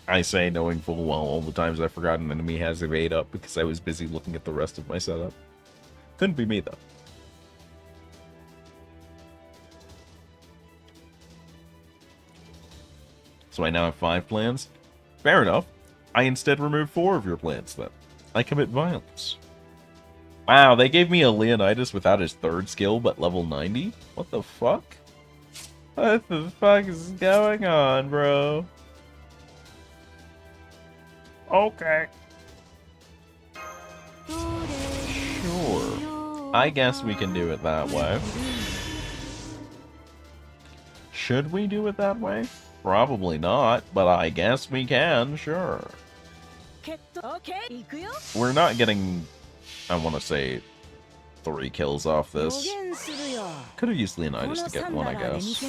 I say knowing full well all the times I forgot an enemy has evade up because I was busy looking at the rest of my setup. Couldn't be me though. So I now have 5 plans? Fair enough. I instead remove 4 of your plans then. I commit violence. Wow, they gave me a Leonidas without his 3rd skill but level 90? What the fuck? What the fuck is going on, bro? Okay. Sure. I guess we can do it that way. Should we do it that way? Probably not, but I guess we can, sure. We're not getting, I want to say, 3 kills off this. Could have used Leonidas to get 1, I guess.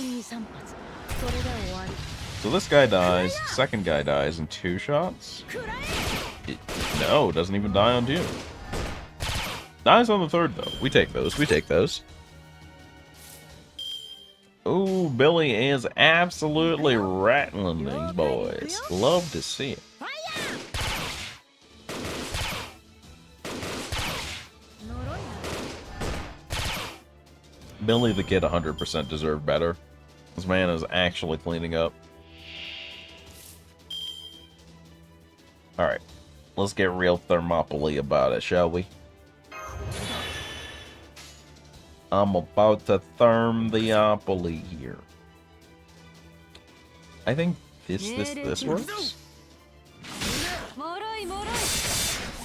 So this guy dies, second guy dies in 2 shots? No, doesn't even die on 2. Dies on the 3rd, though. We take those, we take those. Ooh, Billy is absolutely rattling these boys. Love to see it. Billy the Kid 100% deserved better. This man is actually cleaning up. Alright, let's get real Thermopylae about it, shall we? I'm about to therm the Opoly here. I think this works.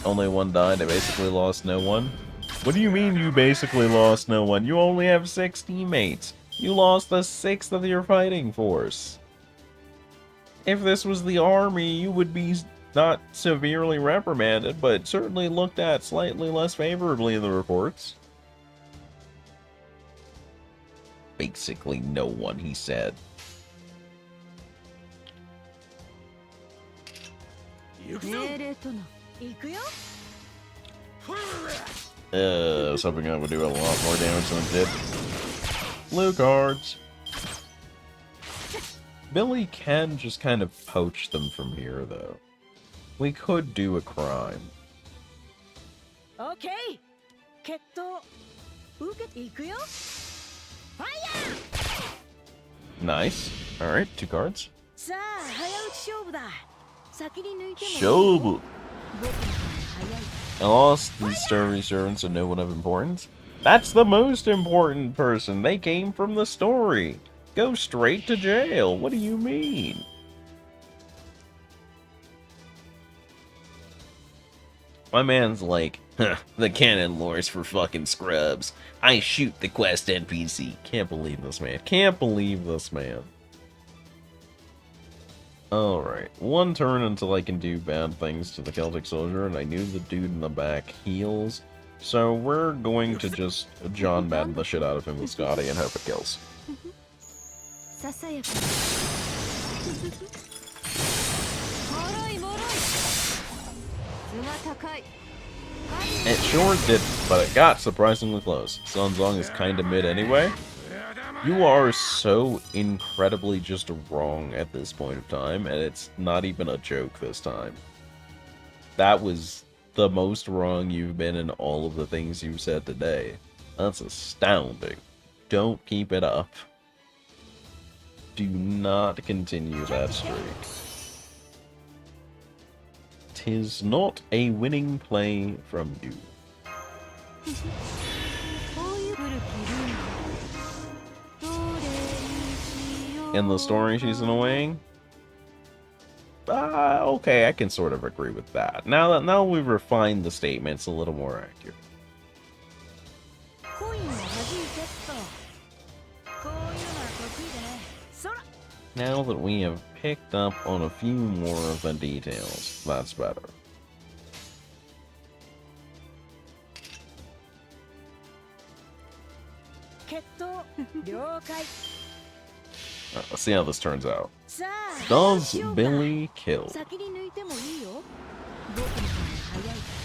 Only 1 died, I basically lost no one. What do you mean you basically lost no one? You only have 6 teammates. You lost the 6th of your fighting force. If this was the army, you would be not severely reprimanded, but certainly looked at slightly less favorably in the reports. Basically no one, he said. I was hoping I would do a lot more damage than it did. Blue cards. Billy can just kind of poach them from here, though. We could do a crime. Okay. Nice. Alright, 2 cards. Shobu! I lost these story servants and no one of importance. That's the most important person. They came from the story. Go straight to jail. What do you mean? My man's like, huh, the canon lore's for fucking scrubs. I shoot the quest NPC. Can't believe this man. Can't believe this man. Alright, 1 turn until I can do bad things to the Celtic soldier, and I knew the dude in the back heals. So we're going to just John Madden the shit out of him with Scotty and hope it kills. It sure did, but it got surprisingly close. Sunzong is kinda mid anyway. You are so incredibly just wrong at this point of time, and it's not even a joke this time. That was the most wrong you've been in all of the things you've said today. That's astounding. Don't keep it up. Do not continue that streak. 'Tis not a winning play from you. In the story, she's annoying? Okay, I can sort of agree with that. Now we've refined the statements a little more accurate. Now that we have picked up on a few more of the details, that's better. Let's see how this turns out. Does Billy kill?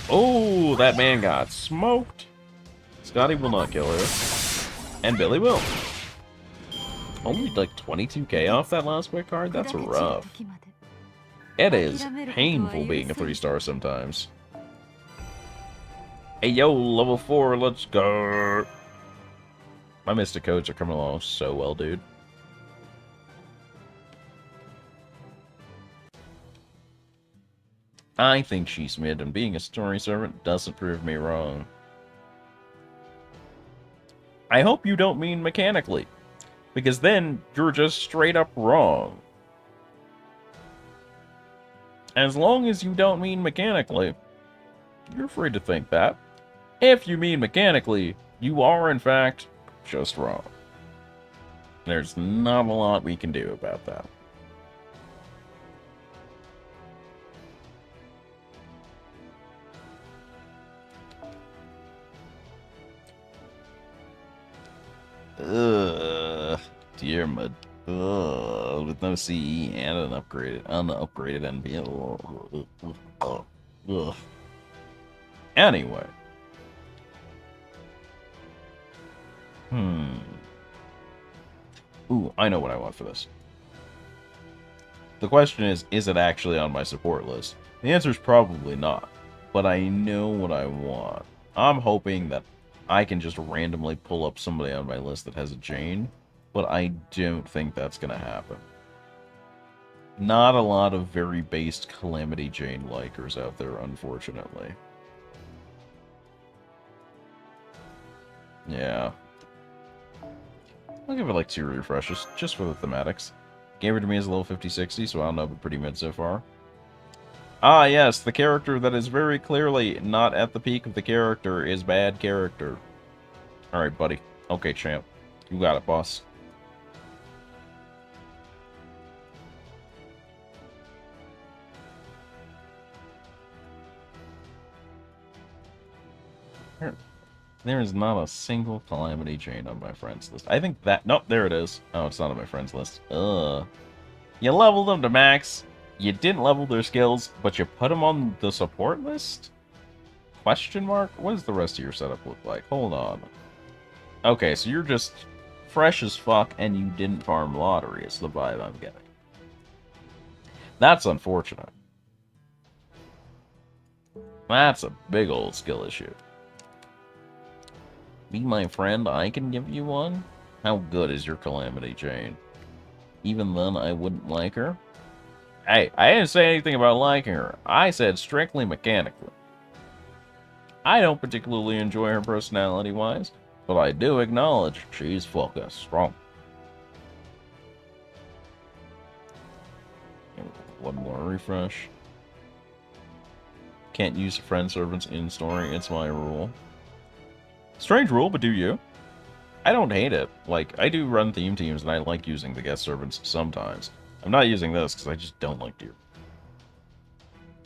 Oh, that man got smoked. Scotty will not kill her. And Billy will. Only like 22k off that last quick card? That's rough. It is painful being a 3-star sometimes. Hey yo, level 4, let's go. My Mystic codes are coming along so well, dude. I think she's mid, and being a story servant doesn't prove me wrong. I hope you don't mean mechanically, because then you're just straight up wrong. As long as you don't mean mechanically, you're free to think that. If you mean mechanically, you are in fact just wrong. There's not a lot we can do about that. Dear mud. With no CE and an upgraded NB. Anyway. Ooh, I know what I want for this. The question is it actually on my support list? The answer is probably not, but I know what I want. I'm hoping that I can just randomly pull up somebody on my list that has a Jane, but I don't think that's going to happen. Not a lot of very based Calamity Jane likers out there, unfortunately. Yeah. I'll give it like 2 refreshes, just for the thematics. Gave her to me as a level 50-60, so I don't know, but pretty mid so far. Ah, yes, the character that is very clearly not at the peak of the character is bad character. Alright, buddy. Okay, champ. You got it, boss. There is not a single Calamity Jane on my friends list. I think that... Nope, there it is. Oh, it's not on my friends list. You leveled them to max. You didn't level their skills, but you put them on the support list? Question mark? What does the rest of your setup look like? Hold on. Okay, so you're just fresh as fuck and you didn't farm lottery is the vibe I'm getting. That's unfortunate. That's a big old skill issue. Be my friend, I can give you one? How good is your Calamity Jane? Even then, I wouldn't like her? Hey, I didn't say anything about liking her. I said strictly mechanically. I don't particularly enjoy her personality-wise, but I do acknowledge she's fucking strong. One more refresh. Can't use friend servants in story, it's my rule. Strange rule, but do you? I don't hate it. Like, I do run theme teams, and I like using the guest servants sometimes. I'm not using this, because I just don't like Deer.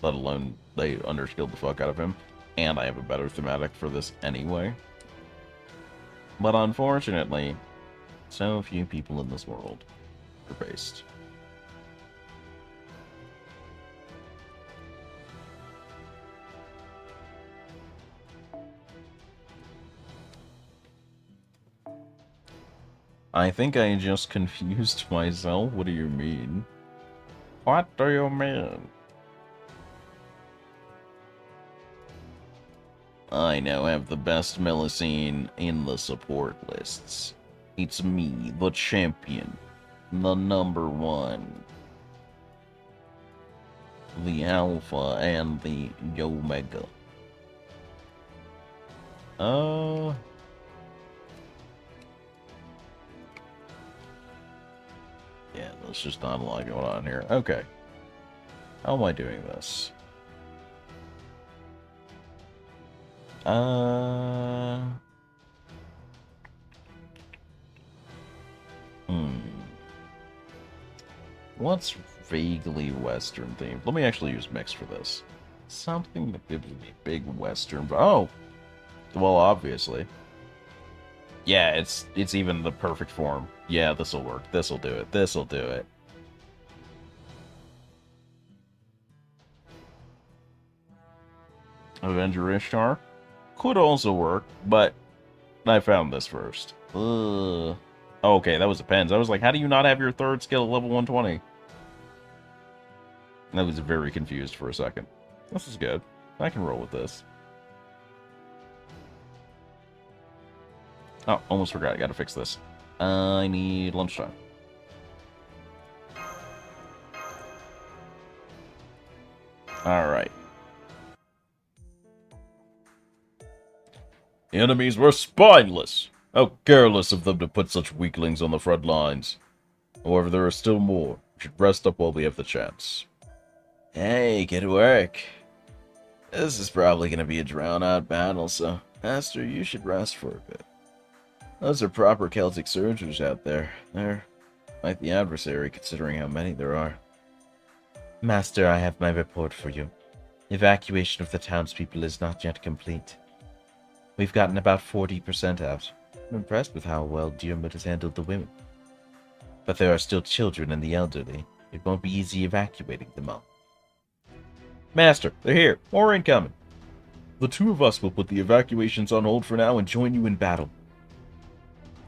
Let alone, they underskilled the fuck out of him, and I have a better thematic for this anyway. But unfortunately, so few people in this world are based. I think I just confused myself. What do you mean? What do you mean? I now have the best Melusine in the support lists. It's me, the champion, the #1, the Alpha, and the Omega. Yeah, there's just not a lot going on here. Okay. How am I doing this? What's vaguely Western themed? Let me actually use mix for this. Something that gives me big Western. Oh, well, obviously. Yeah, it's even the perfect form. Yeah, this'll work. This'll do it. This'll do it. Avenger Ishtar could also work, but I found this first. Ugh. Okay, that was a Pens. I was like, how do you not have your third skill at level 120? I was very confused for a second. This is good. I can roll with this. Oh, almost forgot. I gotta fix this. I need lunchtime. Alright. The enemies were spineless. How careless of them to put such weaklings on the front lines. However, there are still more. We should rest up while we have the chance. Hey, get to work. This is probably going to be a drawn-out battle, so, Master, you should rest for a bit. Those are proper Celtic soldiers out there. They're quite the adversary, considering how many there are. Master, I have my report for you. Evacuation of the townspeople is not yet complete. We've gotten about 40% out. I'm impressed with how well Diarmid has handled the women. But there are still children and the elderly. It won't be easy evacuating them all. Master, they're here. More incoming. The two of us will put the evacuations on hold for now and join you in battle.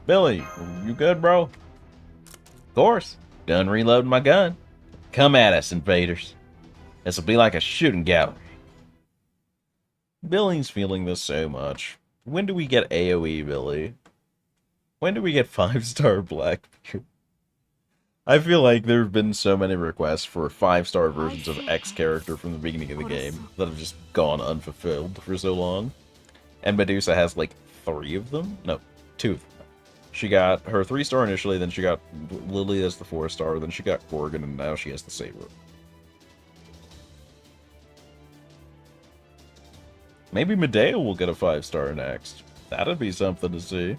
Billy, you good, bro? Of course. Done reloading my gun. Come at us, invaders. This'll be like a shooting gallery. Billy's feeling this so much. When do we get AoE, Billy? When do we get 5-star Blackbeard? I feel like there have been so many requests for 5-star versions of X character from the beginning of the game that have just gone unfulfilled for so long. And Medusa has like 3 of them? No, 2 of them. She got her 3-star initially, then she got Lily as the 4-star, then she got Gorgon, and now she has the Saber. Maybe Medea will get a 5-star next. That'd be something to see.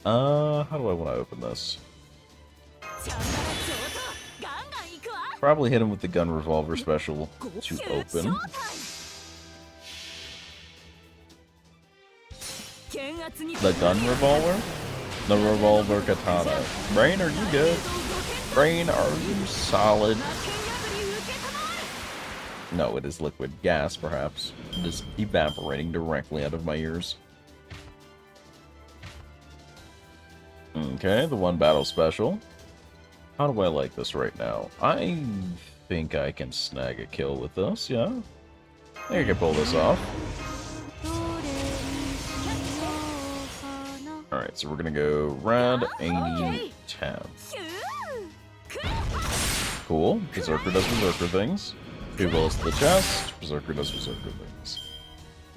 How do I want to open this? Probably hit him with the gun revolver special to open. The gun revolver? The revolver katana. Brain, are you good? Brain, are you solid? No, it is liquid gas, perhaps. It is evaporating directly out of my ears. Okay, the 1 battle special. How do I like this right now? I think I can snag a kill with this, yeah? I think I can pull this off. Alright, so we're gonna go Rad 80 10. Cool. Berserker does Berserker things. 2 bullets to the chest. Berserker does Berserker things.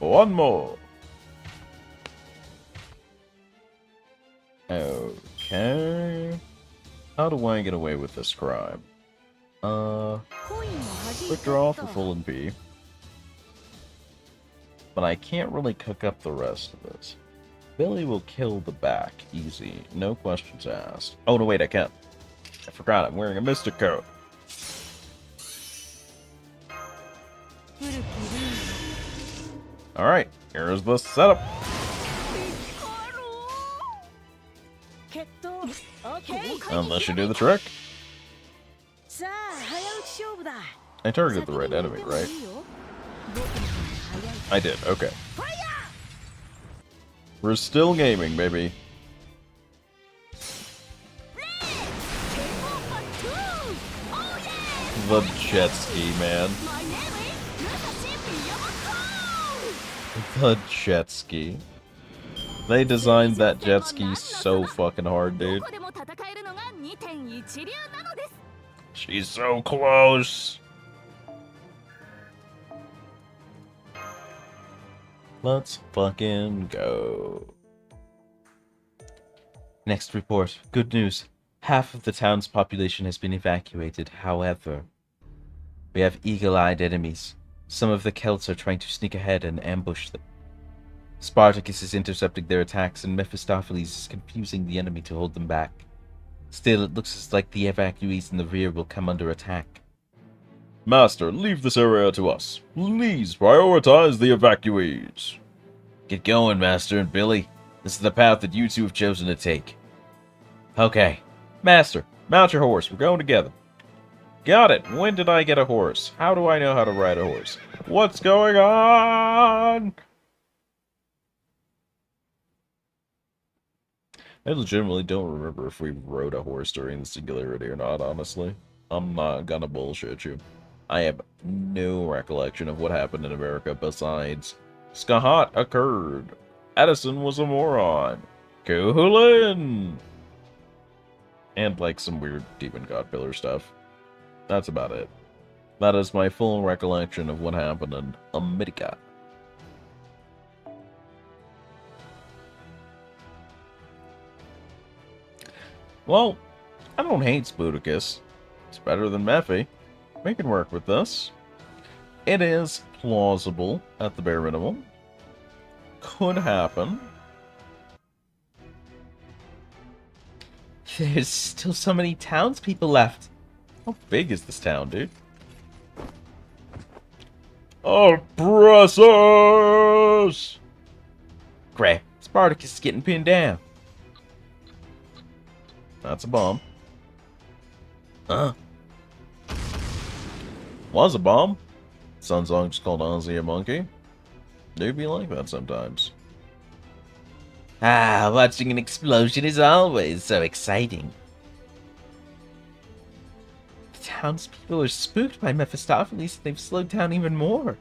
1 more. Okay. How do I get away with this crime? Quick draw for full MP. But I can't really cook up the rest of this. Billy will kill the back. Easy. No questions asked. Oh, no, wait, I can't. I forgot I'm wearing a Mystic coat. Alright, here's the setup. Unless you do the trick. I targeted the right enemy, right? I did, okay. We're still gaming, baby. The jet ski, man. The jet ski. They designed that jet ski so fucking hard, dude. She's so close. Let's fucking go. Next report. Good news. Half of the town's population has been evacuated. However, we have eagle-eyed enemies. Some of the Celts are trying to sneak ahead and ambush them. Spartacus is intercepting their attacks, and Mephistopheles is confusing the enemy to hold them back. Still, it looks like the evacuees in the rear will come under attack. Master, leave this area to us. Please prioritize the evacuees. Get going, Master and Billy. This is the path that you two have chosen to take. Okay. Master, mount your horse. We're going together. Got it. When did I get a horse? How do I know how to ride a horse? What's going on? I legitimately don't remember if we rode a horse during the Singularity or not, honestly. I'm not gonna bullshit you. I have no recollection of what happened in America besides Skahat occurred. Edison was a moron. Kuhulin! And like some weird demon god pillar stuff. That's about it. That is my full recollection of what happened in America. Well, I don't hate Spooticus. It's better than Mephi. We can work with this. It is plausible, at the bare minimum. Could happen. There's still so many townspeople left. How big is this town, dude? Oppressors! Great. Spartacus is getting pinned down. That's a bomb. Was a bomb. Sun Song just called Ozzy a monkey. Do be like that sometimes. Ah, watching an explosion is always so exciting. The townspeople are spooked by Mephistopheles and they've slowed down even more.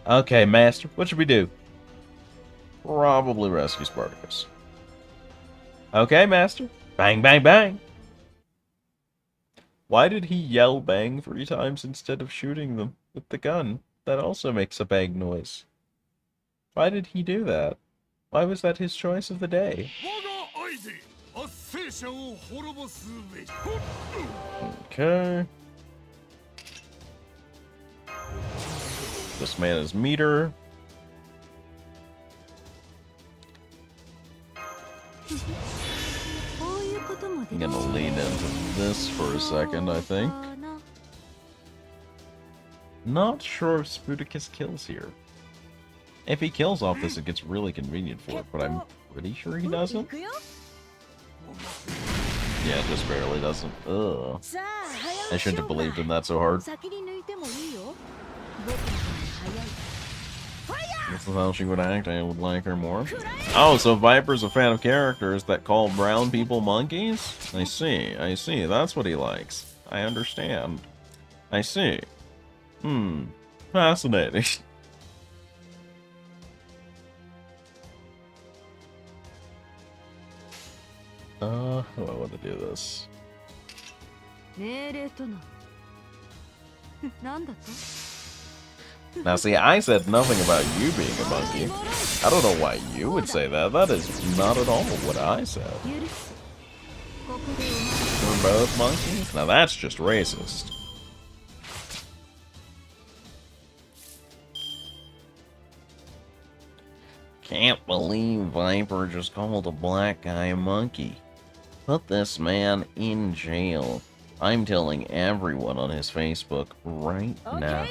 Okay, Master, what should we do? Probably rescue Spartacus. Okay, Master. Bang, bang, bang. Why did he yell bang 3 times instead of shooting them with the gun? That also makes a bang noise. Why did he do that? Why was that his choice of the day? Okay. This man is meter. I'm gonna lean into this for a second, I think. Not sure if Spooticus kills here. If he kills off this, it gets really convenient for it, but I'm pretty sure he doesn't. Yeah, just barely doesn't. Ugh. I shouldn't have believed in that so hard. This is how she would act. I would like her more. Oh, so Viper's a fan of characters that call brown people monkeys? I see, I see. That's what he likes. I understand. I see. Fascinating. How do I want to do this? Now see, I said nothing about you being a monkey. I don't know why you would say that. That is not at all what I said. We're both monkeys? Now that's just racist. Can't believe Viper just called a black guy a monkey. Put this man in jail. I'm telling everyone on his Facebook right now.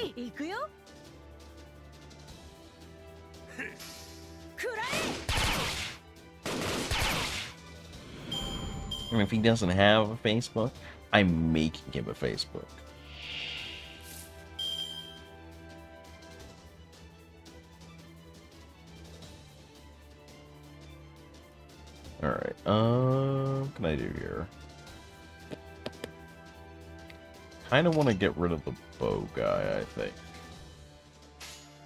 And if he doesn't have a Facebook, I'm making him a Facebook. Alright, what can I do here? Kinda wanna get rid of the bow guy, I think.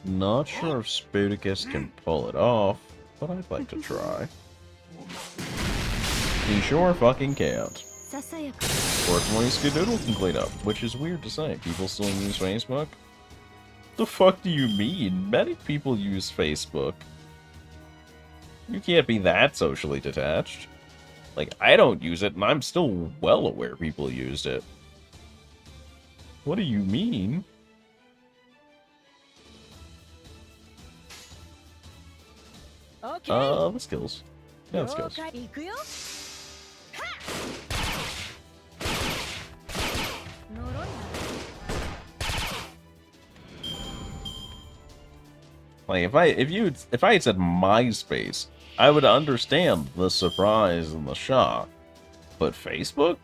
Not sure if Spooticus can pull it off, but I'd like to try. He sure fucking can't. Fortunately, Skadoodle can clean up, which is weird to say. People still use Facebook? The fuck do you mean? Many people use Facebook. You can't be that socially detached. Like, I don't use it, and I'm still well aware people used it. What do you mean? The skills. Yeah, the skills. Like if I had said MySpace, I would understand the surprise and the shock. But Facebook?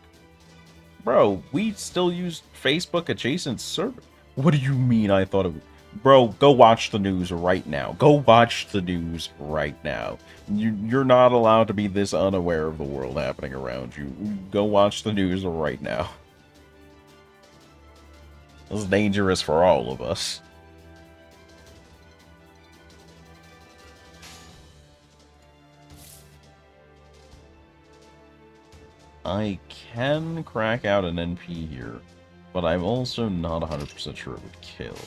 Bro, we still use Facebook adjacent server. What do you mean I thought of... Bro, go watch the news right now. Go watch the news right now. You're not allowed to be this unaware of the world happening around you. Go watch the news right now. This is dangerous for all of us. I can crack out an NP here, but I'm also not 100% sure it would kill.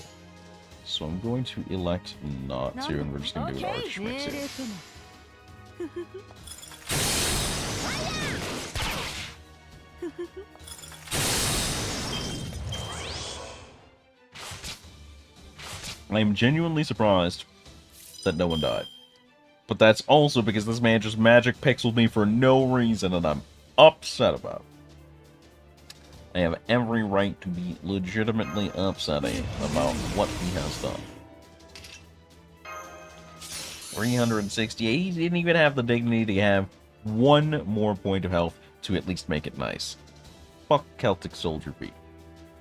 So I'm going to elect not to, and we're just going to do an arch mix here. I'm genuinely surprised that no one died. But that's also because this man just magic pixeled me for no reason, and I'm upset about it. I have every right to be legitimately upsetting about what he has done. 368, he didn't even have the dignity to have one more point of health to at least make it nice. Fuck Celtic Soldier B.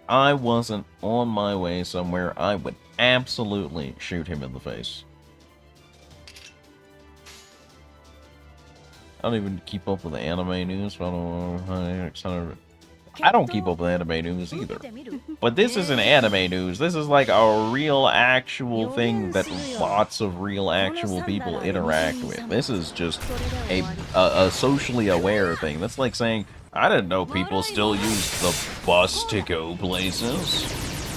I wasn't on my way somewhere, I would absolutely shoot him in the face. I don't even keep up with the anime news, but I don't keep up with anime news either. But this isn't anime news. This is like a real actual thing that lots of real actual people interact with. This is just a socially aware thing. That's like saying, I didn't know people still use the bus to go places.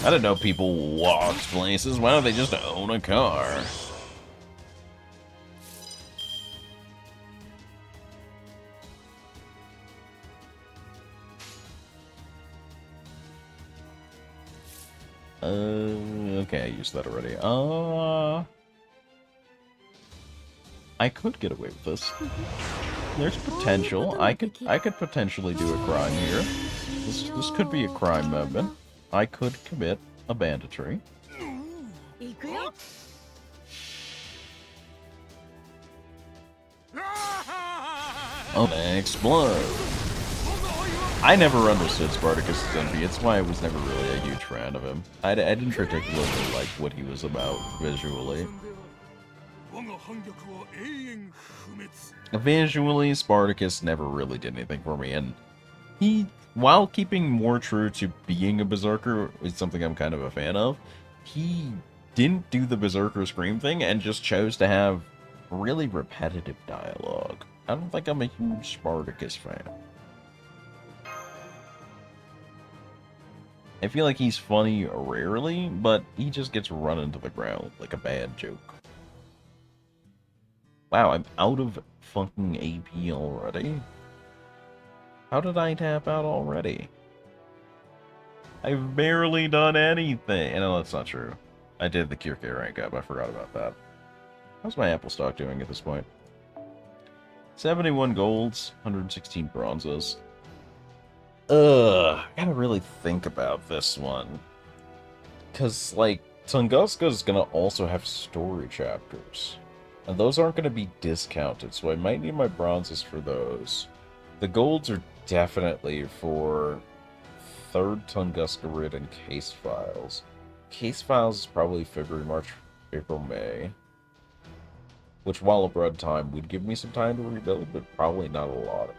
I didn't know people walked places. Why don't they just own a car? Okay, I used that already. I could get away with this. There's potential. I could potentially do a crime here. This could be a crime movement. I could commit a banditry. Oh, explode! I never understood Spartacus' envy. It's why I was never really a huge fan of him. I didn't particularly like what he was about visually. Visually, Spartacus never really did anything for me, and he, while keeping more true to being a berserker, is something I'm kind of a fan of, he didn't do the berserker scream thing and just chose to have really repetitive dialogue. I don't think I'm a huge Spartacus fan. I feel like he's funny rarely, but he just gets run into the ground like a bad joke. Wow, I'm out of fucking AP already? How did I tap out already? I've barely done anything. No, that's not true. I did the Kyrke rank up, I forgot about that. How's my Apple stock doing at this point? 71 golds, 116 bronzes. I gotta really think about this one. Because, like, Tunguska's gonna also have story chapters. And those aren't gonna be discounted, so I might need my bronzes for those. The golds are definitely for 3rd Tunguska Rid and Case Files. Case Files is probably February, March, April, May. Which, while abroad time, would give me some time to rebuild, but probably not a lot of it.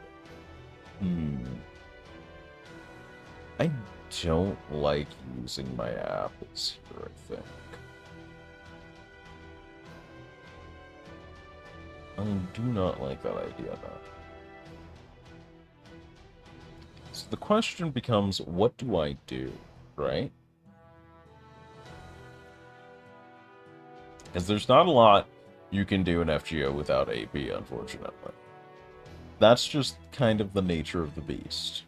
I don't like using my apples here, I think. I do not like that idea now. So the question becomes, what do I do, right? Because there's not a lot you can do in FGO without AP, unfortunately. That's just kind of the nature of the beast.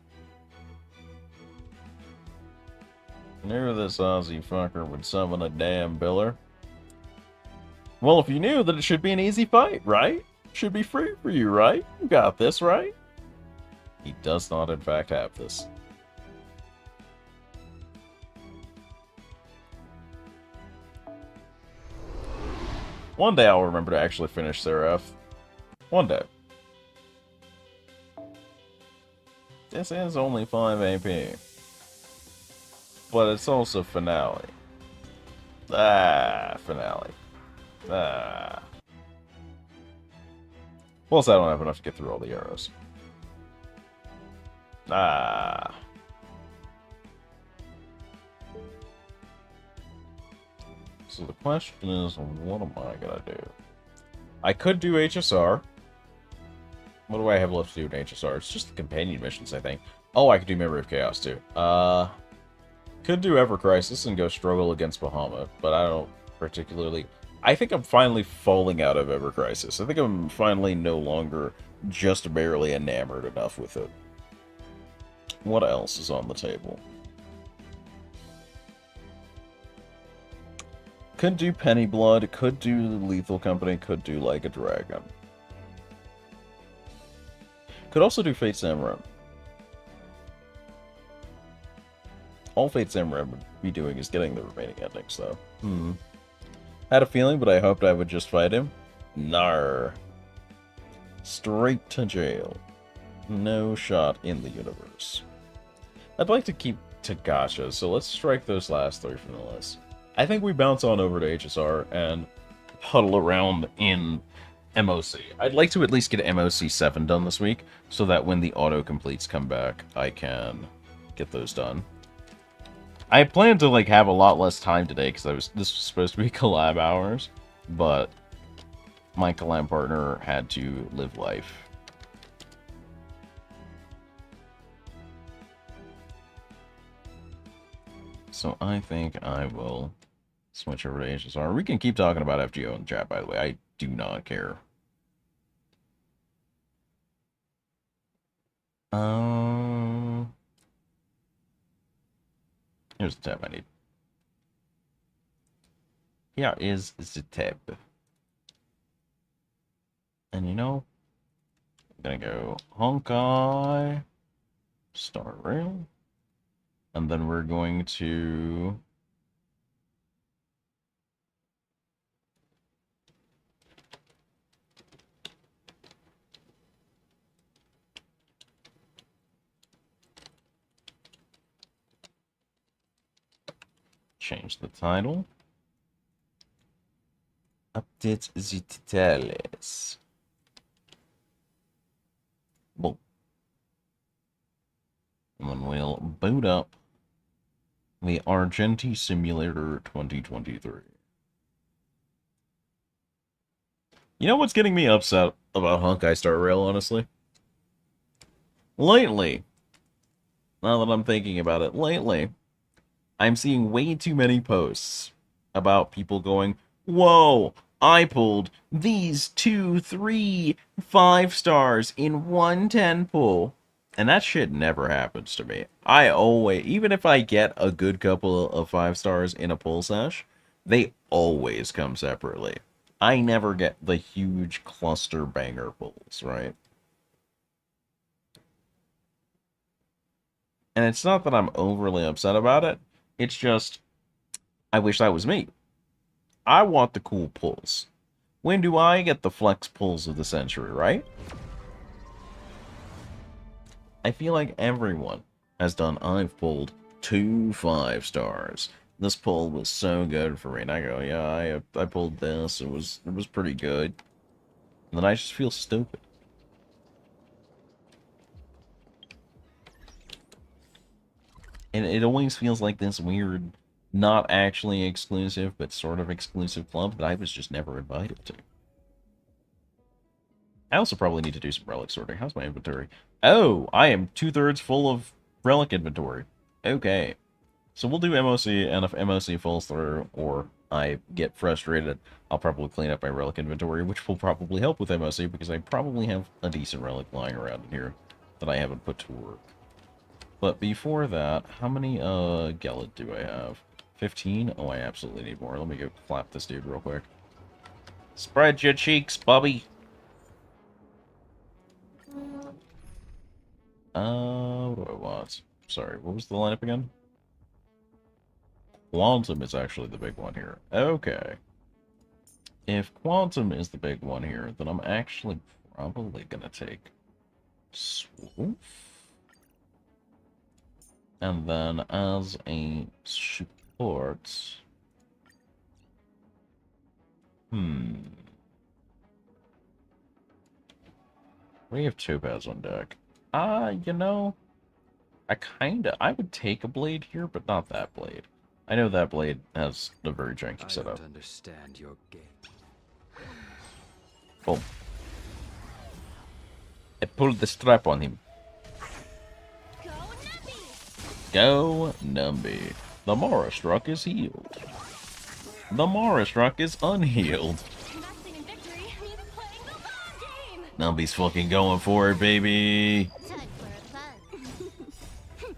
Knew this Aussie fucker would summon a damn biller. Well, if you knew, that it should be an easy fight, right? Should be free for you, right? You got this, right? He does not, in fact, have this. One day I'll remember to actually finish Seraph. One day. This is only 5 AP. But it's also finale. Finale. Plus, I don't have enough to get through all the arrows. So the question is, what am I gonna do? I could do HSR. What do I have left to do in HSR? It's just the companion missions, I think. Oh, I could do Memory of Chaos, too. Could do Ever Crisis and go struggle against Bahamut, but I don't particularly... I think I'm finally falling out of Ever Crisis. I think I'm finally no longer just barely enamored enough with it. What else is on the table? Could do Penny Blood, could do Lethal Company, could do Like a Dragon. Could also do Fate Samurai. All Fate Samurai would be doing is getting the remaining endings, though. Had a feeling, but I hoped I would just fight him. Nar. Straight to jail. No shot in the universe. I'd like to keep Tagasha, so let's strike those last 3 from the list. I think we bounce on over to HSR and huddle around in MoC. I'd like to at least get MoC 7 done this week, so that when the auto-completes come back, I can get those done. I planned to, like, have a lot less time today, because this was supposed to be collab hours, but my collab partner had to live life. So I think I will switch over to HSR. We can keep talking about FGO in the chat, by the way. I do not care. Here's the tab I need. Here is the tab. And you know, I'm gonna go Honkai, Star Rail, and then we're going to change the title. Update the details. Boom. And then we'll boot up the Argenti Simulator 2023. You know what's getting me upset about Honkai Star Rail, honestly? Lately, now that I'm thinking about it, lately, I'm seeing way too many posts about people going, whoa, I pulled these 2, 3, 5 stars in one 10 pull. And that shit never happens to me. I always, even if I get a good couple of 5 stars in a pull sesh, they always come separately. I never get the huge cluster banger pulls, right? And it's not that I'm overly upset about it. It's just, I wish that was me. I want the cool pulls. When do I get the flex pulls of the century, right? I feel like everyone has done, I've pulled 2 5 stars. This pull was so good for me. And I go, yeah, I pulled this. It was pretty good. And then I just feel stupid. And it always feels like this weird, not actually exclusive, but sort of exclusive club that I was just never invited to. I also probably need to do some relic sorting. How's my inventory? Oh, I am 2/3 full of relic inventory. Okay. So we'll do MoC, and if MoC falls through, or I get frustrated, I'll probably clean up my relic inventory, which will probably help with MoC, because I probably have a decent relic lying around in here that I haven't put to work. But before that, how many Gelid do I have? 15? Oh, I absolutely need more. Let me go clap this dude real quick. Spread your cheeks, Bubby! What do I want? Sorry, what was the lineup again? Quantum is actually the big one here. Okay. if Quantum is the big one here, then I'm actually probably gonna take Swoop. And then as a support... We have Topaz on deck. You know, I would take a blade here, but not that blade. I know that blade has a very janky setup. understand your game. Boom. I pulled the strap on him. Go Numby. The Mara struck is healed. The Mara struck is unhealed. Numby's fucking going for it, baby. Time for a fun.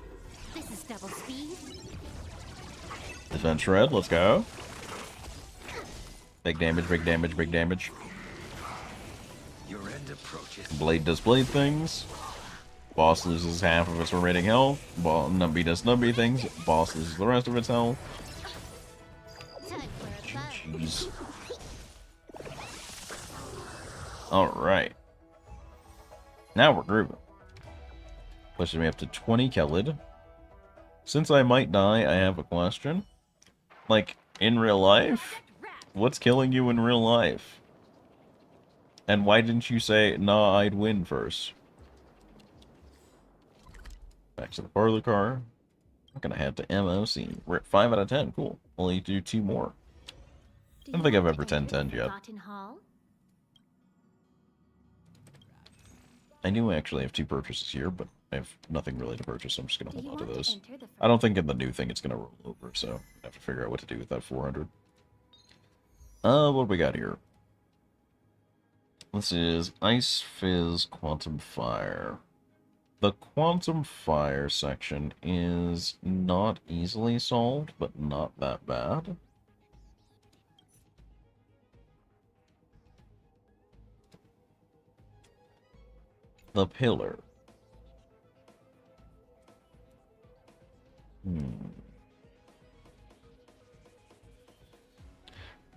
This is double speed. Defense shred, let's go. Big damage, big damage, big damage. Your end approaches. Blade does blade things. Boss loses half of its remaining health. Numby does Numby things. Boss loses the rest of its health. Time for a fun. Jeez. Alright. Now we're grooving. Pushing me up to 20 Kelid. Since I might die, I have a question. Like, in real life? What's killing you in real life? And why didn't you say, nah, I'd win first? Back to the parlor car. I'm gonna head to MoC. We're at 5 out of 10. Cool. Only do 2 more. I don't think I've ever 10-10'd yet. I do actually have 2 purchases here, but I have nothing really to purchase, so I'm just gonna hold on to those. I don't think in the new thing it's gonna roll over, so I have to figure out what to do with that 400. What do we got here? This is Ice Fizz Quantum Fire. The Quantum Fire section is not easily solved, but not that bad. The Pillar.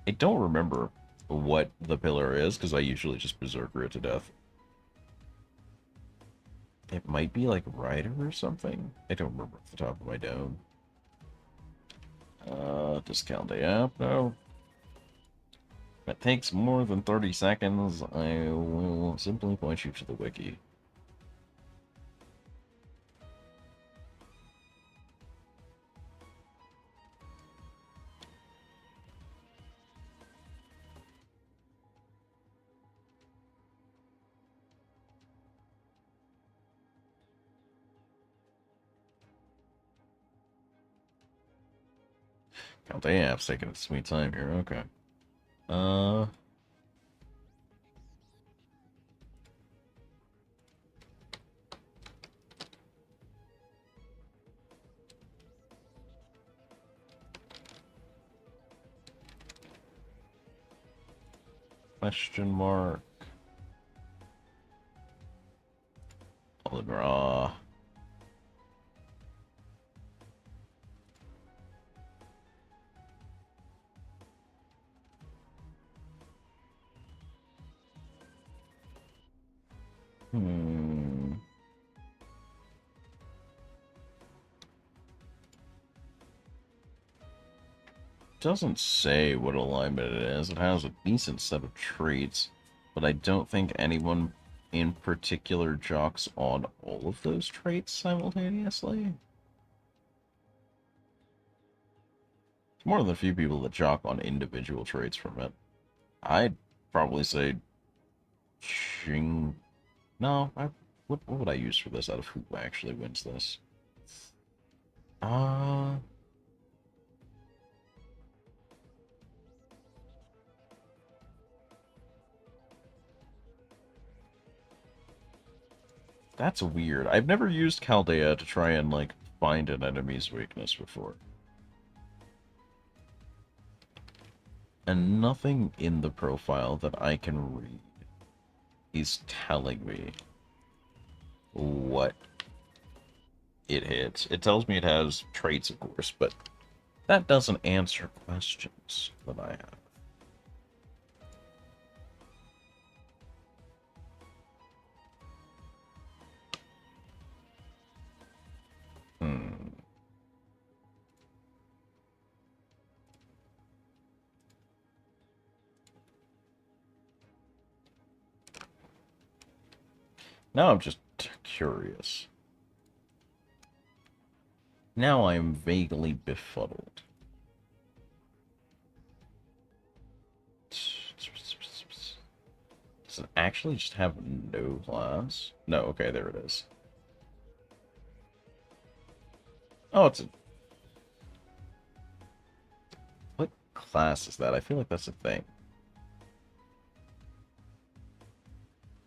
I don't remember what the Pillar is, because I usually just Berserker it to death. It might be like Rider or something. I don't remember off the top of my dome. Discount the app, no. If it takes more than 30 seconds, I will simply point you to the wiki. Count the apps taking its sweet time here, okay. Question mark. Oliver. Doesn't say what alignment it is. It has a decent set of traits, but I don't think anyone in particular jocks on all of those traits simultaneously. It's more than a few people that jock on individual traits from it. I'd probably say Ching. No, what would I use for this out of who actually wins this? That's weird. I've never used Chaldea to try and, like, find an enemy's weakness before. And nothing in the profile that I can read is telling me what it hits. It tells me it has traits, of course, but that doesn't answer questions that I have. Now I'm just curious. Now I'm vaguely befuddled. Does it actually just have no class? No, okay, there it is. Oh, it's a... What class is that? I feel like that's a thing.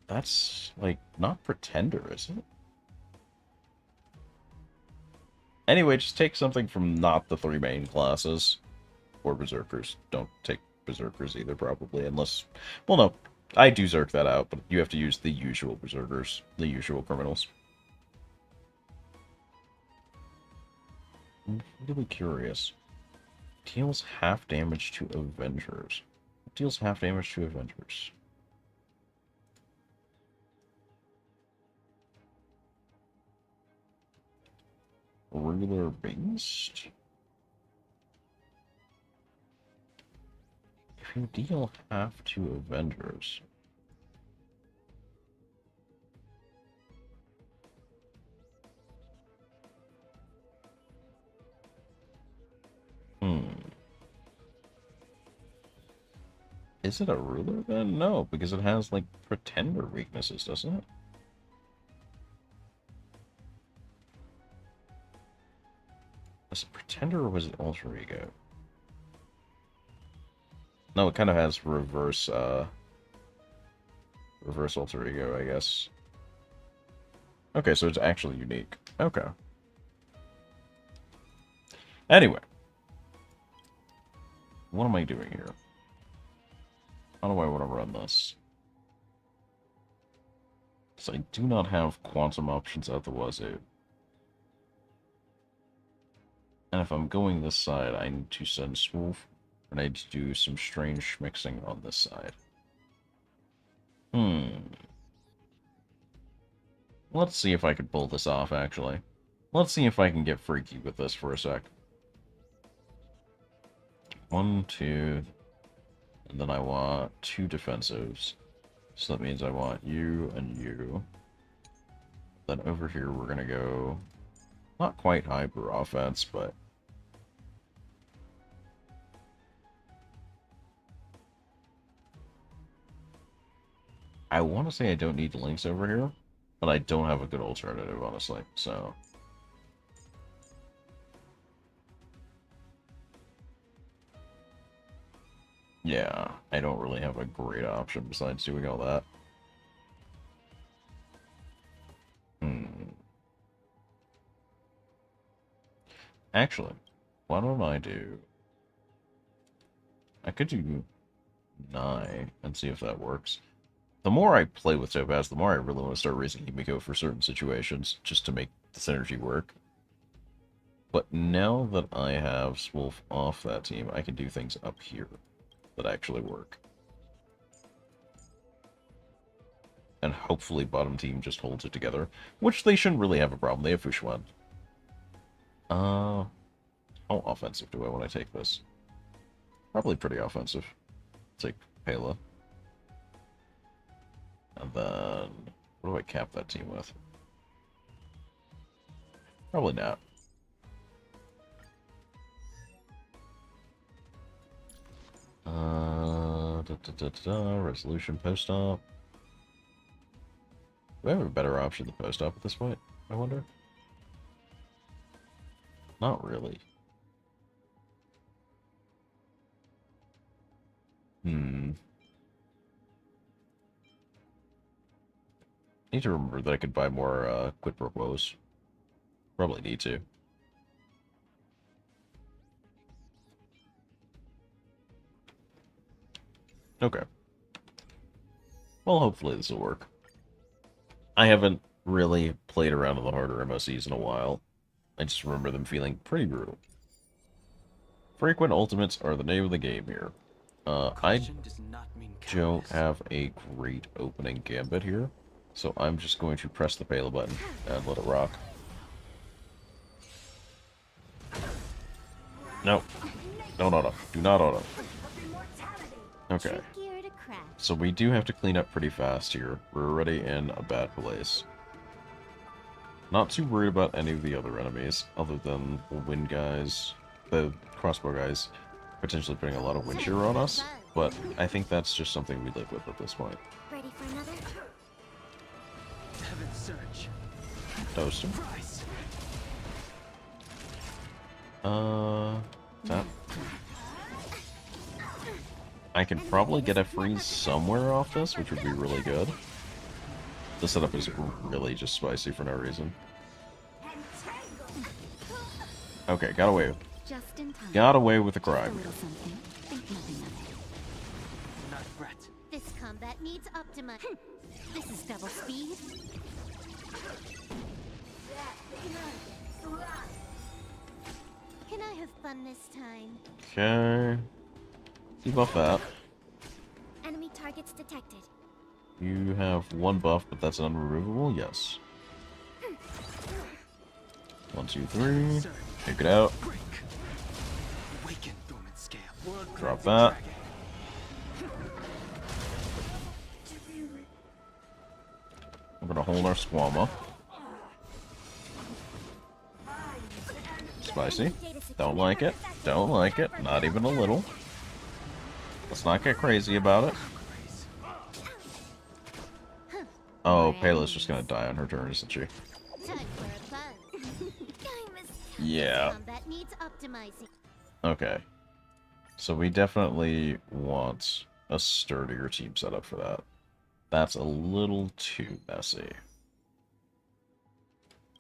That's, like, not Pretender, is it? Anyway, just take something from not the 3 main classes. Or Berserkers. Don't take Berserkers either, probably, unless... Well, no. I do Zerk that out, but you have to use the usual Berserkers. The usual criminals. I'm really curious. Deals half damage to Avengers. Deals half damage to Avengers. Regular Beast? If you deal half to Avengers... Is it a ruler then? No, because it has, like, Pretender weaknesses, doesn't it? Was it Pretender or was it Alter Ego? No, it kind of has reverse Alter Ego, I guess. Okay, so it's actually unique. Okay. Anyway. What am I doing here? How do I want to run this? So I do not have quantum options out the wazoo. And if I'm going this side, I need to send Swolf, and I need to do some strange mixing on this side. Let's see if I can pull this off, actually. Let's see if I can get freaky with this for a sec. 1, 2... And then I want 2 defensives. So that means I want you and you. Then over here we're going to go... Not quite hyper offense, but... I want to say I don't need links over here, but I don't have a good alternative, honestly, so... Yeah, I don't really have a great option besides doing all that. Actually, why don't I do... I could do Nai and see if that works. The more I play with Topaz, the more I really want to start raising Himiko for certain situations, just to make the synergy work. But now that I have Swolf off that team, I can do things up here that actually work. And hopefully bottom team just holds it together, which they shouldn't really have a problem. They have Fushuan. How offensive do I want to take this? Probably pretty offensive. Take Pela. And then, what do I cap that team with? Probably not. Resolution post-op. Do I have a better option than post-op at this point, I wonder? Not really. Need to remember that I could buy more Quid Pro Quos. Probably need to. Okay. Well, hopefully this will work. I haven't really played around with the harder MoCs in a while. I just remember them feeling pretty brutal. Frequent ultimates are the name of the game here. I don't have a great opening gambit here, so I'm just going to press the Pela button and let it rock. No. Don't auto. Do not auto. Okay. Trickier to crack. so we do have to clean up pretty fast here. We're already in a bad place. Not too worried about any of the other enemies, other than the wind guys, the crossbow guys, potentially putting a lot of wind shear on us, but I think that's just something we live with at this point. Ready for another? Heaven surge. Toast him. Price. Tap. I can probably get a freeze somewhere off this, which would be really good. The setup is really just spicy for no reason. Okay, got away. Just in time. Got away with the A crime. little something. Think nothing of it. Not Brett. This combat needs optimize. This is double speed. Can I have fun this time? Okay. Debuff that. Enemy targets detected. You have one buff, but that's unremovable? Yes. 1, 2, 3. Take it out. Break. Awaken dormant scale. World Drop cleansing that. dragon. We're gonna hold our Squama. Spicy. Don't like it. Don't like it. Not even a little. Let's not get crazy about it. Oh, Payla's just gonna die on her turn, isn't she? Time for a buzz. Yeah. Combat needs optimizing. Okay. So we definitely want a sturdier team setup for that. That's a little too messy.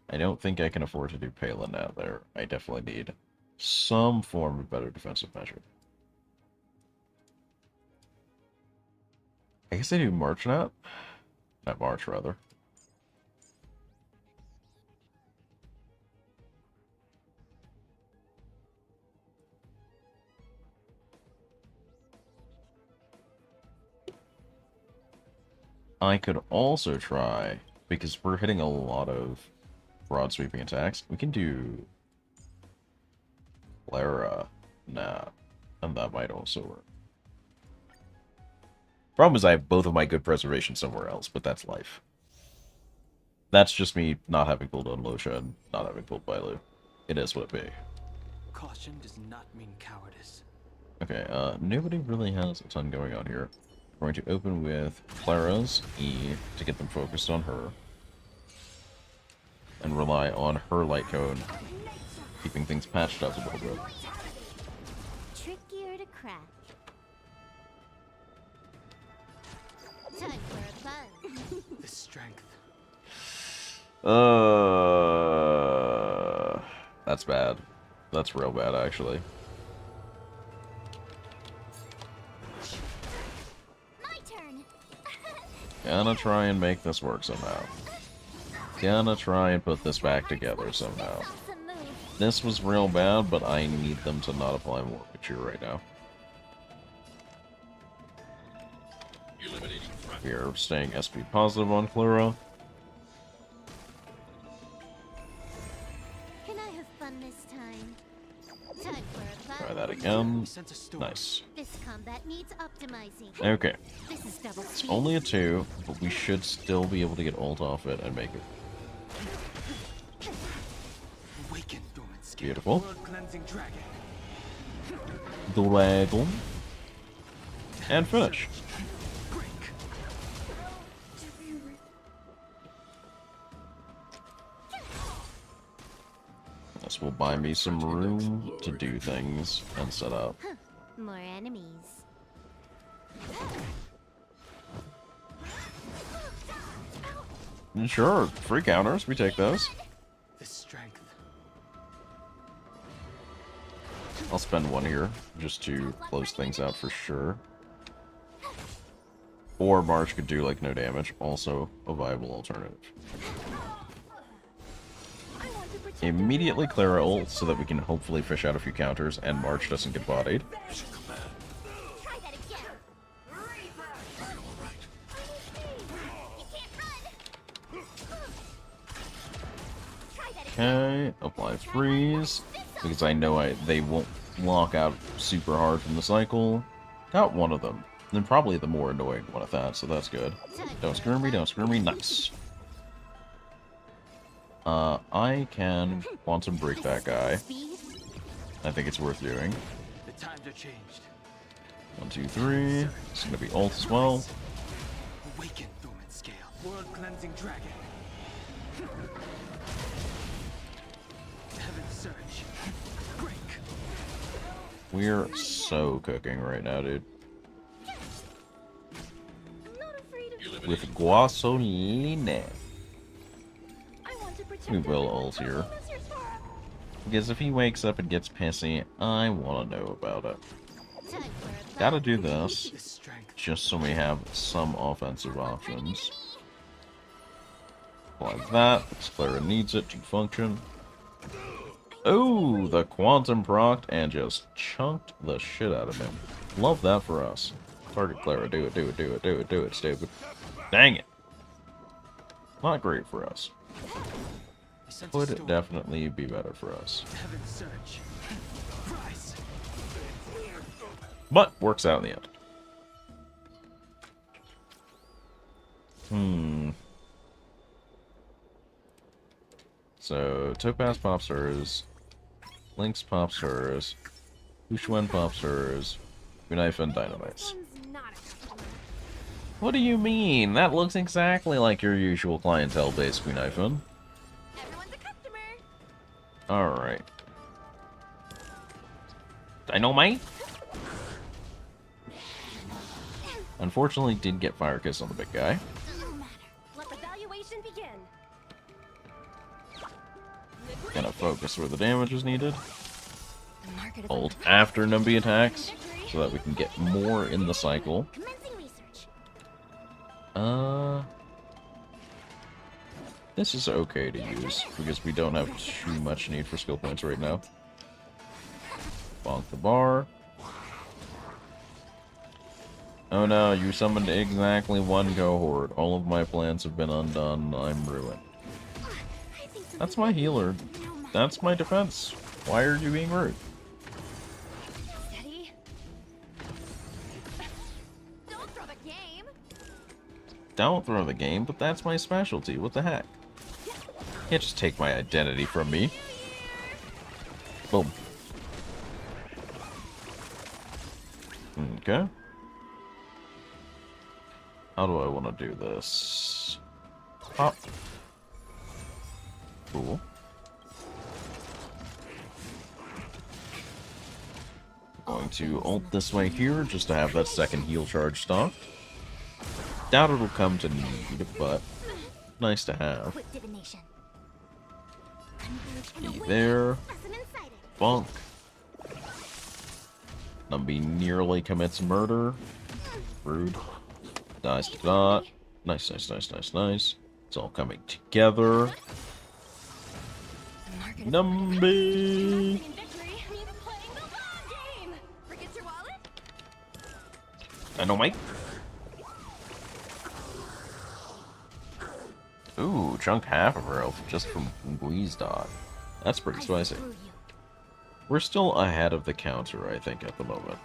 I don't think I can afford to do Palin out there. I definitely need some form of better defensive measure. I guess I do March Not March, rather. I could also try, because we're hitting a lot of broad sweeping attacks, we can do Clara Nat, and that might also work. Problem is I have both of my good preservation somewhere else, but that's life. That's just me not having pulled on Losha and not having pulled Bailu. It is what it be. Caution does not mean cowardice. Okay, nobody really has a ton going on here. We're going to open with Clara's E to get them focused on her. And rely on her light cone, keeping things patched up a little bit. Trickier to crack. Time for a buzz. The strength. That's bad. That's real bad, actually. My turn. Gonna try and make this work somehow. Gonna try and put this back together somehow. Awesome move. This was real bad, but I need them to not apply more mature right now. We are staying SP positive on Clara. Can I have fun this time? Time for a buzz. Try that again. Sense a storm. Nice. This combat needs optimizing. Okay. This is double It's speed. only a 2, but we should still be able to get ult off it and make it Awaken dormant scale. beautiful. World cleansing dragon. Dragon. And finish. Break. This will buy me some room to do things and set up. More enemies. Sure, free counters, we take those. The strength. I'll spend one here just to close things out for sure. Or March could do like no damage, also a viable alternative. Immediately Clara ult so that we can hopefully fish out a few counters and March doesn't get bodied. Try that again. You can't run. Try that again. Okay, apply freeze, because I know they won't lock out super hard from the cycle. Got one of them. then probably the more annoying one at that, so that's good. Don't screw me, don't screw me, nice. I can quantum break that guy. I think it's worth doing. The times are changed. 1, 2, 3. It's gonna be ult as well. Awaken, Thuman Scale. World cleansing dragon. Heaven surge. Break. We're so cooking right now, dude. With Guasoline. We will ult here. Because if he wakes up and gets pissy, I want to know about it. Gotta do this, just so we have some offensive options. Like that, because Clara needs it to function. Oh, the quantum procced and just chunked the shit out of him. Love that for us. Target Clara, do it, do it, do it, do it, do it, stupid. Dang it. Not great for us. Would definitely be better for us. Heaven surge. Rise. But works out in the end. So Topaz pops hers, Lynx pops hers, Ushuan pops hers, Knife and Dynamites. What do you mean? That looks exactly like your usual clientele-based Knife. Alright. Dynamite? Unfortunately, did get Fire Kiss on the big guy. Let the valuation begin. Gonna focus where the damage is needed. Hold after Numby attacks, so that we can get more in the cycle. This is okay to use, because we don't have too much need for skill points right now. Bonk the bar. Oh no, you summoned exactly one cohort. All of my plans have been undone. I'm ruined. That's my healer. That's my defense. Why are you being rude? Don't throw the game. Don't throw the game, but that's my specialty. What the heck? You can't just take my identity from me. Boom. Okay. How do I want to do this? Pop. Cool. Going to ult this way here, just to have that second heal charge stocked. Doubt it'll come to need, but nice to have. E there. Bonk. Numby nearly commits murder. Rude. Dies to dot. Nice, nice, nice, nice, nice. It's all coming together. Numby! Dynamite. Ooh, chunked half of her health just from Gui's dot. That's pretty spicy. We're still ahead of the counter, I think, at the moment.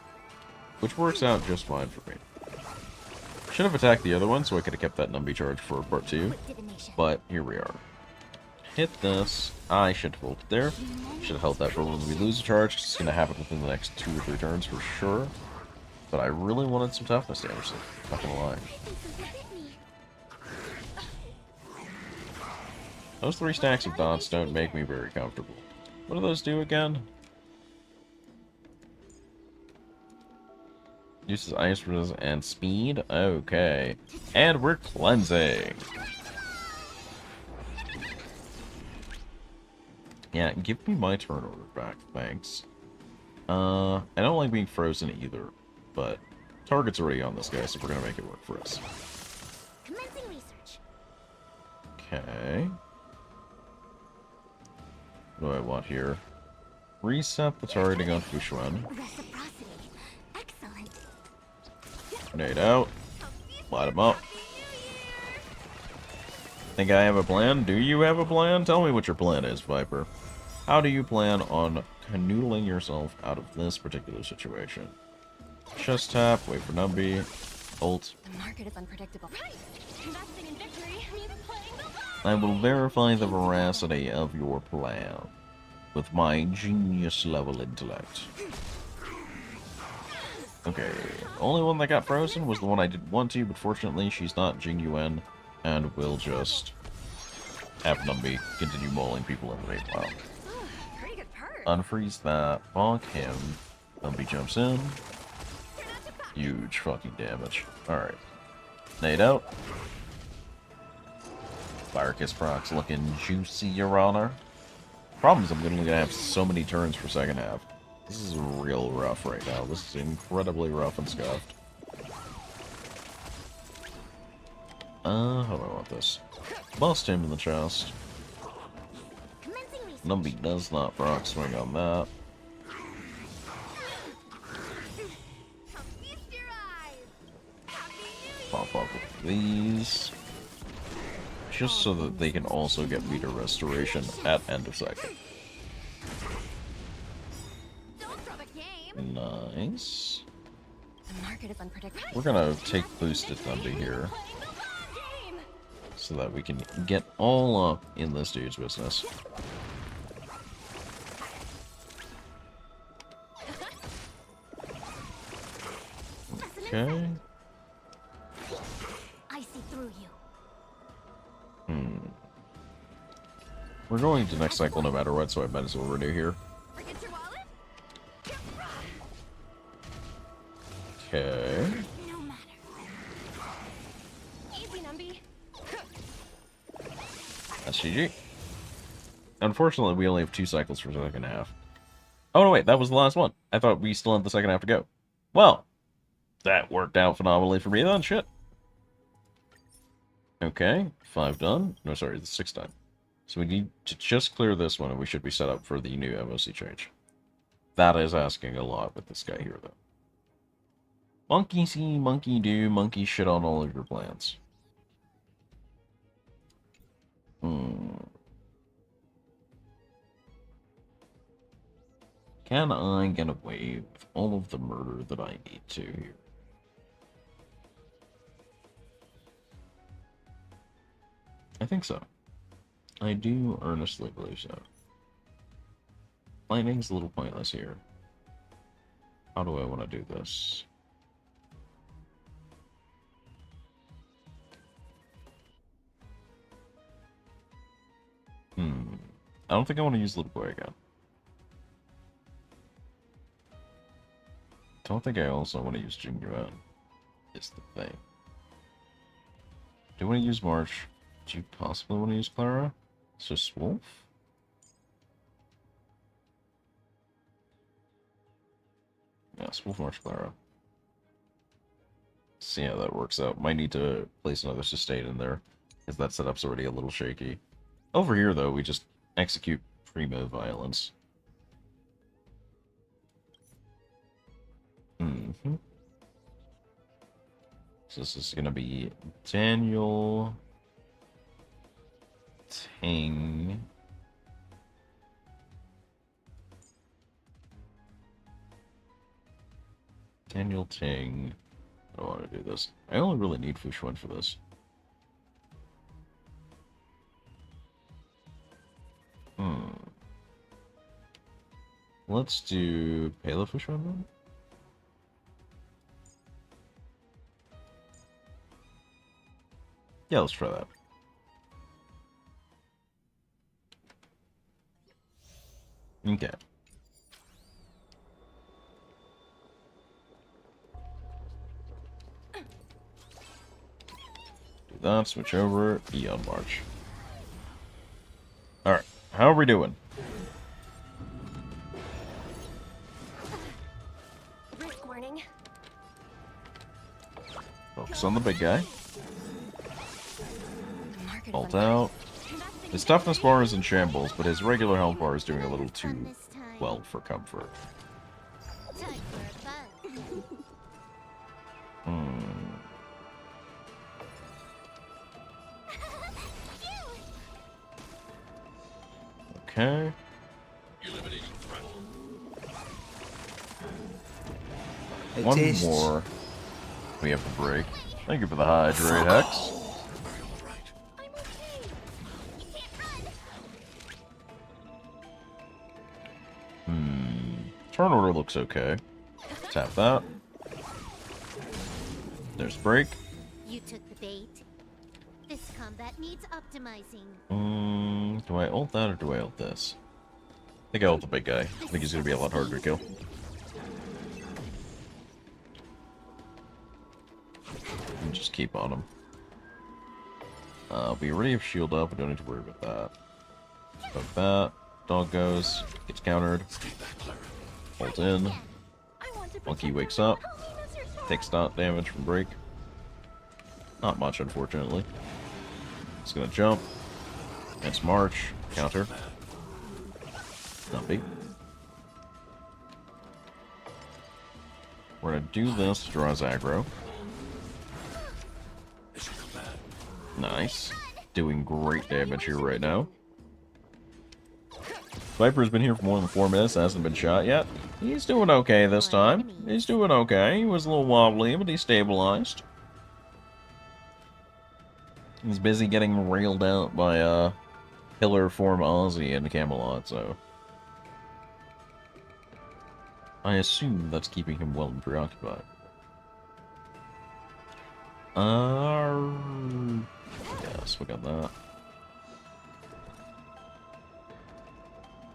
Which works out just fine for me. Should have attacked the other one so I could have kept that Numby charge for part 2. But here we are. Hit this. I should have ulted there. Should have held that for when we lose a charge. It's going to happen within the next 2 or 3 turns for sure. But I really wanted some toughness damage, so not gonna lie. Those 3 stacks of dots don't make me very comfortable. What do those do again? Uses ice resist and speed? Okay. And we're cleansing! Yeah, give me my turn order back, thanks. I don't like being frozen either, but target's already on this guy, so we're gonna make it work for us. Okay. What do I want here? Reset the targeting on Fushuan. Grenade out. Light him up. Think I have a plan? Do you have a plan? Tell me what your plan is, Viper. How do you plan on canoodling yourself out of this particular situation? Chest tap, wait for Numby. Ult. The market is unpredictable. Right. Investing in victory means playing the long. I will verify the veracity of your plan with my genius level intellect. Okay, only one that got frozen was the one I didn't want to, but fortunately she's not Jing and will just have Numby continue mauling people in the meanwhile. Pretty good perk. Unfreeze that, bonk him, Numby jumps in. Huge fucking damage. Alright. Nade out. Fire Kiss procs looking juicy, Your Honor. Problem is I'm gonna have so many turns for second half. This is real rough right now. This is incredibly rough and scuffed. How do I want this? Bust him in the chest. Numby does not proc swing on that. Pop up with these. Just so that they can also get meter restoration at end of second. Nice. The market is unpredictable. We're gonna take boosted Numby here. So that we can get all up in this dude's business. Okay. I see through you. We're going to next cycle no matter what, so I might as well renew here. Forget your wallet? Okay. No matter. Easy, Numby. That's GG. Unfortunately, we only have 2 cycles for the second half. Oh, no, wait, that was the last one. I thought we still had the second half to go. Well, that worked out phenomenally for me then, shit. Okay, 5 done. No, sorry, the 6 done. So we need to just clear this one, and we should be set up for the new MoC change. That is asking a lot with this guy here, though. Monkey see, monkey do, monkey shit on all of your plans. Can I get away with all of the murder that I need to here? I think so. I do earnestly believe so. Lightning's a little pointless here. How do I want to do this? I don't think I want to use Little Boy again. Don't think I also want to use Jing Yuan, is the thing. Do I want to use March? Do you possibly want to use Clara? It's just Wolf? Yes, Wolf, March, Clara. See how that works out. Might need to place another sustain in there, because that setup's already a little shaky. Over here, though, we just execute primo violence. So this is gonna be Daniel Ting. Daniel Ting. I don't want to do this. I only really need Fushuan for this. Let's do Pela Fushuan then. Yeah, let's try that. Okay. Do that, switch over, Eon March. Alright, how are we doing? Risk warning. Focus on the big guy. Ult out. His toughness bar is in shambles, but his regular health bar is doing a little too well for comfort. Okay. One more. We have to break. Thank you for the hydrate, Hex. Turn order looks okay. Tap that. There's break. You took the bait. This combat needs optimizing. Do I ult that or do I ult this? I think I ult the big guy. I think he's gonna be a lot harder to kill. And just keep on him. We already have shield up, we don't need to worry about that. Like that. Dog goes, gets countered. Ult in. Monkey wakes up. Takes dot damage from break. Not much, unfortunately. It's gonna jump. It's march. Counter. Not big. We're gonna do this to draw his aggro. Nice. Doing great damage here right now. Viper's been here for more than 4 minutes, hasn't been shot yet. He's doing okay this time. He's doing okay. He was a little wobbly, but he stabilized. He's busy getting railed out by Pillar Form Aussie in Camelot, so I assume that's keeping him well and preoccupied. Yes, we got that.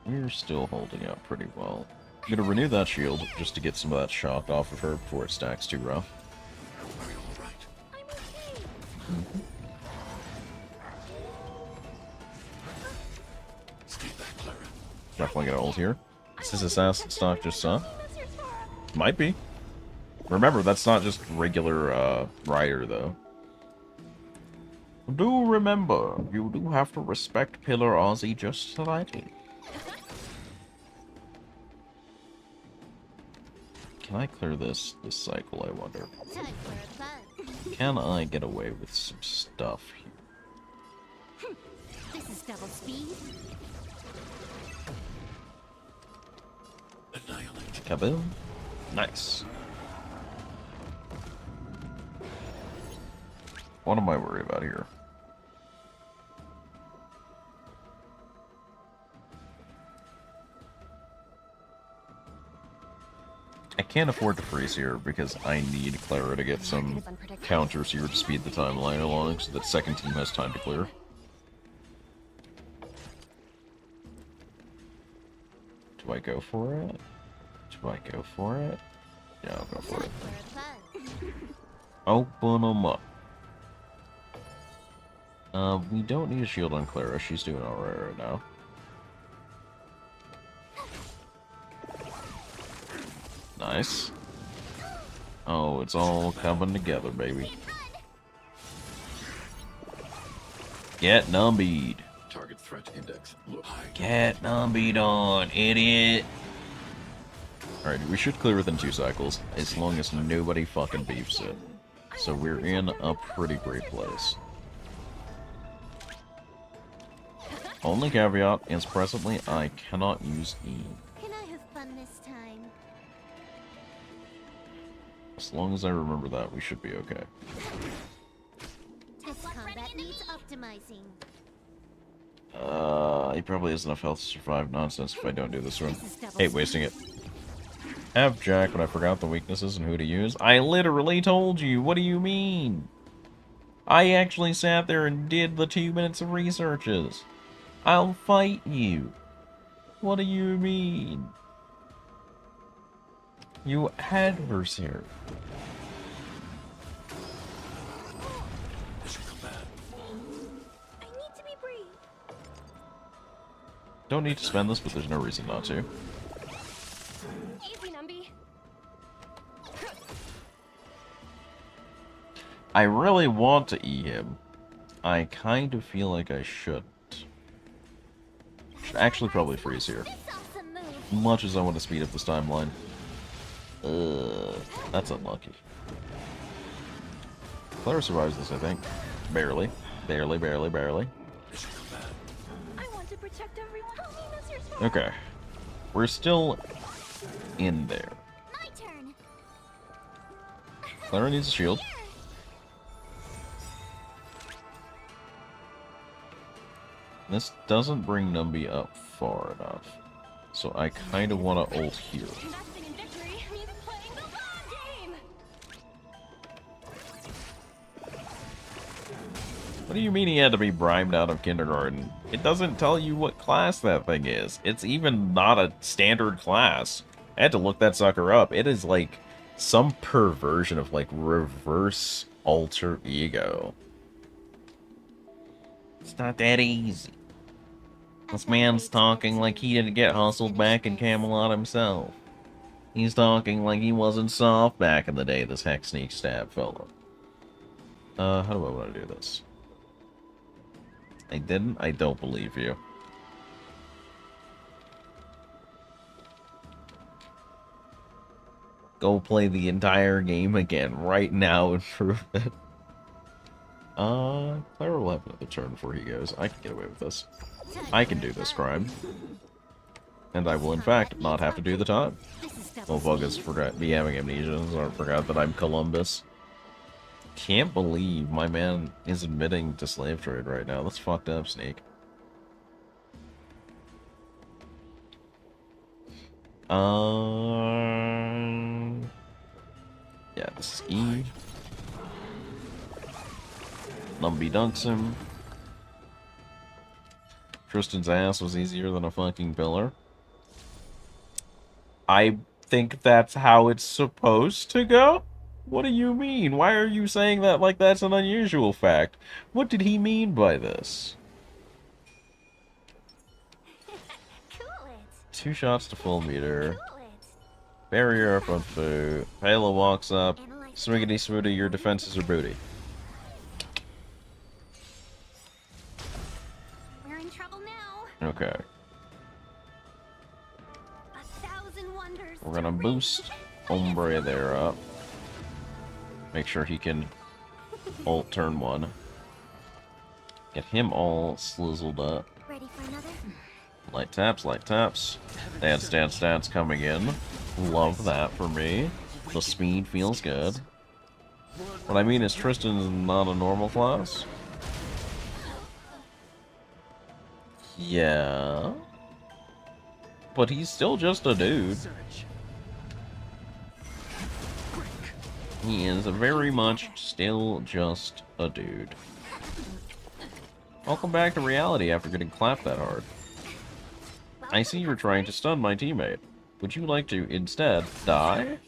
We're still holding out pretty well. I'm gonna renew that shield just to get some of that shock off of her before it stacks too rough. Definitely gonna ult here. Is this assassin stock just Might be. Remember, that's not just regular rider though. Do remember, you do have to respect Pillar Aussie just slightly. Can I clear this cycle, I wonder? Can I get away with some stuff here? This is double speed. Kaboom. Nice. What am I worried about here? I can't afford to freeze here because I need Clara to get some counters here to speed the timeline along so that second team has time to clear. Do I go for it? Do I go for it? Yeah, I'll go for it. Open them up. We don't need a shield on Clara. She's doing alright right now. Nice. Oh, it's all coming together, baby. Get numbied. Target threat index. Look high. Get numbied on, idiot. Alright, we should clear within 2 cycles, as long as nobody fucking beefs it. So we're in a pretty great place. Only caveat is presently I cannot use E. Can I have fun this time? As long as I remember that, we should be okay. This combat needs optimizing. He probably has enough health to survive nonsense if I don't do this one. Hate wasting it. Have Jack, but I forgot the weaknesses and who to use. I literally told you, what do you mean? I actually sat there and did the 2 minutes of researches. I'll fight you. What do you mean? You adversary. Don't need to spend this, but there's no reason not to. Easy, Numby. I really want to E him. I kind of feel like I shouldn't. Should actually probably freeze here. Much as I want to speed up this timeline. That's unlucky. Clara survives this, I think. Barely. Barely, barely, barely. Okay. We're still in there. My turn. Clara needs a shield. This doesn't bring Numby up far enough. So I kind of want to ult here. Investing in victory means playing the long game. What do you mean he had to be bribed out of kindergarten? It doesn't tell you what class that thing is. It's even not a standard class. I had to look that sucker up. It is like some perversion of like reverse alter ego. It's not that easy. This man's talking like he didn't get hustled back in Camelot himself. He's talking like he wasn't soft back in the day, this hex sneak stab fella. How do I want to do this? I didn't? I don't believe you. Go play the entire game again right now and prove it. Clara will have another turn before he goes. I can get away with this. I can do this crime. And I will, in fact, not have to do the time. Motherfuckers forgot the having amnesia, or forgot that I'm Columbus. Can't believe my man is admitting to slave trade right now. That's fucked up, Sneak. Yeah, this is E. Numby dunks him. Tristan's ass was easier than a fucking pillar. I think that's how it's supposed to go? What do you mean? Why are you saying that like that's an unusual fact? What did he mean by this? Cool it. 2 shots to full meter. Cool it. Barrier up on food. Halo walks up. Swiggity swooty, your defenses are booty. We're in trouble now. Okay. 1,000 wonders. We're gonna boost Ombre there up. Make sure he can ult turn 1. Get him all slizzled up. Ready for another? Light taps, light taps. Dance, dance, dance coming in. Love that for me. The speed feels good. What I mean is Tristan's not a normal class. Yeah. But he's still just a dude. He is very much still just a dude. Welcome back to reality after getting clapped that hard. I see you're trying to stun my teammate. Would you like to instead die?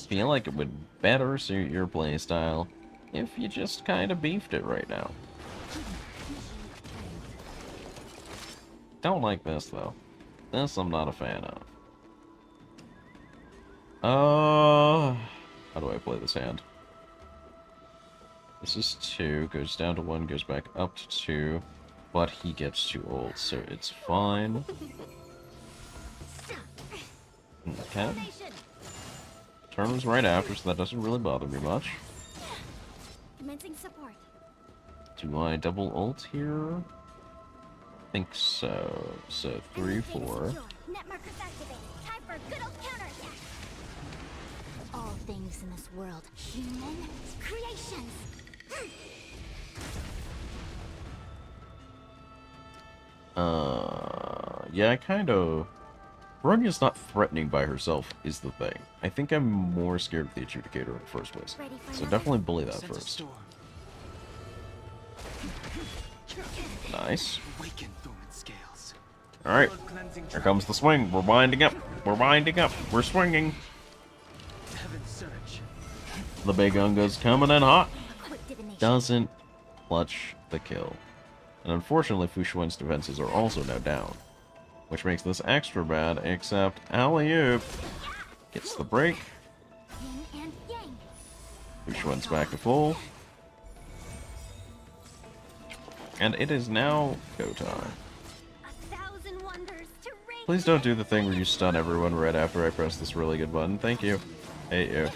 Feel like it would better suit your playstyle if you just kind of beefed it right now. Don't like this though. This I'm not a fan of. How do I play this hand? This is 2, goes down to 1, goes back up to 2, but he gets 2 ults, so it's fine. Okay. Turn was right after, so that doesn't really bother me much. Commencing support. Do I double ult here? I think so. So 3, 4. Net markers activated. Time for a good old counterattack. All things in this world, human creations. Yeah, I kind of... Veronia's not threatening by herself, is the thing. I think I'm more scared of the Adjudicator in the first place. So definitely bully that first. Nice. Alright. Here comes the swing. We're winding up. We're winding up. We're swinging. The big Unga's coming in hot. Doesn't clutch the kill. And unfortunately, Fushuan's defenses are also now down. Which makes this extra bad, except alley-oop gets the break. Fushuan's back to full. And it is now go time. Please don't do the thing where you stun everyone right after I press this really good button. Thank you. Hate you.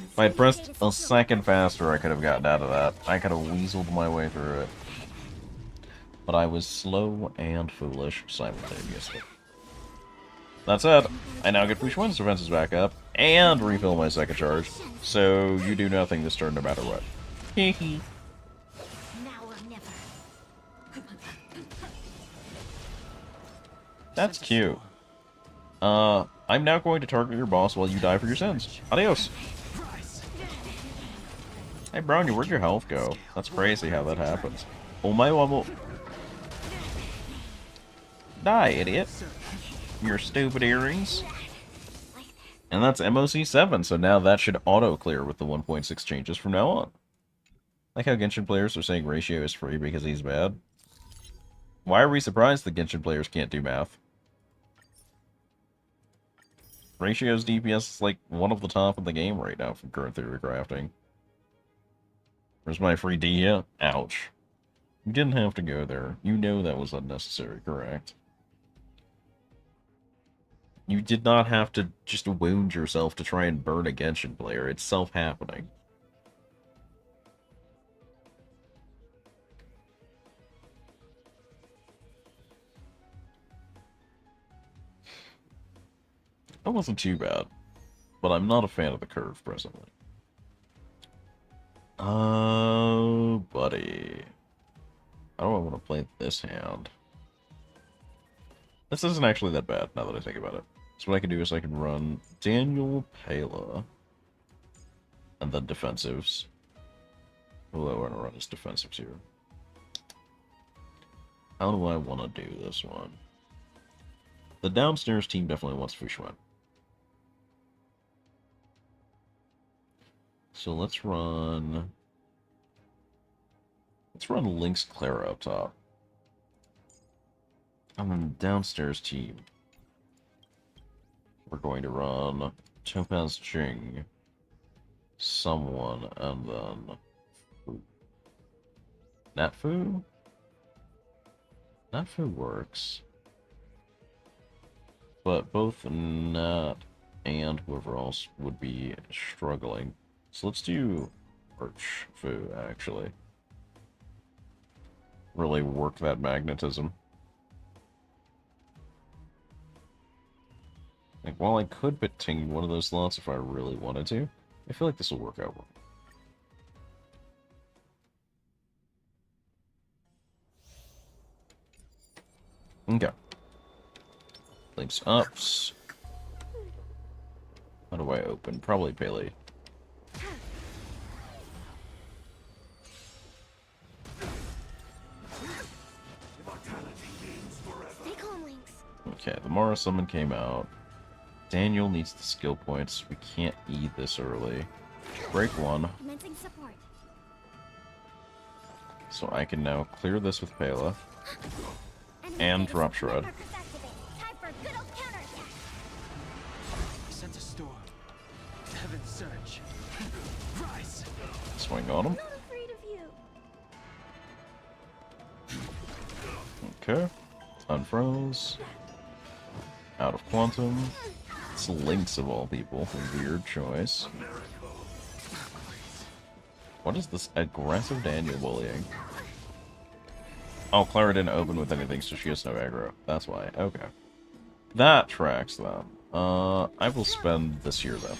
If I had pressed a second faster, I could have gotten out of that. I could have weaseled my way through it. But I was slow and foolish simultaneously. That's it. I now get Fushuan's defenses back up and refill my second charge, so you do nothing this turn no matter what. Hehe. Now or never. That's cute. I'm now going to target your boss while you die for your sins. Adios. Hey, Brownie, where'd your health go? That's crazy how that happens. Oh my wobble. Die, idiot. Your stupid earrings. And that's MoC 7, so now that should auto-clear with the 1.6 changes from now on. Like how Genshin players are saying Ratio is free because he's bad. Why are we surprised that Genshin players can't do math? Ratio's DPS is like one of the top in the game right now from current theory crafting. Where's my free D yet? Ouch. You didn't have to go there. You know that was unnecessary, correct? You did not have to just wound yourself to try and burn a Genshin player. It's self-happening. That wasn't too bad. But I'm not a fan of the curve presently. Oh, buddy. How do I want to play this hand? This isn't actually that bad, now that I think about it. So what I can do is I can run Daniel Pela. And then defensives. Who do I want to run as defensives here? How do I want to do this one? The downstairs team definitely wants Fushuan. So let's run Lynx Clara up top. And then the downstairs team, we're going to run Topaz Jing, someone, and then Natfu? Natfu works. But both Nat and whoever else would be struggling. So let's do Archfu, actually. Really work that magnetism. Like, while I could put Ting one of those slots if I really wanted to, I feel like this will work out well. Okay. Links ups. How do I open? Probably Pele. Okay, the Mara summon came out. Daniel needs the skill points. We can't eat this early. Break one. So I can now clear this with Pela. And drop Shred. Swing on him. Okay. Unfroze. Out of Quantum. It's Lynx of all people. Weird choice. What is this aggressive Daniel bullying? Oh, Clara didn't open with anything, so she has no aggro. That's why. Okay. That tracks, though. I will spend this year, though.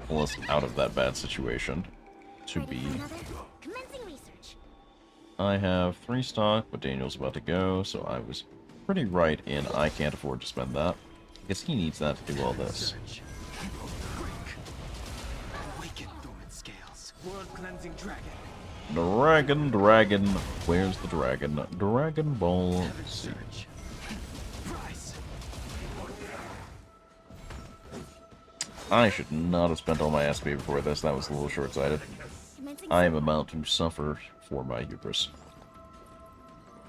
Pull us out of that bad situation. To be. I have 3 stock, but Daniel's about to go, so I was pretty right in I can't afford to spend that. Because he needs that to do all this. Dragon. Where's the dragon? Dragon Ball Z. I should not have spent all my SP before this. That was a little short-sighted. I am about to suffer for my hubris.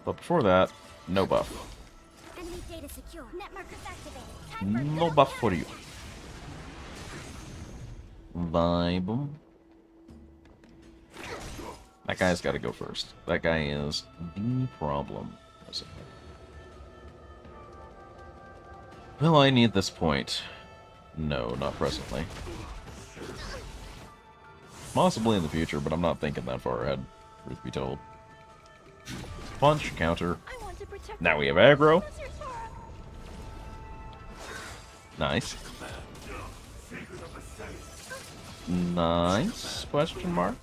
But before that, no buff. No buff for you. Vibe. That guy's got to go first. That guy is the problem. Will I need this point? No, not presently. Possibly in the future, but I'm not thinking that far ahead, truth be told. Punch, counter. I want to protect Now the we have world. aggro. Use your sword. Nice. Nice, question mark.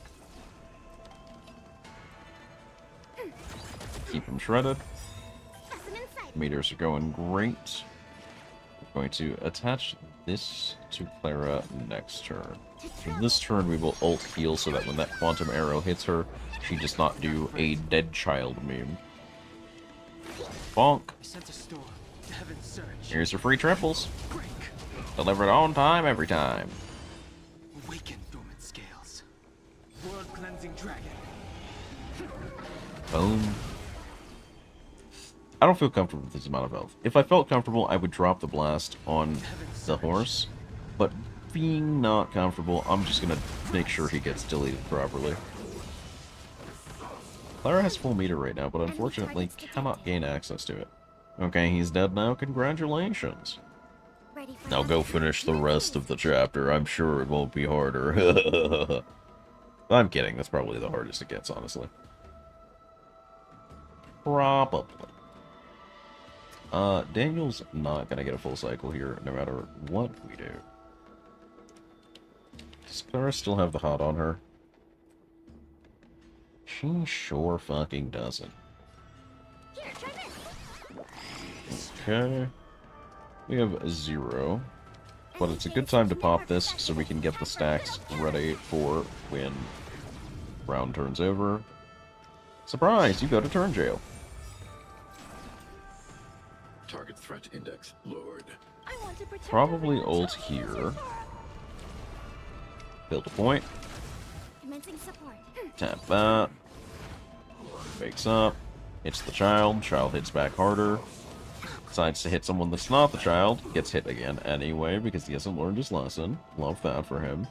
Keep him shredded. Specimen sighted. Meters are going great. We're going to attach this to Clara next turn. So this turn we will ult heal so that when that quantum arrow hits her, she does not do a dead child meme. Bonk. Sent a storm to heaven's surge. Here's your free triples. Break. Delivered on time every time. Awaken dormant scales. World cleansing dragon. Boom. I don't feel comfortable with this amount of health. If I felt comfortable, I would drop the blast on the horse. But being not comfortable, I'm just gonna make sure he gets deleted properly. Clara has full meter right now, but unfortunately cannot gain access to it. Okay, he's dead now. Congratulations. Ready for Now go finish the rest of the chapter. I'm sure it won't be harder. I'm kidding. That's probably the hardest it gets, honestly. Probably. Daniel's not gonna get a full cycle here, no matter what we do. Does Clara still have the hot on her? She sure fucking doesn't. Here, try this. Okay. We have 0. But it's a good time to pop this so we can get the stacks ready for when round turns over. Surprise! You go to turn jail. Target threat index lowered. I want to protect Probably everyone. ult here. Build a point. Commencing support. Tap that. Wakes up. Hits the child. Child hits back harder. Decides to hit someone that's not the child. Gets hit again anyway because he hasn't learned his lesson. Love that for him.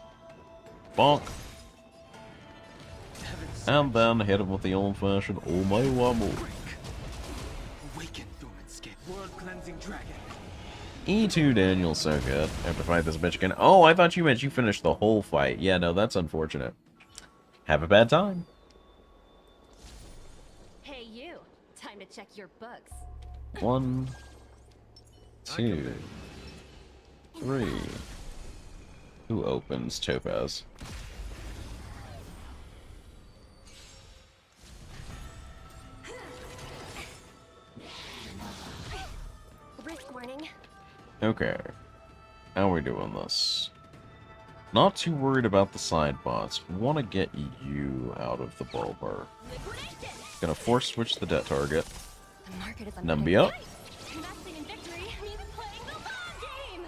Bonk. And then hit him with the old-fashioned "Oh my wammo." Awaken dormant scale. World cleansing dragon. E2 Daniel, so good. I have to fight this bitch again. Oh, I thought you meant you finished the whole fight. Yeah, no, that's unfortunate. Have a bad time. Hey, you. Time to check your books. 1, 2, 3. Who opens Topaz? Risk warning. Okay. How are we doing this? Not too worried about the side bots. Want to get you out of the ballpark. Liquidation. Gonna force switch the debt target. The market is Numby up. Investing in victory means playing the long game.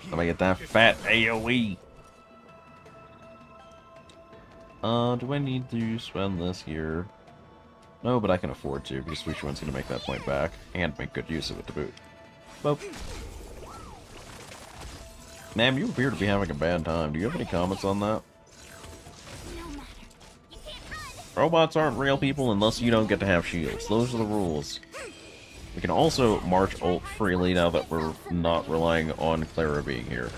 Let me get that fat AoE. Do I need to spend this here? No, but I can afford to, because Suishuan's gonna make that point back, and make good use of it to boot. Boop. Ma'am, you appear to be having a bad time. Do you have any comments on that? No matter. You can't run. Robots aren't real people unless you don't get to have shields. Those are the rules. We can also march ult freely now that we're not relying on Clara being here.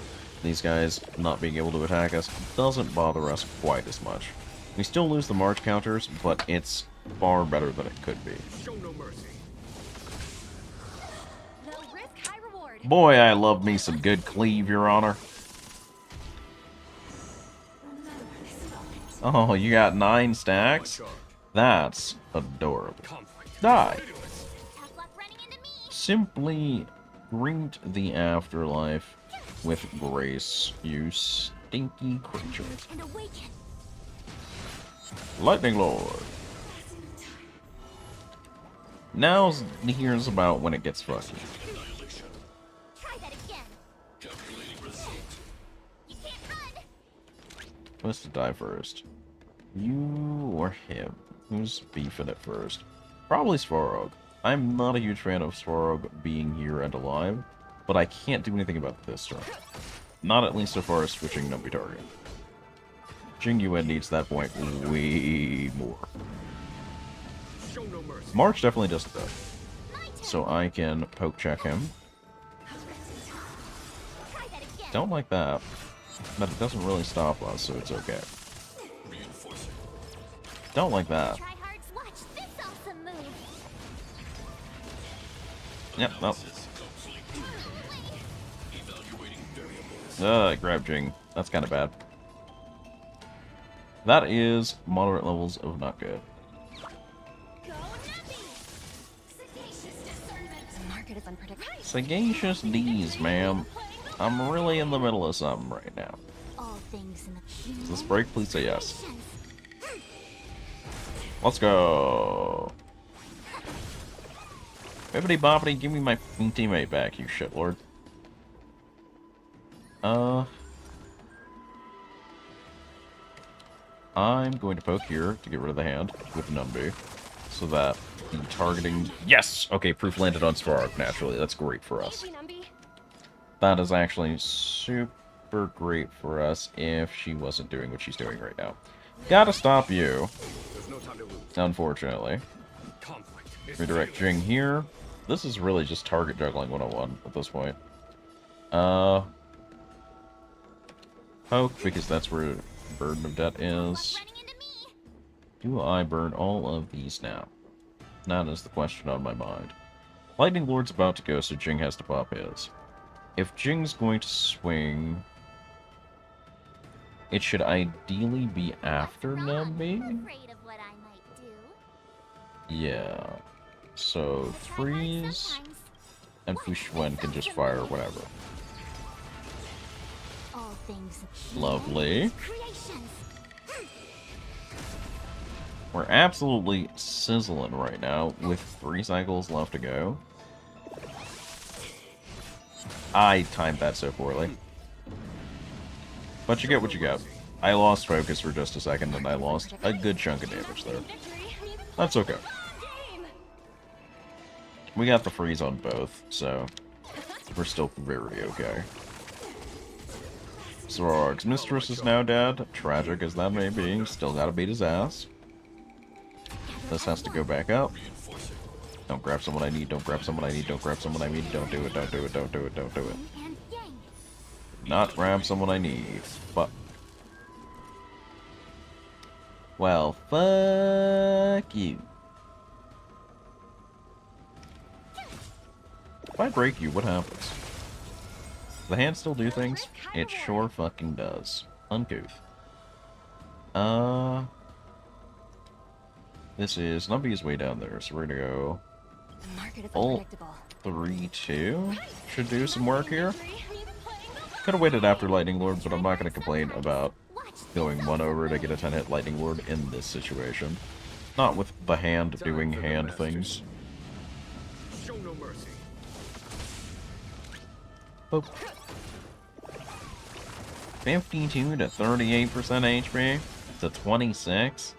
These guys not being able to attack us doesn't bother us quite as much. We still lose the march counters, but it's far better than it could be. Show no mercy. Low risk, high reward. Boy, I love me some good cleave, Your Honor. Oh, you got 9 stacks? That's adorable. Die. Tough luck running into me. Simply greet the afterlife with grace, you stinky creature. And awaken. Lightning Lord. Now's here's about when it gets fucky. Try that again. Calculating result. You can't run. Who has to die first? You or him? Who's beefing it first? Probably Svarog. I'm not a huge fan of Svarog being here and alive, but I can't do anything about this turn. Not at least so far as switching Numby target. Jingyuan needs that point way more. Show no mercy. March definitely does it though. So I can poke check him. Try that again. Don't like that. But it doesn't really stop us, so it's okay. Reinforcing. Don't like that. Try hard Yep, nope. Grab Jing. That's kind of bad. That is moderate levels of not good. Sagacious D's, ma'am. I'm really in the middle of something right now. Does this break? Please say yes. Let's go. Bibbidi bobbidi, give me my teammate back, you shitlord. I'm going to poke here to get rid of the hand with Numby, so that the targeting... Yes! Okay, proof landed on Svarog, naturally. That's great for us. That is actually super great for us if she wasn't doing what she's doing right now. Gotta stop you. Unfortunately. Redirect Jing here. This is really just target juggling 101 at this point. Poke, because that's where Burden of Debt is. Do I burn all of these now? That is the question on my mind. Lightning Lord's about to go, so Jing has to pop his. If Jing's going to swing... It should ideally be after Numby? Yeah. So, Freeze... And Fushuen can just fire whatever. Lovely. We're absolutely sizzling right now with 3 cycles left to go. I timed that so poorly. But you get what you get. I lost focus for just a second and I lost a good chunk of damage there. That's okay. We got the freeze on both, so we're still very okay. Svarog's mistress is now dead. Tragic as that may be, still gotta beat his ass. This has to go back up. Don't grab someone I need, don't grab someone I need, don't grab someone I need, don't do it, don't do it, don't do it, don't do it. Not grab someone I need. But well, fuck you. If I break you, what happens? Does the hand still do things? It sure fucking does. Uncouth. This is Numby is way down there, so we're gonna go. Ult 3-2 should do some work here. Could have waited after Lightning Lord, but I'm not gonna complain about going 1 over to get a 10-hit Lightning Lord in this situation. Not with the hand doing hand things. Show no mercy. Boop. 52 to 38% HP to 26.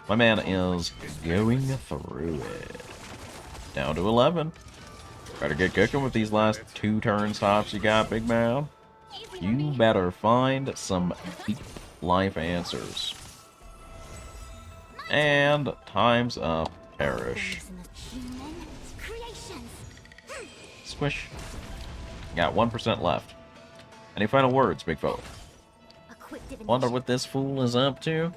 My man is going through it. Down to 11. Better get cooking with these last 2 turns tops you got, big man. You better find some deep life answers. And time's up. Perish. Squish. Got 1% left. Any final words, big fella? Wonder what this fool is up to?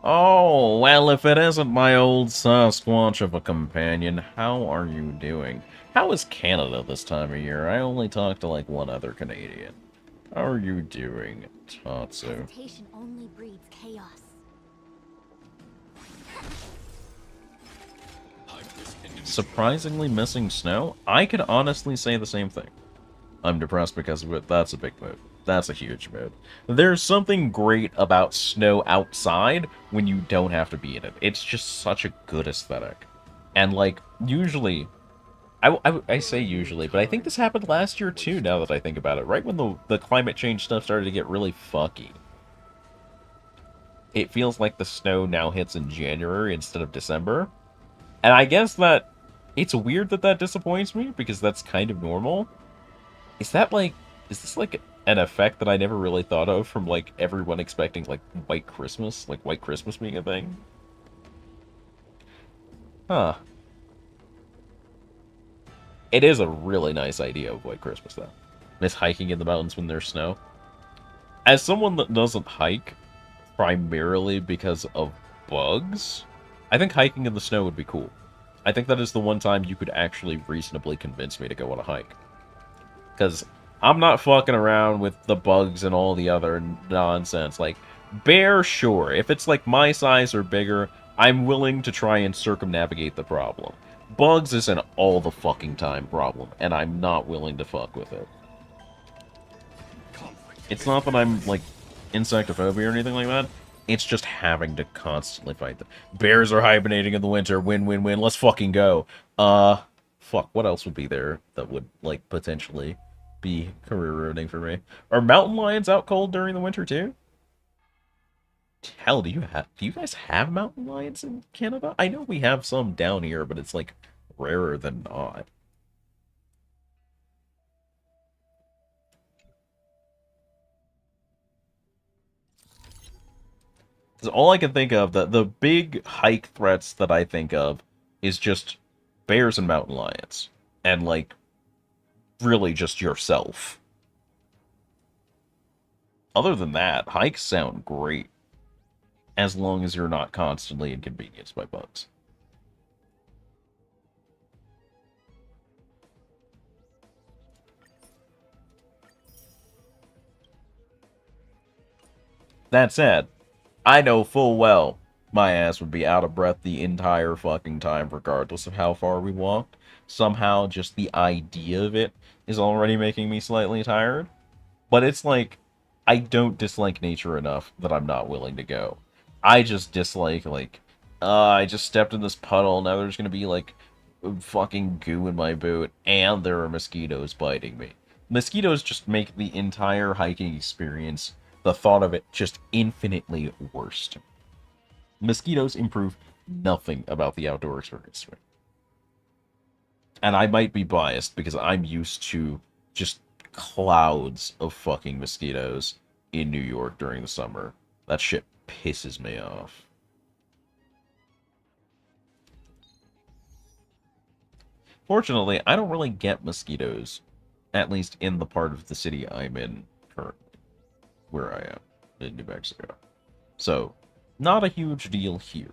Oh, well, if it isn't my old Sasquatch of a companion, how are you doing? How is Canada this time of year? I only talked to, like, 1 other Canadian. How are you doing, Tatsu? Hesitation only breeds chaos. Surprisingly missing snow? I could honestly say the same thing. I'm depressed because of it. That's a big mood. That's a huge mood. There's something great about snow outside when you don't have to be in it. It's just such a good aesthetic. And, like, usually... I say usually, but I think this happened last year too, now that I think about it. Right when the climate change stuff started to get really fucky. It feels like the snow now hits in January instead of December. And I guess that... It's weird that that disappoints me, because that's kind of normal. Is that, like... Is this, like, an effect that I never really thought of from, like, everyone expecting, like, White Christmas? Like, White Christmas being a thing? Huh. It is a really nice idea of White Christmas, though. Miss hiking in the mountains when there's snow. As someone that doesn't hike primarily because of bugs, I think hiking in the snow would be cool. I think that is the one time you could actually reasonably convince me to go on a hike. Because I'm not fucking around with the bugs and all the other nonsense. Like, bear, sure. If it's like my size or bigger, I'm willing to try and circumnavigate the problem. Bugs is an all the fucking time problem, and I'm not willing to fuck with it. It's not that I'm, like, insectophobia or anything like that. It's just having to constantly fight them. Bears are hibernating in the winter. Win, win, win. Let's fucking go. Fuck, what else would be there that would, like, potentially be career ruining for me? Are mountain lions out cold during the winter, too? Hell, do you guys have mountain lions in Canada? I know we have some down here, but it's, like, rarer than not. All I can think of, the big hike threats that I think of is just bears and mountain lions. And, like, really just yourself. Other than that, hikes sound great. As long as you're not constantly inconvenienced by bugs. That said, I know full well my ass would be out of breath the entire fucking time, regardless of how far we walked. Somehow, just the idea of it is already making me slightly tired. But it's like, I don't dislike nature enough that I'm not willing to go. I just dislike, like, I just stepped in this puddle, now there's gonna be, like, fucking goo in my boot, and there are mosquitoes biting me. Mosquitoes just make the entire hiking experience, the thought of it, just infinitely worse. Mosquitoes improve nothing about the outdoor experience to me. And I might be biased because I'm used to just clouds of fucking mosquitoes in New York during the summer. That shit pisses me off. Fortunately, I don't really get mosquitoes, at least in the part of the city I'm in currently. Where I am, in New Mexico. So, not a huge deal here.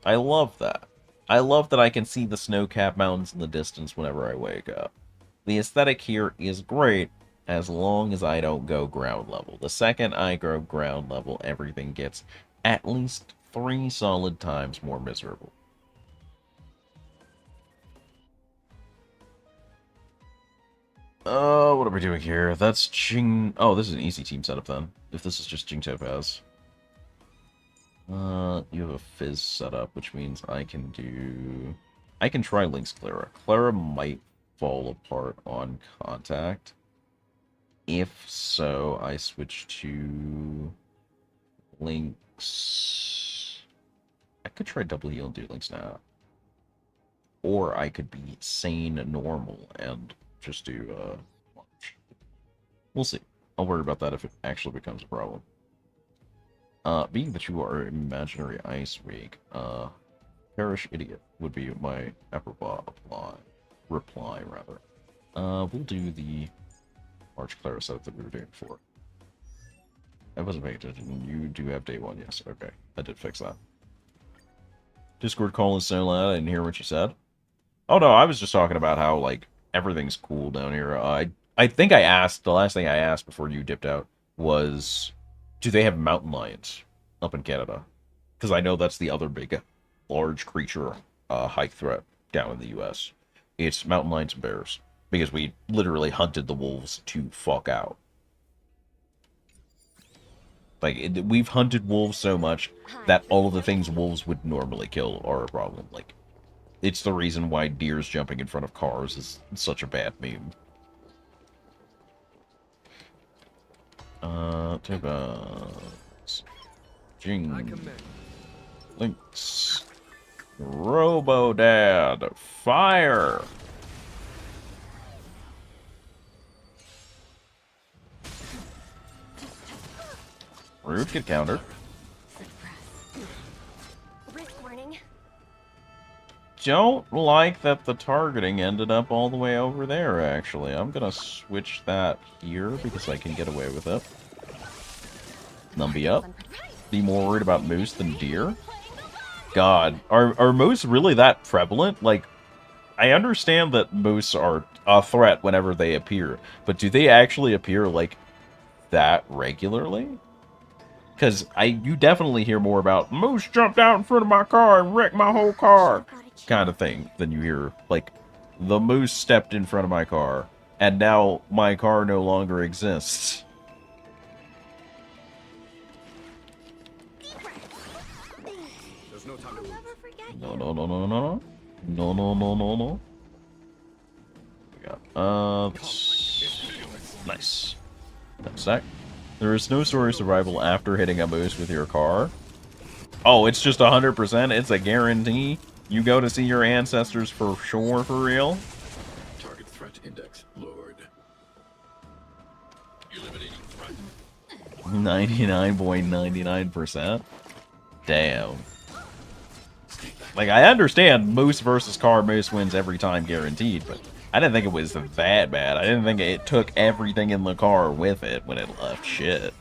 I love that. I love that I can see the snow-capped mountains in the distance whenever I wake up. The aesthetic here is great, as long as I don't go ground level. The second I go ground level, everything gets at least 3 solid times more miserable. What are we doing here? That's Jing... Oh, this is an easy team setup then. If this is just Jing Topaz. You have a Fizz setup, which means I can do... I can try Link's Clara. Clara might fall apart on contact. If so, I switch to... Link's... I could try double heal and do Link's now. Or I could be sane normal and just do, launch. We'll see. I'll worry about that if it actually becomes a problem. Being that you are imaginary ice weak, perish idiot would be my reply, rather. We'll do the March Clara setup that we were doing before. I wasn't paying attention. You do have day 1, yes. Okay, I did fix that. Discord call is so loud, I didn't hear what you said. Oh no, I was just talking about how, like, everything's cool down here. I think I asked, the last thing I asked before you dipped out was, do they have mountain lions up in Canada? Because I know that's the other big, large creature hike threat down in the U.S. It's mountain lions and bears. Because we literally hunted the wolves to fuck out. Like, we've hunted wolves so much that all of the things wolves would normally kill are a problem. Like, it's the reason why deers jumping in front of cars is such a bad meme. Topaz. Jing. Lynx. Robo-Dad. Fire! Rude, get countered. Don't like that the targeting ended up all the way over there, actually. I'm gonna switch that here because I can get away with it. Numby up. Be more worried about moose than deer. God, are moose really that prevalent? Like, I understand that moose are a threat whenever they appear, but do they actually appear like that regularly? Because you definitely hear more about moose jumped out in front of my car and wrecked my whole car kind of thing than you hear like the moose stepped in front of my car and now my car no longer exists. There's no time to lose. No, no, no, no, no, no. No, no, no, no, no. We got, nice. That's that. There is no story of survival after hitting a moose with your car. Oh, it's just 100%? It's a guarantee? You go to see your ancestors for sure, for real? Target threat index lowered. Eliminating threat. 99.99%? Damn. Like, I understand moose versus car, moose wins every time guaranteed, but I didn't think it was that bad. I didn't think it took everything in the car with it when it left. Shit.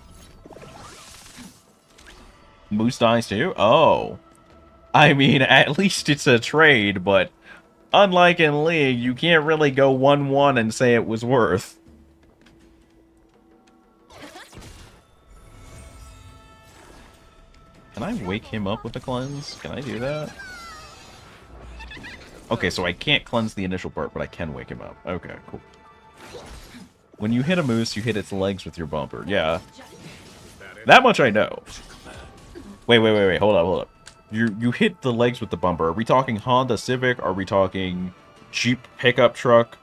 Moose dies too? Oh. I mean, at least it's a trade, but unlike in League, you can't really go 1-1 and say it was worth. Can I wake him up with the cleanse? Can I do that? Okay, so I can't cleanse the initial part, but I can wake him up. Okay, cool. When you hit a moose, you hit its legs with your bumper. Yeah. That much I know. Wait. Hold up. You hit the legs with the bumper. Are we talking Honda Civic? Are we talking Jeep pickup truck?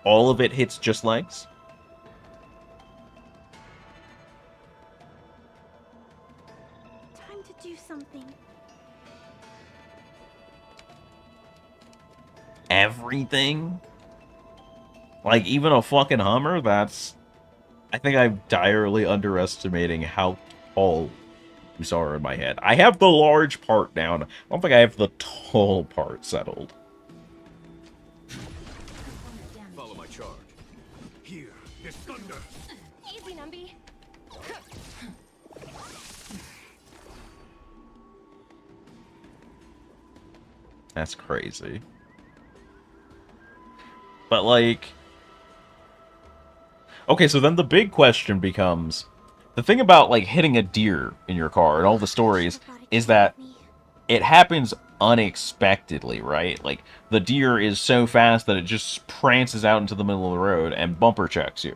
All of it hits just legs? Time to do something. Everything? Like, even a fucking Hummer? That's... I think I'm direly underestimating how tall you saw in my head. I have the large part down. I don't think I have the tall part settled. Follow my charge. Here, this thunder. Easy, Numby. That's crazy. But, like... Okay, so then the big question becomes... The thing about, like, hitting a deer in your car and all the stories is that it happens unexpectedly, right? Like, the deer is so fast that it just prances out into the middle of the road and bumper checks you.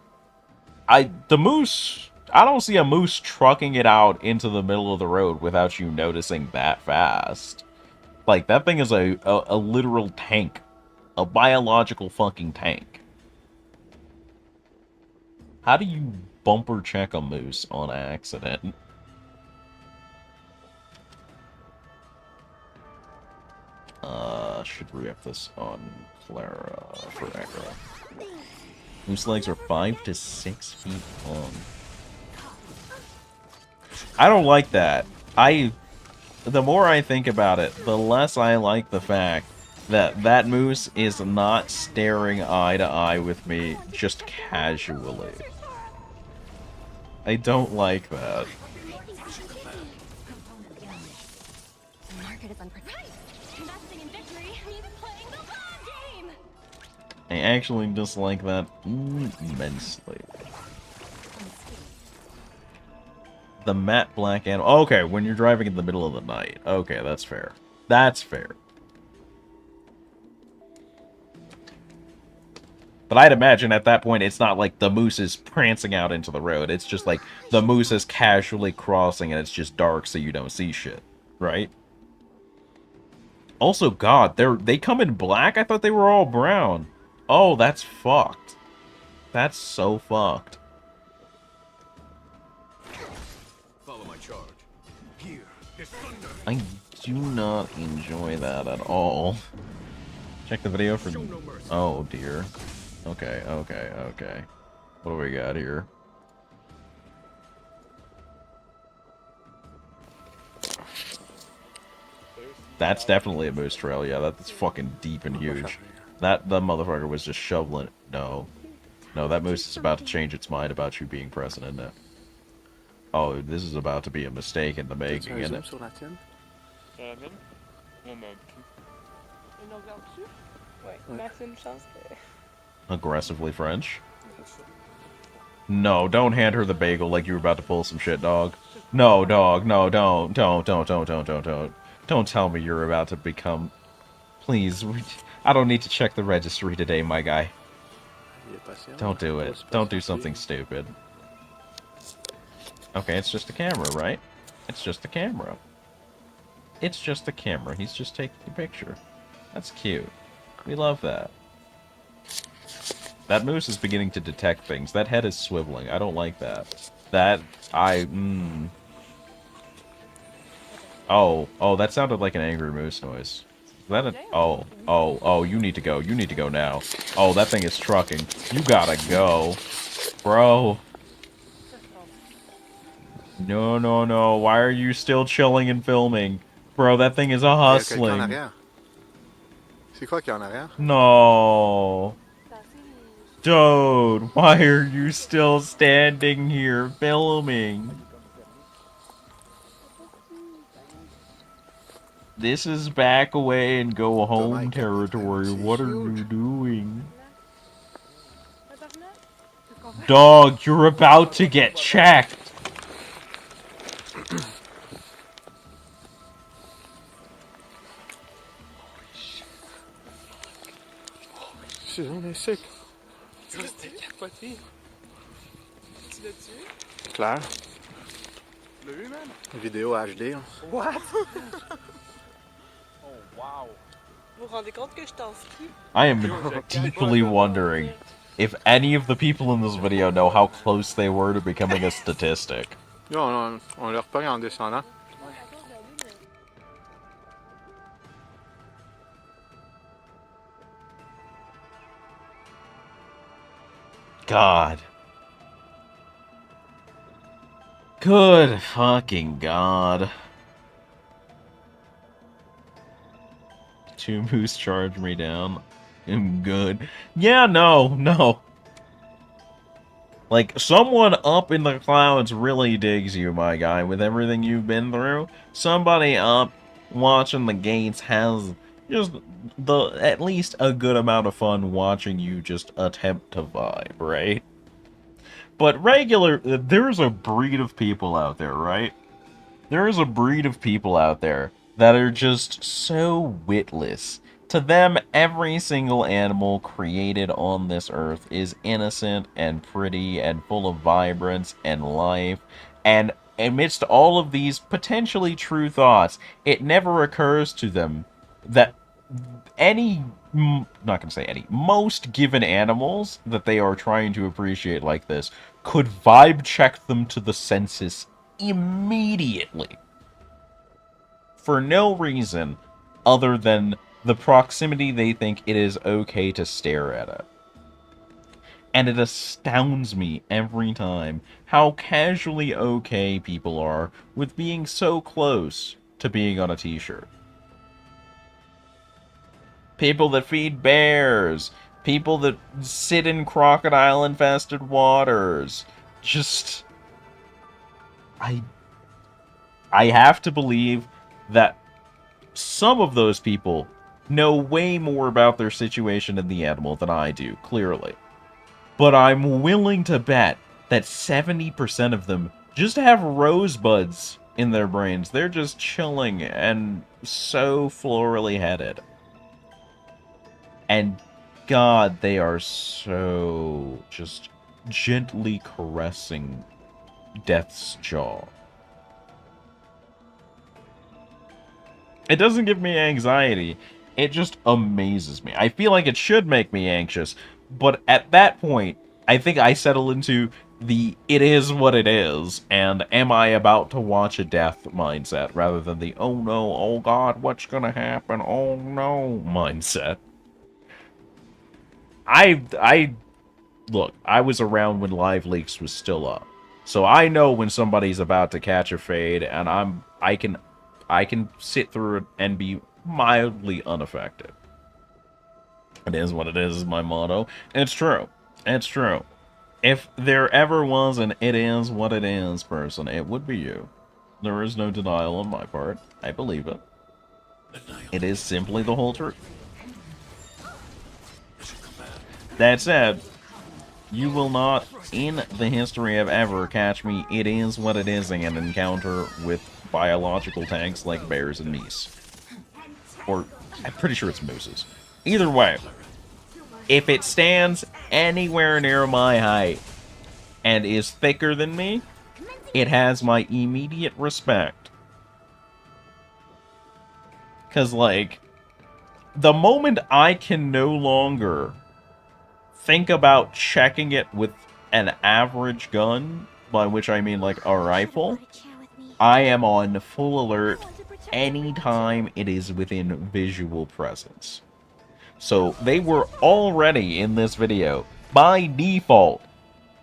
The moose... I don't see a moose trucking it out into the middle of the road without you noticing that fast. Like, that thing is a literal tank. A biological fucking tank. How do you bumper check a moose on accident? Should re-up this on Clara for Echo. Moose legs are 5 to 6 feet long. I don't like that. The more I think about it, the less I like the fact that that moose is not staring eye to eye with me just casually. I don't like that. I actually dislike that immensely. The matte black animal. Okay, when you're driving in the middle of the night. Okay, that's fair. That's fair. But I'd imagine at that point it's not like the moose is prancing out into the road. It's just like the moose is casually crossing and it's just dark so you don't see shit. Right? Also, God, they come in black? I thought they were all brown. Oh, that's fucked. That's so fucked. Follow my charge. Here, this thunder. I do not enjoy that at all. Check the video for... Oh, dear. Okay. What do we got here? That's definitely a moose trail. Yeah, that's fucking deep and huge. The motherfucker was just shoveling it. No, that moose is about to change its mind about you being president now. Oh, this is about to be a mistake in the making, isn't it? Ils l'ont reçu? Ouais. Ben, c'est une chance que... Aggressively French. No, don't hand her the bagel like you were about to pull some shit, dog. No, dog, no, don't. Don't tell me you're about to become... Please, I don't need to check the registry today, my guy. Don't do it. Don't do something stupid. Okay, it's just a camera, right? It's just a camera. It's just a camera. He's just taking a picture. That's cute. We love that. That moose is beginning to detect things. That head is swiveling. I don't like that. Oh, that sounded like an angry moose noise. Is that a... Oh, you need to go. You need to go now. Oh, that thing is trucking. You gotta go. Bro. No. Why are you still chilling and filming? Bro, that thing is a hustling. C'est quoi qu'il y a en arrière? No. Dude, why are you still standing here filming? This is back away and go home territory. What are you doing? Dog, you're about to get checked. C'est on est sick. Tu capoté. Tu l'as tué? Claire. Tu l'as eu, man? Vidéo HD. What? Oh, wow. Vous vous rendez compte que je t'en ski? I am deeply wondering if any of the people in this video know how close they were to becoming a statistic. Non, on leur pogne en descendant. God. Good fucking God. 2 moose charge me down. I'm good. Yeah, no. Like, someone up in the clouds really digs you, my guy, with everything you've been through. Somebody up watching the gates has just at least a good amount of fun watching you just attempt to vibe, right? But there's a breed of people out there, right? There is a breed of people out there that are just so witless. To them, every single animal created on this earth is innocent and pretty and full of vibrance and life. And amidst all of these potentially true thoughts, it never occurs to them that most given animals that they are trying to appreciate like this could vibe check them to the census immediately. For no reason other than the proximity they think it is okay to stare at it. And it astounds me every time how casually okay people are with being so close to being on a t-shirt. People that feed bears, people that sit in crocodile-infested waters. Just... I have to believe that some of those people know way more about their situation and the animal than I do, clearly. But I'm willing to bet that 70% of them just have rosebuds in their brains. They're just chilling and so florally headed. And God, they are so just gently caressing death's jaw. It doesn't give me anxiety. It just amazes me. I feel like it should make me anxious, but at that point, I think I settle into the it is what it is, and am I about to watch a death mindset, rather than the oh no, oh God, what's gonna happen, oh no mindset. Look, I was around when Live Leaks was still up, so I know when somebody's about to catch a fade, and I can sit through it and be mildly unaffected. It is what it is my motto. It's true. It's true. If there ever was an it is what it is person, it would be you. There is no denial on my part. I believe it. It is simply the whole truth. That said, you will not, in the history of ever, catch me. It is what it is in an encounter with biological tanks like bears and meese. Or, I'm pretty sure it's mooses. Either way, if it stands anywhere near my height and is thicker than me, it has my immediate respect. Because, like, the moment I can no longer think about checking it with an average gun, by which I mean, like, a rifle, I am on full alert anytime it is within visual presence. So, they were already, in this video, by default,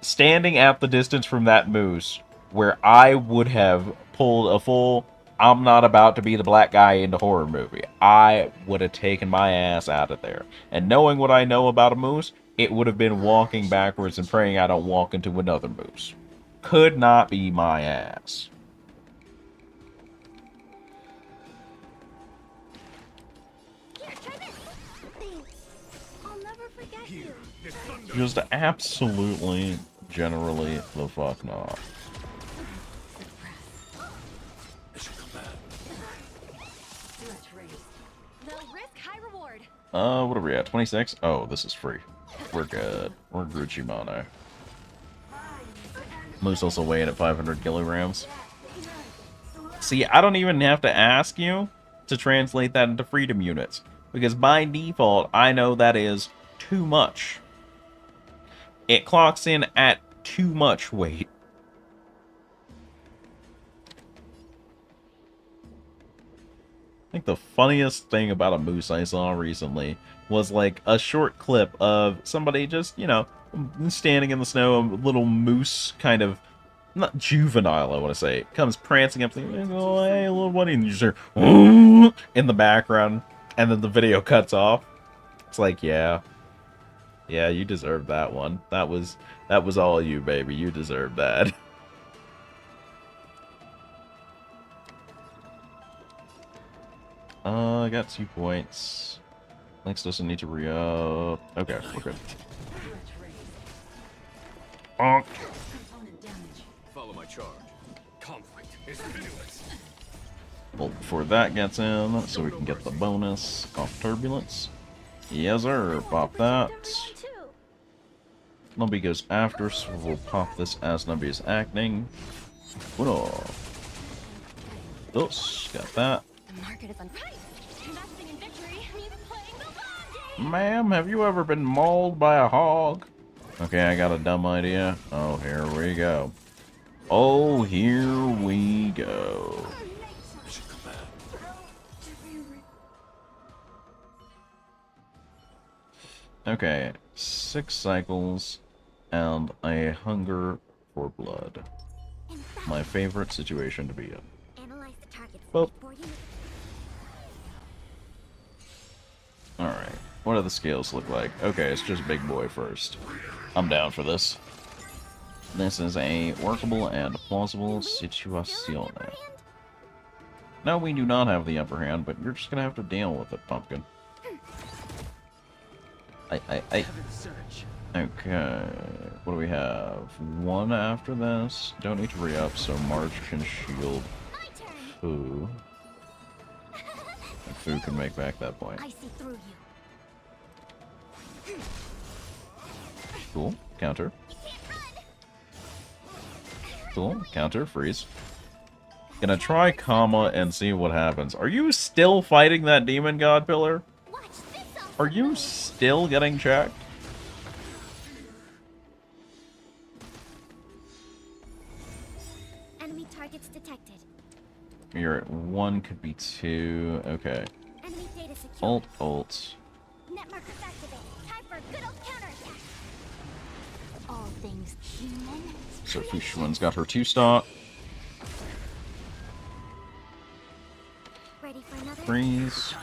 standing at the distance from that moose, where I would have pulled a full, I'm not about to be the black guy in the horror movie. I would have taken my ass out of there. And knowing what I know about a moose, it would have been walking backwards and praying I don't walk into another moose. Could not be my ass. Just absolutely, generally, the fuck not. What are we at? 26? Oh, this is free. We're good. We're Gucci Mono. Moose also weighing at 500 kilograms. See, I don't even have to ask you to translate that into freedom units. Because by default, I know that is too much. It clocks in at too much weight. I think the funniest thing about a moose I saw recently was like a short clip of somebody just, you know, standing in the snow, a little moose kind of, not juvenile, I want to say, comes prancing up, saying, oh, hey, little buddy, and you just hear, in the background, and then the video cuts off. It's like, yeah, you deserved that one. That was all you, baby. You deserved that. I got 2 points. Lynx doesn't need to re-up. Okay, we're good. Bonk. Follow my charge. Conflict is pitiless. Well, before that gets in, so we can get the bonus off turbulence. Yes, sir. Pop that. Nubby goes after, so we'll pop this as Nubby is acting. Uno. Dos. Got that. Ma'am, have you ever been mauled by a hog? Okay, I got a dumb idea. Oh, here we go. Oh, here we go. Okay, 6 cycles and a hunger for blood. My favorite situation to be in. Well, alright, what do the scales look like? Okay, it's just big boy first. I'm down for this. This is a workable and plausible situation. No, we do not have the upper hand, but you're just gonna have to deal with it, pumpkin. Okay, what do we have? 1 after this. Don't need to re-up, so March can shield Fu. And Fu can make back that point. Cool, counter. Cool, counter, freeze. Gonna try comma and see what happens. Are you still fighting that demon god pillar? Are you still getting checked? Enemy targets detected. You're at 1, could be 2. Okay. Enemy data secure. Alt. Net markers activated. Time for a good old counterattack. All things human. So Fushuan's got her 2-stock. Ready for another? Freeze.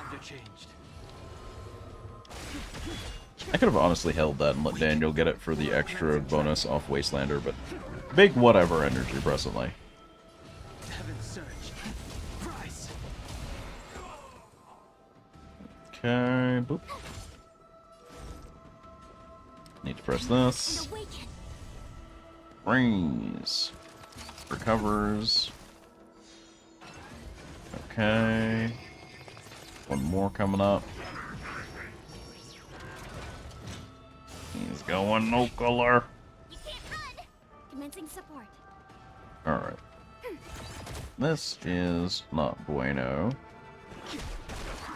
I could have honestly held that and let Daniel get it for the extra bonus off Wastelander, but big whatever energy presently. Okay, boop. Need to press this. Freeze. Recovers. Okay. One more coming up. He's going nuclear. You can't run. Commencing support. Alright. This is not bueno.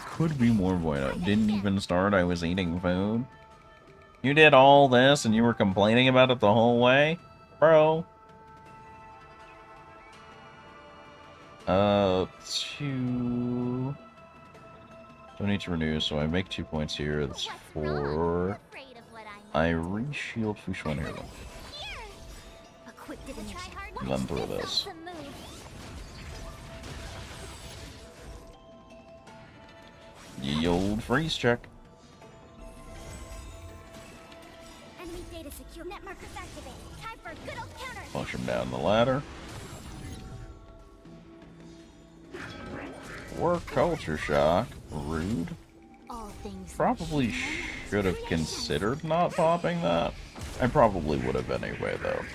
Could be more bueno. Didn't even start, I was eating food. You did all this and you were complaining about it the whole way? Bro. Two... Don't need to renew, so I make 2 points here. That's 4. I re-shield Fushuan here, then. And then throw this. Ye old freeze check. Enemy data secure. Net markers activated. Time for a good old counter. Push him down the ladder. Or culture shock. Rude. Probably should have considered not popping that. I probably would have anyway, though.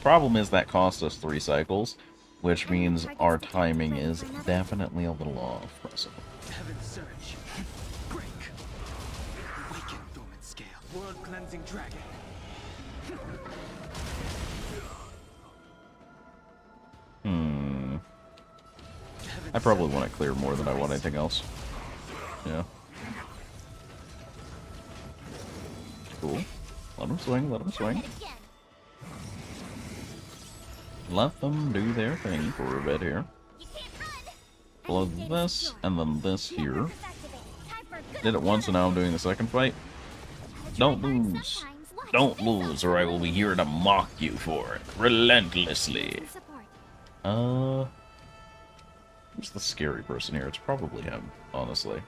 Problem is that cost us 3 cycles, which means our timing is definitely a little off. Heaven surge. Break. Awaken dormant scale. World cleansing dragon. I probably want to clear more than I want anything else. Yeah. Cool. Let them swing, let them swing. Let them do their thing for a bit here. Blow this, and then this here. Did it once, and now I'm doing the second fight. Don't lose. Don't lose, or I will be here to mock you for it. Relentlessly. Who's the scary person here? It's probably him, honestly.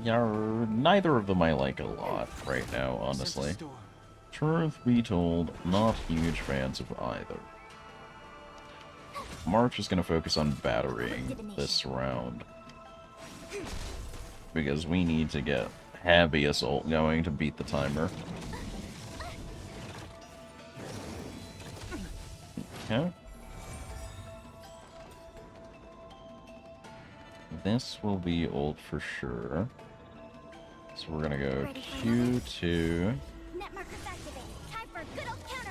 Neither of them I like a lot right now, honestly. Truth be told, not huge fans of either. March is going to focus on battering this round. Because we need to get heavy assault going to beat the timer. Okay. This will be ult for sure. So we're gonna go Q2.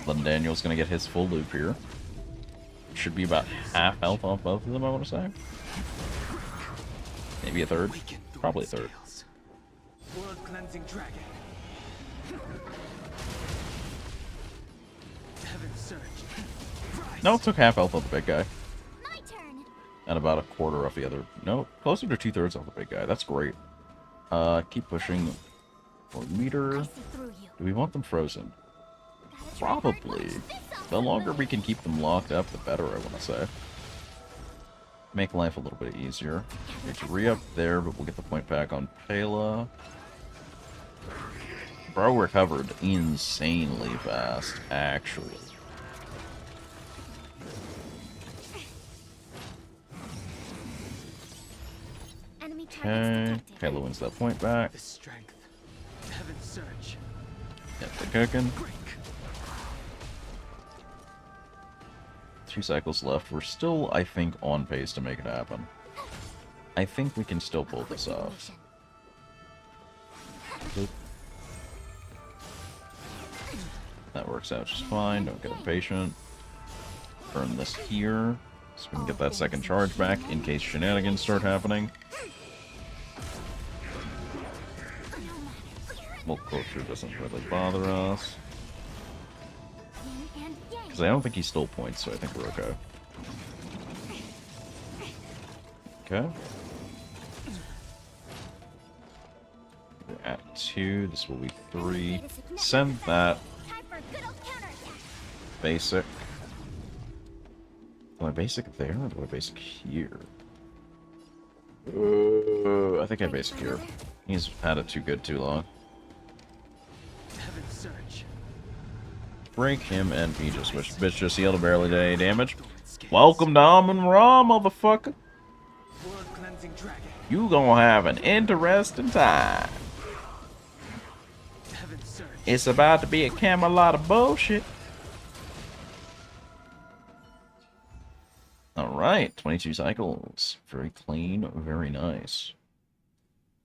Then Daniel's gonna get his full loop here. Should be about half health off both of them, I want to say. Maybe a third. Probably a third. World cleansing dragon. Heaven surge. No, took half health off the big guy. And about a quarter off the other. No, closer to 2/3 off the big guy. That's great. Keep pushing. 4 meter. Do we want them frozen? Probably. The longer we can keep them locked up, the better, I want to say. Make life a little bit easier. Need to re-up there, but we'll get the point back on Pela. Bro recovered insanely fast, actually. Okay, Halo wins that point back. The strength. Heaven surge. Get the cooking. 2 cycles left. We're still, I think, on pace to make it happen. I think we can still pull this off. Boop. That works out just fine. Don't get impatient. Burn this here, so we can get that second charge back in case shenanigans start happening. Well, culture doesn't really bother us. Because I don't think he stole points, so I think we're okay. Okay. We're at 2. This will be 3. Send that. Basic. Do I basic there, or do I basic here? I think I basic here. He's had it too good too long. Break him and he just switched. Bitch just healed a barely any damage. Welcome to Amon Ra, motherfucker. You gonna have an interesting time. It's about to be a Camelot of bullshit. Alright, 22 cycles. Very clean, very nice.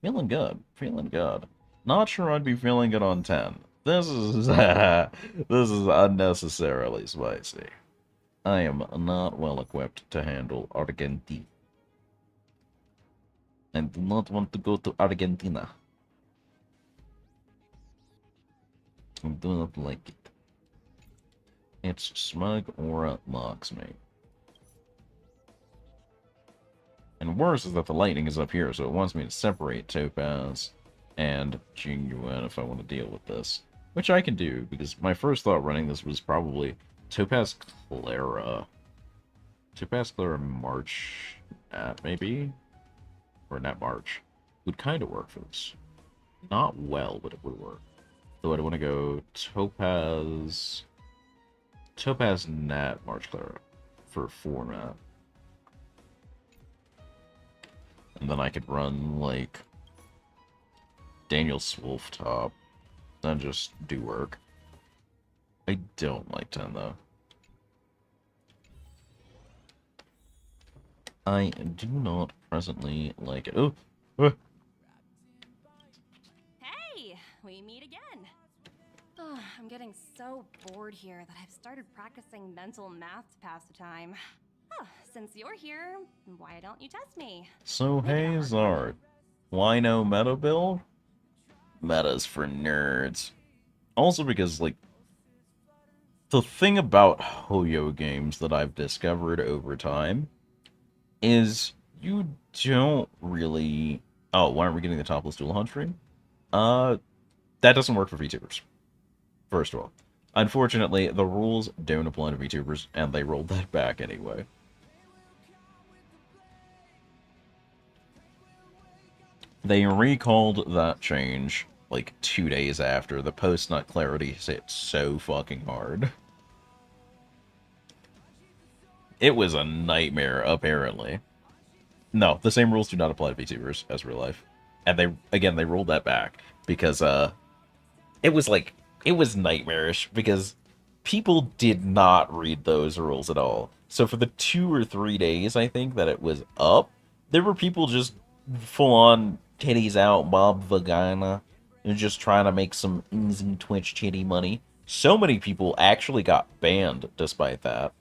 Feeling good, feeling good. Not sure I'd be feeling good on 10. This is this is unnecessarily spicy. I am not well equipped to handle Argentina. I do not want to go to Argentina. I do not like it. It's smug aura mocks me. And worse is that the lightning is up here, so it wants me to separate Topaz and Genuine if I want to deal with this. Which I can do, because my first thought running this was probably Topaz Clara. Topaz Clara March Nat, maybe? Or Nat March. Would kind of work for this. Not well, but it would work. So I'd want to go Topaz Nat March Clara for 4 Nat. And then I could run, like, Daniel Swolf top. And just do work. I don't like 10, though. I do not presently like it. Oh! Hey! We meet again! Oh, I'm getting so bored here that I've started practicing mental math to pass the time. Oh, since you're here, why don't you test me? So, hey, Zard. Why no meta build? Meta's for nerds. Also because, like, the thing about Hoyo games that I've discovered over time is you don't really... Oh, why aren't we getting the topless Dullahan stream? That doesn't work for VTubers. First of all. Unfortunately, the rules don't apply to VTubers, and they rolled that back anyway. They recalled that change, like, 2 days after the post-nut clarity hit so fucking hard. It was a nightmare, apparently. No, the same rules do not apply to VTubers as real life. And they rolled that back, because, it was nightmarish, because people did not read those rules at all. So for the 2 or 3 days, I think, that it was up, there were people just full-on titties out, Bob Vagina, and just trying to make some easy Twitch titty money. So many people actually got banned despite that.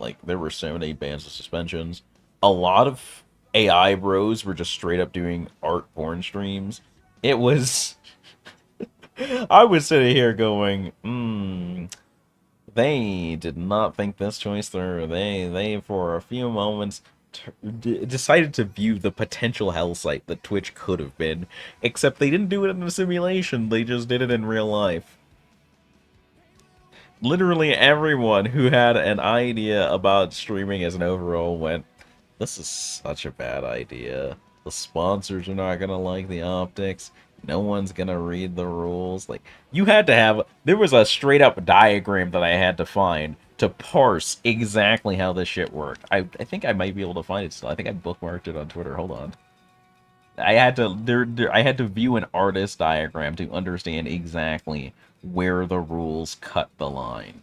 Like, there were so many bans and suspensions. A lot of AI bros were just straight up doing art porn streams. It was... I was sitting here going, they did not think this choice through. They for a few moments decided to view the potential hell site that Twitch could have been, except they didn't do it in a simulation, they just did it in real life. Literally everyone who had an idea about streaming as an overall went, this is such a bad idea. The sponsors are not gonna like the optics. No one's gonna read the rules. Like, you had to have... There was a straight-up diagram that I had to find to parse exactly how this shit worked. I think I might be able to find it still. I think I bookmarked it on Twitter. Hold on. I had to... I had to view an artist diagram to understand exactly where the rules cut the line.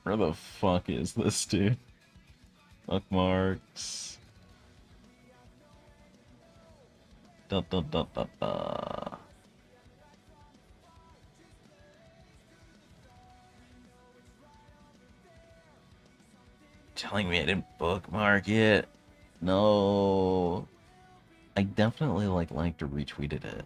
Where the fuck is this, dude? Bookmarks... Da, da, da, da, da. Telling me I didn't bookmark it? No. I definitely like to retweeted it.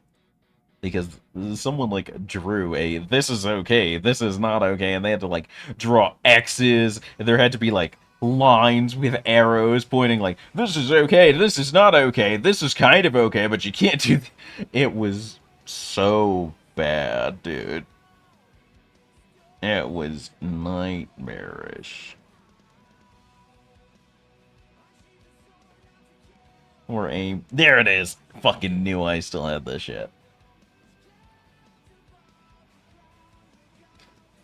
Because someone like drew a this is okay, this is not okay, and they had to like draw X's, and there had to be like lines with arrows pointing like, this is okay, this is not okay, this is kind of okay, but you can't do it was so bad, dude. It was nightmarish. Or aim. There it is! Fucking knew I still had this shit.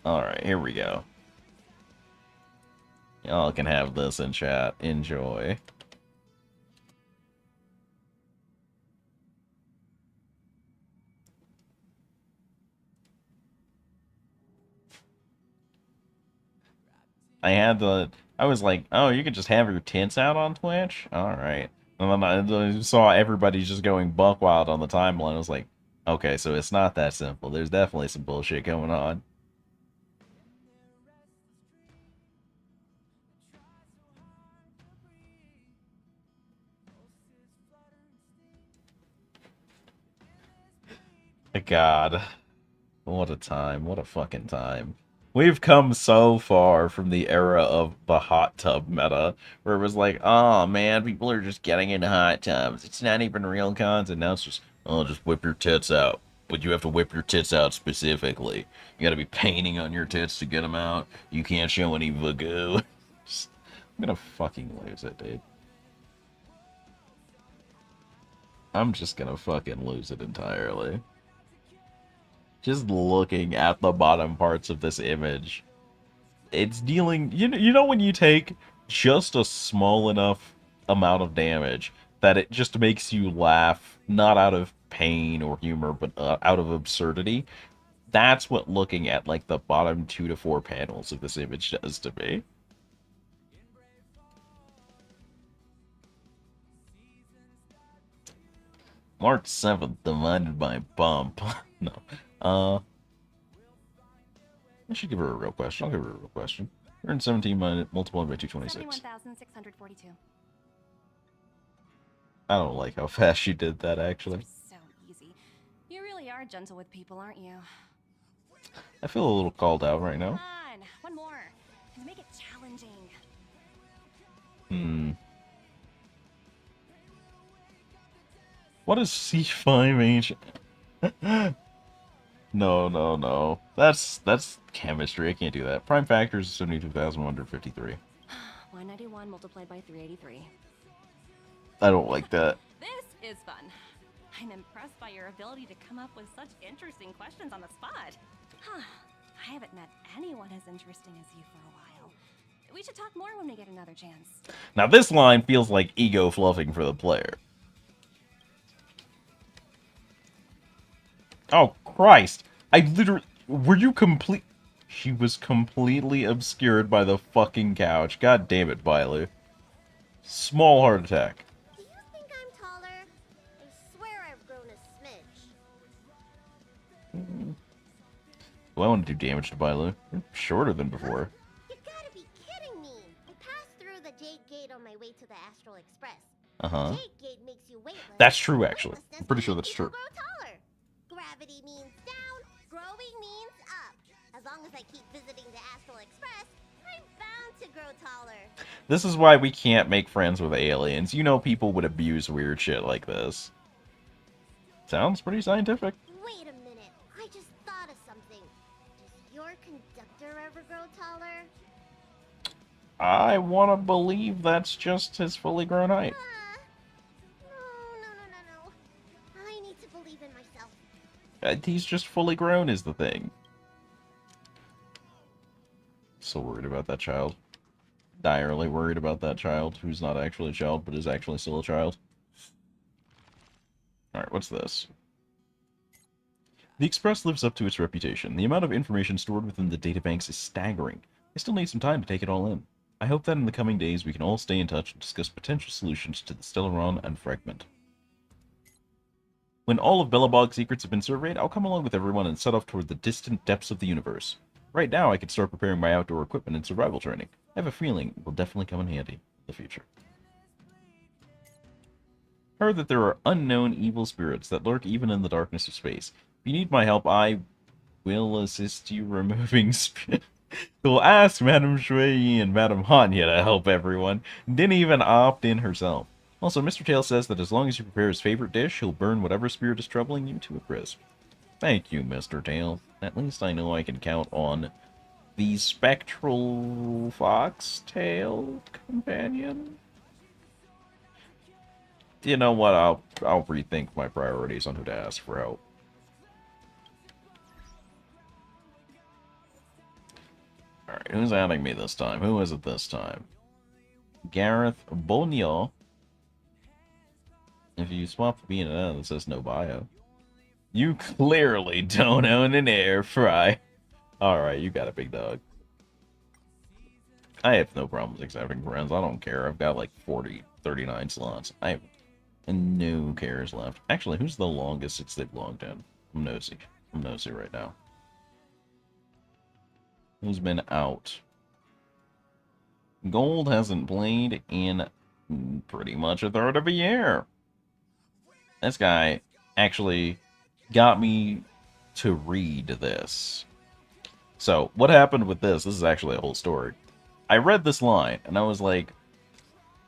Alright, here we go. Y'all can have this in chat. Enjoy. I was like, oh, you can just have your tits out on Twitch? Alright. And then I saw everybody just going buck wild on the timeline. I was like, okay, so it's not that simple. There's definitely some bullshit going on. God. What a time. What a fucking time. We've come so far from the era of the hot tub meta, where it was like, oh man, people are just getting into hot tubs. It's not even real content. Now it's just, oh, just whip your tits out. But you have to whip your tits out specifically. You gotta be painting on your tits to get them out. You can't show any vagoo. I'm gonna fucking lose it, dude. I'm just gonna fucking lose it entirely. Just looking at the bottom parts of this image, it's dealing... You know when you take just a small enough amount of damage that it just makes you laugh, not out of pain or humor, but out of absurdity? That's what looking at, like, the bottom 2 to 4 panels of this image does to me. March 7th, divided by bump. No. I should give her a real question. I'll give her a real question. 117 multiplied by 226. 71,642. I don't like how fast she did that, actually. So easy. You really are gentle with people, aren't you? I feel a little called out right now. Come on, one more. And make it challenging. What is C5H? No. That's chemistry. I can't do that. Prime factor is 72,153. 191 multiplied by 383. I don't like that. This is fun. I'm impressed by your ability to come up with such interesting questions on the spot. Huh. I haven't met anyone as interesting as you for a while. We should talk more when we get another chance. Now this line feels like ego fluffing for the player. Oh, Christ. I literally... Were you complete... She was completely obscured by the fucking couch. God damn it, Bailu. Small heart attack. Do you think I'm taller? I swear I've grown a smidge. Do I want to do damage to Bailu? You're shorter than before. You gotta be kidding me! I passed through the Jade Gate on my way to the Astral Express. Uh-huh. Jade Gate makes you weightless. That's true, actually. I'm pretty sure that's true. Grow taller. Gravity means down, growing means up. As long as I keep visiting the Astral Express, I'm bound to grow taller. This is why we can't make friends with aliens. You know people would abuse weird shit like this. Sounds pretty scientific. Wait a minute, I just thought of something. Does your conductor ever grow taller? I want to believe that's just his fully grown height. No. I need to believe in myself. He's just fully grown is the thing. So worried about that child. Direly worried about that child, who's not actually a child, but is actually still a child. Alright, what's this? The Express lives up to its reputation. The amount of information stored within the databanks is staggering. I still need some time to take it all in. I hope that in the coming days we can all stay in touch and discuss potential solutions to the Stellaron and Fragment. When all of Belobog's secrets have been surveyed, I'll come along with everyone and set off toward the distant depths of the universe. Right now, I can start preparing my outdoor equipment and survival training. I have a feeling it will definitely come in handy in the future. Heard that there are unknown evil spirits that lurk even in the darkness of space. If you need my help, I will assist you removing We'll ask Madame Shui and Madame Hanya to help everyone. Didn't even opt in herself. Also, Mr. Tail says that as long as you prepare his favorite dish, he'll burn whatever spirit is troubling you to a crisp. Thank you, Mr. Tail. At least I know I can count on the spectral foxtail companion. You know what? I'll rethink my priorities on who to ask for help. Alright, who's adding me this time? Who is it this time? Gareth Bonio. If you swap the B and an N, it says no bio. You clearly don't own an air fry. Alright, you got a big dog. I have no problems accepting friends. I don't care. I've got like 39 slots. I have no cares left. Actually, who's the longest since they've logged in? I'm nosy. I'm nosy right now. Who's been out? Gold hasn't played in pretty much a third of a year. This guy actually got me to read this. So, what happened with this? This is actually a whole story. I read this line, and I was like,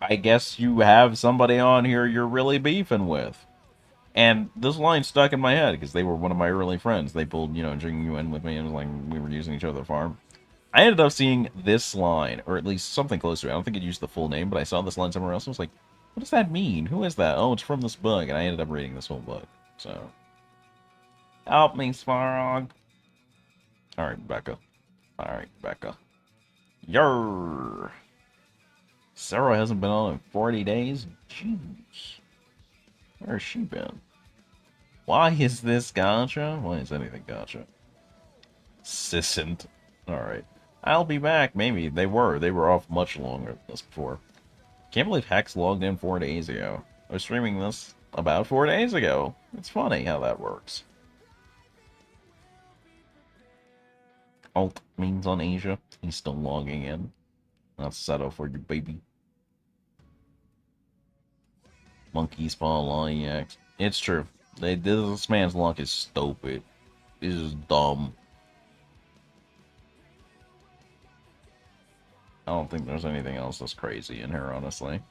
I guess you have somebody on here you're really beefing with. And this line stuck in my head, because they were one of my early friends. They pulled, you know, Jing Yu in with me, and it was like, we were using each other's farm. I ended up seeing this line, or at least something close to it. I don't think it used the full name, but I saw this line somewhere else. I was like, what does that mean? Who is that? Oh, it's from this book, and I ended up reading this whole book. So, help me, Svarog. Alright, Becca. Alright, Becca. Yarr. Sarah hasn't been on in 40 days? Jeez. Where has she been? Why is this gotcha? Why is anything gotcha? Sissant. Alright. I'll be back. Maybe. They were off much longer than this before. Can't believe Hex logged in 4 days ago. I was streaming this about 4 days ago. It's funny how that works. Alt means on Asia. He's still logging in. I'll settle for you, baby. Monkey's Paw Law EX. It's true. This man's luck is stupid. This is dumb. I don't think there's anything else that's crazy in here, honestly.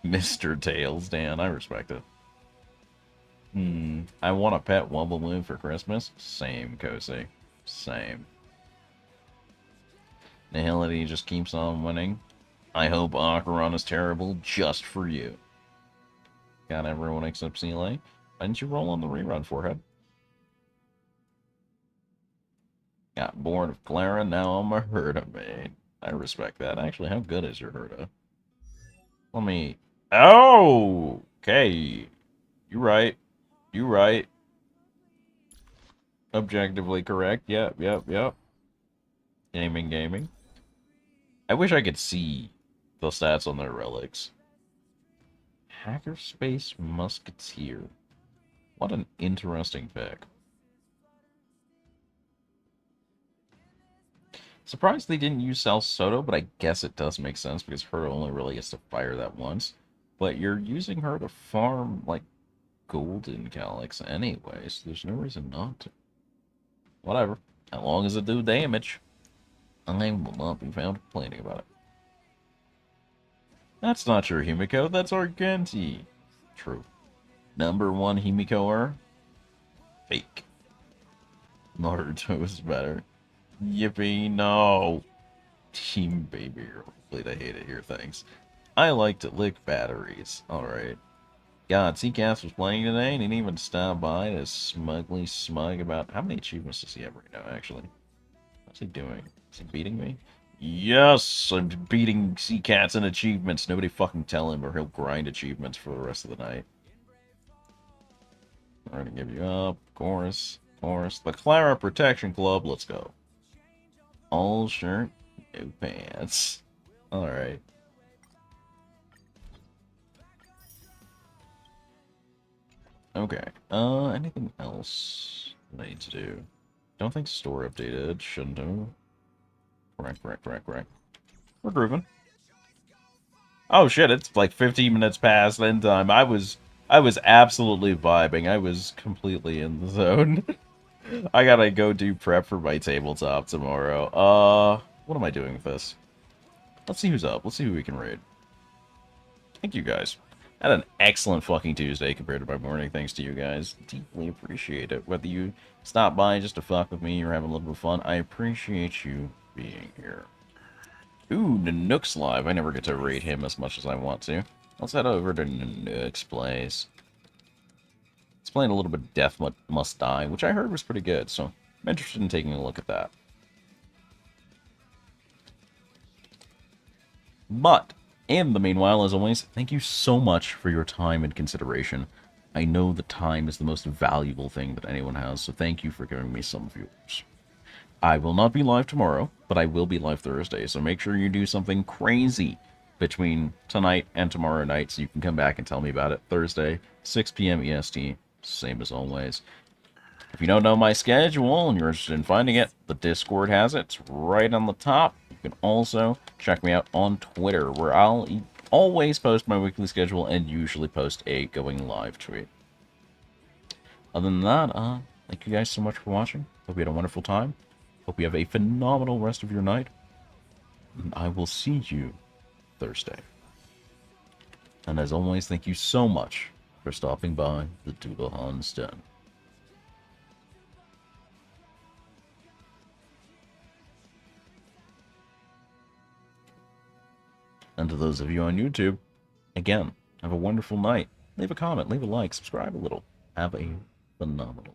Mr. Tails, Dan, I respect it. I want a pet Wubbaloo for Christmas. Same, Kosei. Same. Nihility just keeps on winning. I hope Acheron is terrible just for you. Got everyone except CLA. Why didn't you roll on the rerun, Forehead? Got bored of Clara, now I'm a Herda main. I respect that. Actually, how good is your Herda? Let me... Oh! Okay. You right. You right. Objectively correct. Yep. Gaming. I wish I could see the stats on their relics. Hackerspace Musketeer. What an interesting pick. Surprised they didn't use Sal Soto, but I guess it does make sense because her only really gets to fire that once. But you're using her to farm, like, golden calyx anyway, so there's no reason not to. Whatever. As long as it do damage, I will not be found complaining about it. That's not your Himiko, that's Argenti. True. Number 1 Himiko-er? Fake. Naruto is better. Yippee, no. Team Baby Girl. Really, I hate it here, thanks. I like to lick batteries. Alright. God, CCast was playing today and he didn't even stop by to smugly smug about... How many achievements does he have right now, actually? What's he doing? Is he beating me? Yes! I'm beating CCats in achievements. Nobody fucking tell him or he'll grind achievements for the rest of the night. I'm gonna give you up. Of course. The Clara Protection Club. Let's go. All shirt, no pants. Alright. Okay. Anything else I need to do? Don't think store updated. Shouldn't do. Correct. We're grooving. Oh shit, it's like 15 minutes past end time. I was absolutely vibing. I was completely in the zone. I gotta go do prep for my tabletop tomorrow. What am I doing with this? Let's see who's up. Let's see who we can raid. Thank you guys. Had an excellent fucking Tuesday compared to my morning. Thanks to you guys. Deeply appreciate it. Whether you stop by just to fuck with me or have a little bit of fun, I appreciate you being here. Ooh, Nanook's live. I never get to raid him as much as I want to. Let's head over to Nanook's place. It's playing a little bit of Death Must Die, which I heard was pretty good, so I'm interested in taking a look at that. But, in the meanwhile, as always, thank you so much for your time and consideration. I know that time is the most valuable thing that anyone has, so thank you for giving me some of yours. I will not be live tomorrow, but I will be live Thursday, so make sure you do something crazy between tonight and tomorrow night so you can come back and tell me about it. Thursday, 6 p.m. EST, same as always. If you don't know my schedule and you're interested in finding it, the Discord has it. It's right on the top. You can also check me out on Twitter, where I'll always post my weekly schedule and usually post a going live tweet. Other than that, thank you guys so much for watching. Hope you had a wonderful time. Hope you have a phenomenal rest of your night. And I will see you Thursday. And as always, thank you so much for stopping by the Dullahan's Den. And to those of you on YouTube, again, have a wonderful night. Leave a comment, leave a like, subscribe a little. Have a phenomenal